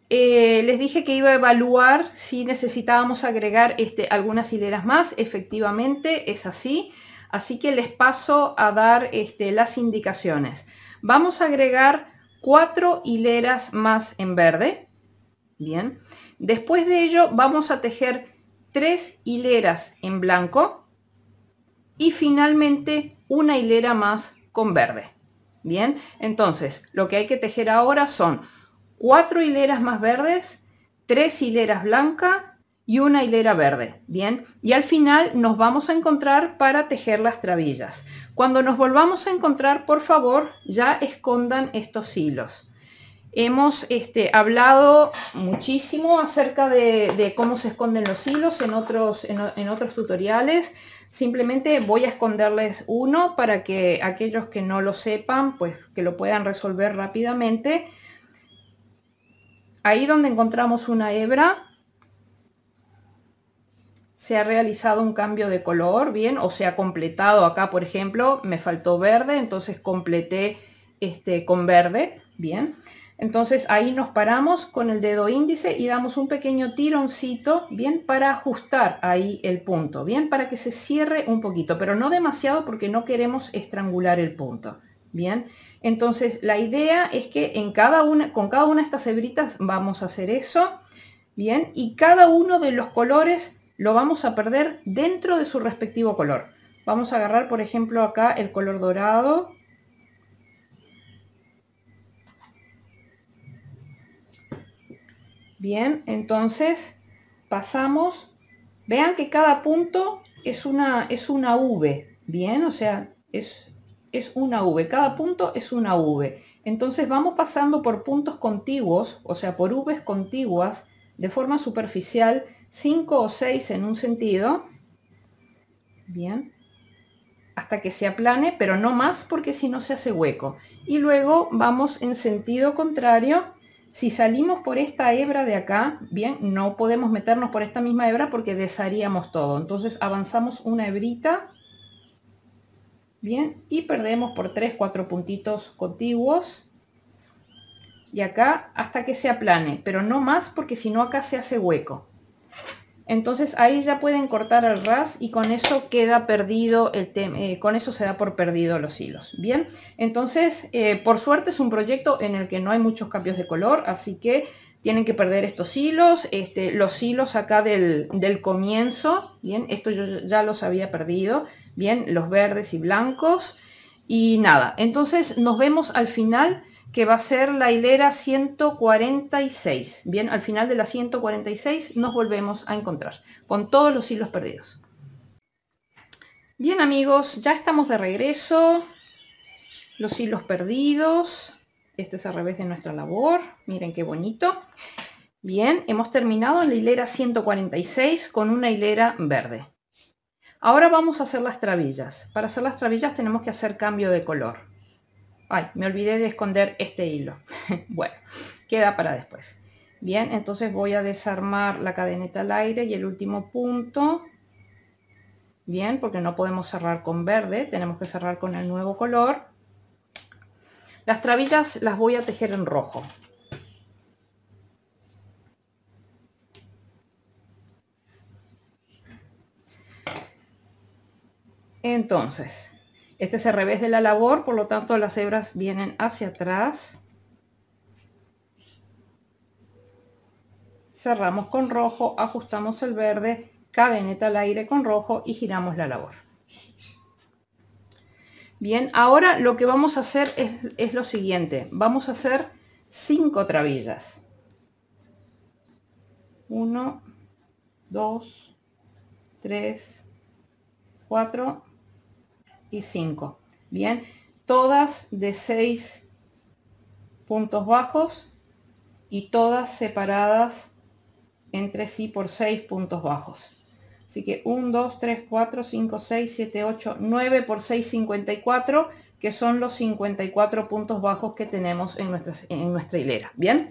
Les dije que iba a evaluar si necesitábamos agregar algunas hileras más. Efectivamente es así. Así que les paso a dar las indicaciones. Vamos a agregar 4 hileras más en verde. Bien. Después de ello vamos a tejer 3 hileras en blanco. Y finalmente una hilera más con verde. Bien. Entonces lo que hay que tejer ahora son 4 hileras más verdes, 3 hileras blancas y una hilera verde. Bien, y al final nos vamos a encontrar para tejer las trabillas. Cuando nos volvamos a encontrar, por favor, ya escondan estos hilos. Hemos hablado muchísimo acerca de cómo se esconden los hilos en otros tutoriales. Simplemente voy a esconderles uno para que aquellos que no lo sepan, pues que lo puedan resolver rápidamente. Ahí donde encontramos una hebra, se ha realizado un cambio de color, bien, o se ha completado acá, por ejemplo, me faltó verde, entonces completé con verde, bien. Entonces ahí nos paramos con el dedo índice y damos un pequeño tironcito, bien, para ajustar ahí el punto, bien, para que se cierre un poquito, pero no demasiado porque no queremos estrangular el punto, bien. Entonces la idea es que con cada una de estas hebritas vamos a hacer eso, bien, y cada uno de los colores lo vamos a perder dentro de su respectivo color. Vamos a agarrar, por ejemplo, acá el color dorado. Bien, entonces pasamos. Vean que cada punto es una V, bien, o sea, es una V. Cada punto es una V. Entonces vamos pasando por puntos contiguos, o sea, por Vs contiguas, de forma superficial, 5 o 6 en un sentido, bien, hasta que se aplane, pero no más porque si no se hace hueco. Y luego vamos en sentido contrario. Si salimos por esta hebra de acá, bien, no podemos meternos por esta misma hebra porque desharíamos todo. Entonces avanzamos una hebrita, bien, y perdemos por 3, 4 puntitos contiguos. Y acá hasta que se aplane, pero no más porque si no acá se hace hueco. Entonces ahí ya pueden cortar al ras y con eso queda perdido el tema, con eso se da por perdido los hilos. Bien, entonces por suerte es un proyecto en el que no hay muchos cambios de color, así que tienen que perder estos hilos, los hilos acá del comienzo, bien, esto yo ya los había perdido, bien, los verdes y blancos y nada. Entonces nos vemos al final, que va a ser la hilera 146. Bien, al final de la 146 nos volvemos a encontrar con todos los hilos perdidos. Bien amigos, ya estamos de regreso. Los hilos perdidos. Este es al revés de nuestra labor. Miren qué bonito. Bien, hemos terminado en la hilera 146 con una hilera verde. Ahora vamos a hacer las trabillas. Para hacer las trabillas tenemos que hacer cambio de color. Ay, me olvidé de esconder este hilo. Bueno, queda para después. Bien, entonces voy a desarmar la cadeneta al aire y el último punto. Bien, porque no podemos cerrar con verde, tenemos que cerrar con el nuevo color. Las trabillas las voy a tejer en rojo. Entonces, este es el revés de la labor, por lo tanto las hebras vienen hacia atrás. Cerramos con rojo, ajustamos el verde, cadeneta al aire con rojo y giramos la labor. Bien, ahora lo que vamos a hacer es lo siguiente. Vamos a hacer 5 trabillas. 1, 2, 3, 4 y 5. Bien, todas de 6 puntos bajos y todas separadas entre sí por 6 puntos bajos. Así que 1, 2, 3, 4, 5, 6, 7, 8, 9 por 6, 54, que son los 54 puntos bajos que tenemos en nuestra hilera. Bien.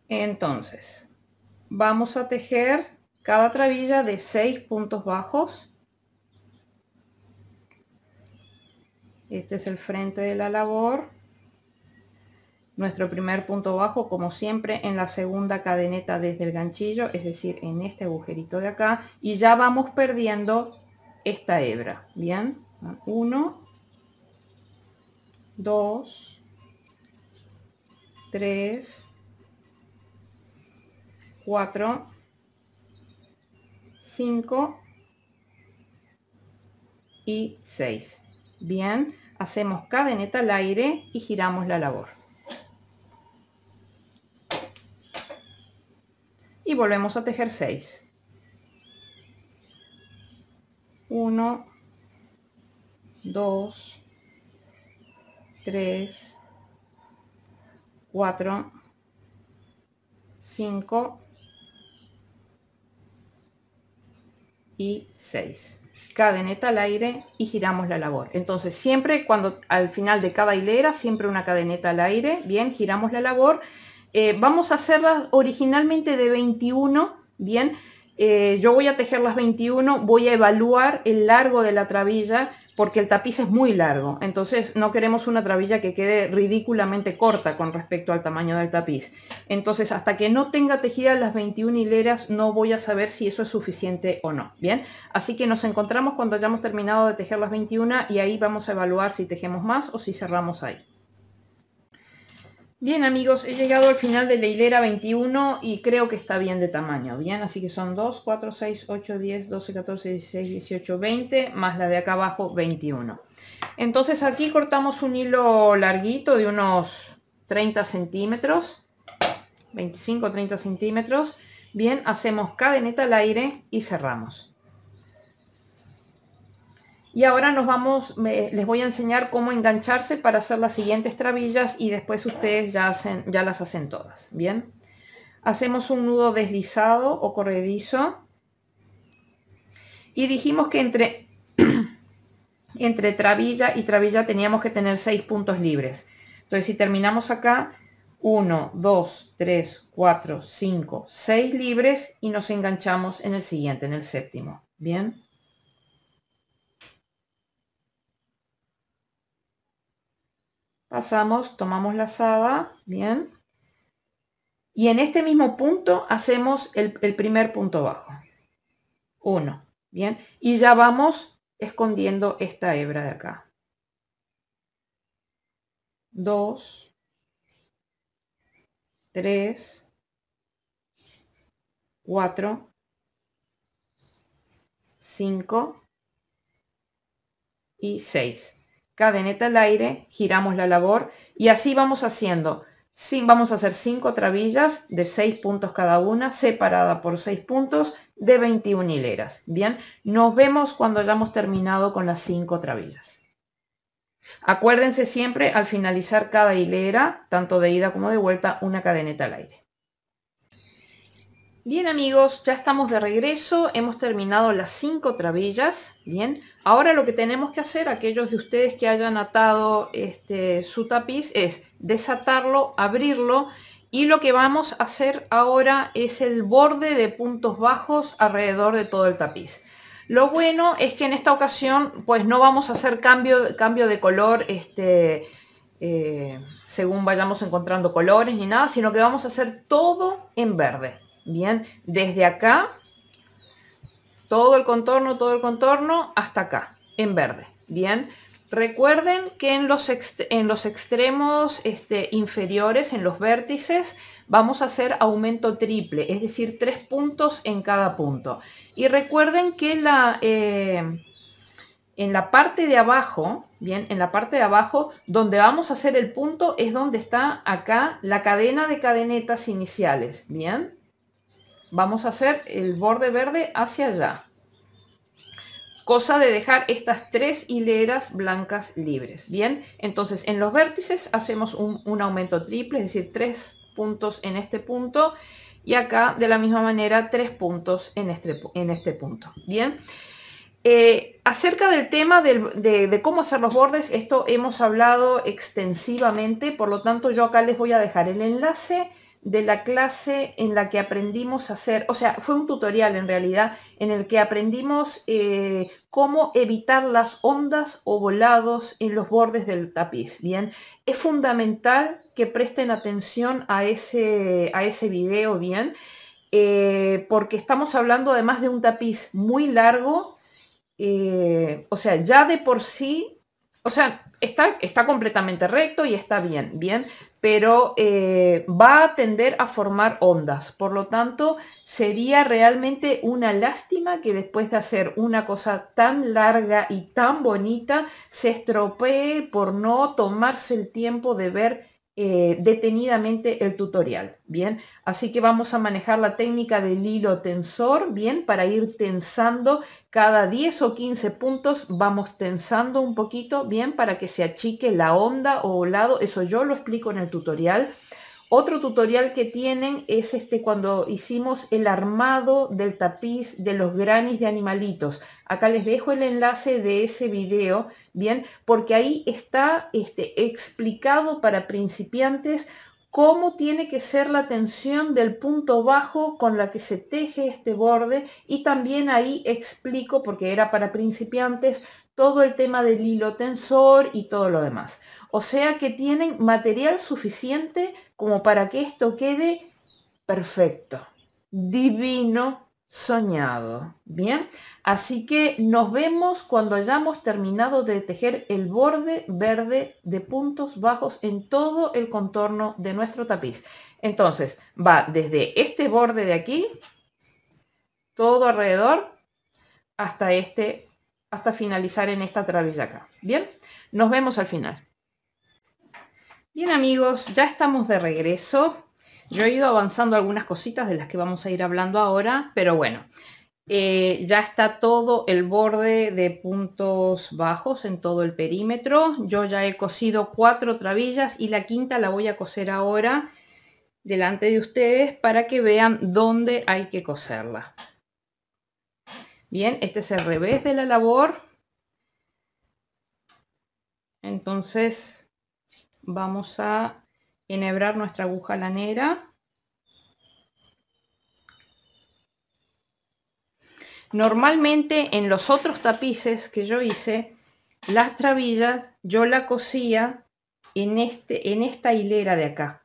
Entonces, vamos a tejer cada trabilla de 6 puntos bajos. Este es el frente de la labor. Nuestro primer punto bajo, como siempre, en la segunda cadeneta desde el ganchillo, es decir, en este agujerito de acá, y ya vamos perdiendo esta hebra. Bien, 1, 2, 3, 4, 5 y 6. Bien, hacemos cadeneta al aire y giramos la labor. Y volvemos a tejer 6. 1, 2, 3, 4, 5 y 6. Cadeneta al aire y giramos la labor. Entonces siempre cuando al final de cada hilera, siempre una cadeneta al aire. Bien, giramos la labor. Vamos a hacerlas originalmente de 21. Bien, yo voy a tejer las 21. Voy a evaluar el largo de la trabilla porque el tapiz es muy largo. Entonces no queremos una trabilla que quede ridículamente corta con respecto al tamaño del tapiz. Entonces hasta que no tenga tejidas las 21 hileras no voy a saber si eso es suficiente o no. Bien, así que nos encontramos cuando hayamos terminado de tejer las 21 y ahí vamos a evaluar si tejemos más o si cerramos ahí. Bien amigos, he llegado al final de la hilera 21 y creo que está bien de tamaño. Bien, así que son 2, 4, 6, 8, 10, 12, 14, 16, 18, 20, más la de acá abajo 21. Entonces aquí cortamos un hilo larguito de unos 30 centímetros, 25 30 centímetros. Bien, hacemos cadeneta al aire y cerramos. Y ahora nos vamos, les voy a enseñar cómo engancharse para hacer las siguientes trabillas y después ustedes ya las hacen todas. Bien, hacemos un nudo deslizado o corredizo y dijimos que entre trabilla y trabilla teníamos que tener 6 puntos libres. Entonces si terminamos acá, 1, 2, 3, 4, 5, 6 libres y nos enganchamos en el siguiente, en el séptimo. Bien. Pasamos, tomamos lazada, bien. Y en este mismo punto hacemos el primer punto bajo. 1, bien. Y ya vamos escondiendo esta hebra de acá. 2, 3, 4, 5 y 6. Cadeneta al aire, giramos la labor y así vamos haciendo. Vamos a hacer 5 trabillas de 6 puntos cada una, separada por 6 puntos de 21 hileras. Bien, nos vemos cuando hayamos terminado con las 5 trabillas. Acuérdense siempre al finalizar cada hilera, tanto de ida como de vuelta, una cadeneta al aire. Bien amigos, ya estamos de regreso, hemos terminado las 5 trabillas. Bien, ahora lo que tenemos que hacer, aquellos de ustedes que hayan atado su tapiz, es desatarlo, abrirlo, y lo que vamos a hacer ahora es el borde de puntos bajos alrededor de todo el tapiz. Lo bueno es que en esta ocasión pues no vamos a hacer cambio de color según vayamos encontrando colores ni nada, sino que vamos a hacer todo en verde. Bien, desde acá, todo el contorno hasta acá, en verde. Bien, recuerden que en los extremos inferiores, en los vértices, vamos a hacer aumento triple, es decir, 3 puntos en cada punto. Y recuerden que en la parte de abajo, bien, en la parte de abajo, donde vamos a hacer el punto, es donde está acá la cadena de cadenetas iniciales. Bien. Vamos a hacer el borde verde hacia allá. Cosa de dejar estas 3 hileras blancas libres. Bien, entonces en los vértices hacemos un aumento triple, es decir, 3 puntos en este punto. Y acá de la misma manera 3 puntos en este punto. Bien. Acerca del tema de cómo hacer los bordes, esto hemos hablado extensivamente. Por lo tanto, yo acá les voy a dejar el enlace de la clase en la que aprendimos a hacer, o sea, fue un tutorial en realidad en el que aprendimos cómo evitar las ondas o volados en los bordes del tapiz. Bien, es fundamental que presten atención a ese video, bien, porque estamos hablando además de un tapiz muy largo, o sea, ya de por sí, o sea, está completamente recto y está bien, pero va a tender a formar ondas. Por lo tanto, sería realmente una lástima que después de hacer una cosa tan larga y tan bonita, se estropee por no tomarse el tiempo de ver detenidamente el tutorial. Bien, así que vamos a manejar la técnica del hilo tensor, bien, para ir tensando cada 10 o 15 puntos, vamos tensando un poquito, bien, para que se achique la onda o volado. Eso yo lo explico en el tutorial. Otro tutorial que tienen es cuando hicimos el armado del tapiz de los granis de animalitos. Acá les dejo el enlace de ese video, bien, porque ahí está explicado para principiantes cómo tiene que ser la tensión del punto bajo con la que se teje este borde, y también ahí explico, porque era para principiantes, todo el tema del hilo tensor y todo lo demás. O sea que tienen material suficiente como para que esto quede perfecto, divino, soñado. Bien, así que nos vemos cuando hayamos terminado de tejer el borde verde de puntos bajos en todo el contorno de nuestro tapiz. Entonces va desde este borde de aquí, todo alrededor, hasta finalizar en esta trabilla acá. Bien, nos vemos al final. Bien amigos, ya estamos de regreso. Yo he ido avanzando algunas cositas de las que vamos a ir hablando ahora, pero bueno, ya está todo el borde de puntos bajos en todo el perímetro. Yo ya he cosido 4 trabillas y la quinta la voy a coser ahora delante de ustedes para que vean dónde hay que coserla. Bien, este es el revés de la labor. Entonces vamos a enhebrar nuestra aguja lanera. Normalmente en los otros tapices que yo hice, las trabillas yo la cosía en esta hilera de acá.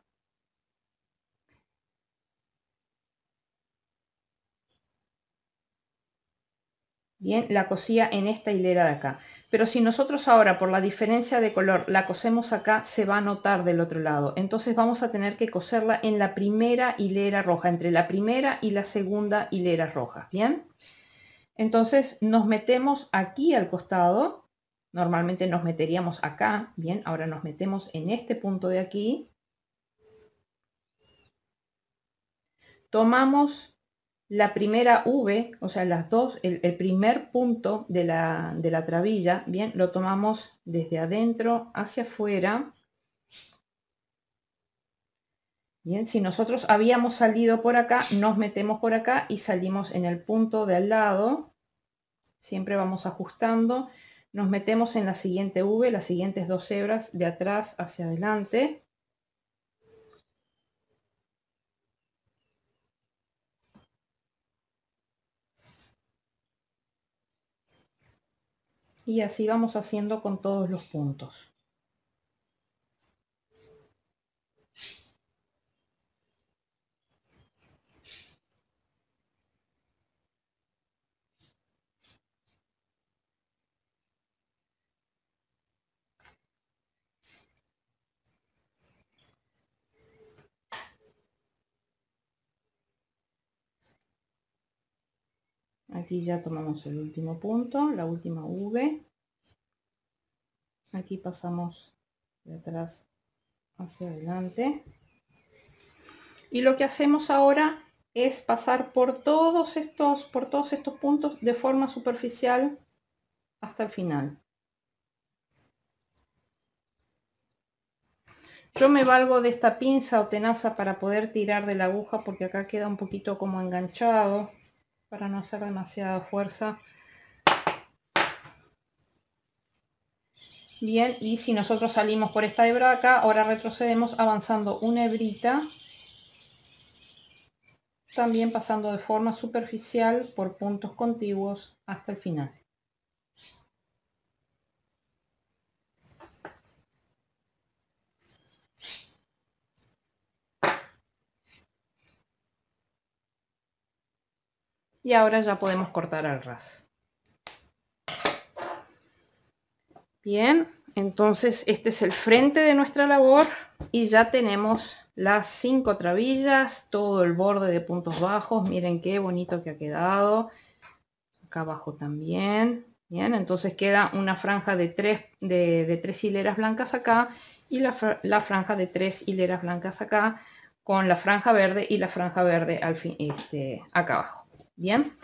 Bien, la cosía en esta hilera de acá. Pero si nosotros ahora, por la diferencia de color, la cosemos acá, se va a notar del otro lado. Entonces vamos a tener que coserla en la primera hilera roja, entre la primera y la segunda hilera roja. Bien. Entonces nos metemos aquí al costado. Normalmente nos meteríamos acá. Bien, ahora nos metemos en este punto de aquí. Tomamos la primera V, o sea, las dos, el primer punto de la trabilla, bien, lo tomamos desde adentro hacia afuera. Bien, si nosotros habíamos salido por acá, nos metemos por acá y salimos en el punto de al lado. Siempre vamos ajustando. Nos metemos en la siguiente V, las siguientes 2 hebras de atrás hacia adelante. Y así vamos haciendo con todos los puntos. Aquí ya tomamos el último punto, la última V. Aquí pasamos de atrás hacia adelante. Y lo que hacemos ahora es pasar por todos estos puntos de forma superficial hasta el final. Yo me valgo de esta pinza o tenaza para poder tirar de la aguja, porque acá queda un poquito como enganchado, para no hacer demasiada fuerza. Bien, y si nosotros salimos por esta hebra de acá, ahora retrocedemos avanzando una hebrita también pasando de forma superficial por puntos contiguos hasta el final. Y ahora ya podemos cortar al ras. Bien, entonces este es el frente de nuestra labor y ya tenemos las 5 trabillas, todo el borde de puntos bajos. Miren qué bonito que ha quedado. Acá abajo también. Bien, entonces queda una franja de 3 hileras blancas acá y la franja de 3 hileras blancas acá, con la franja verde y la franja verde al fin, acá abajo. Bien,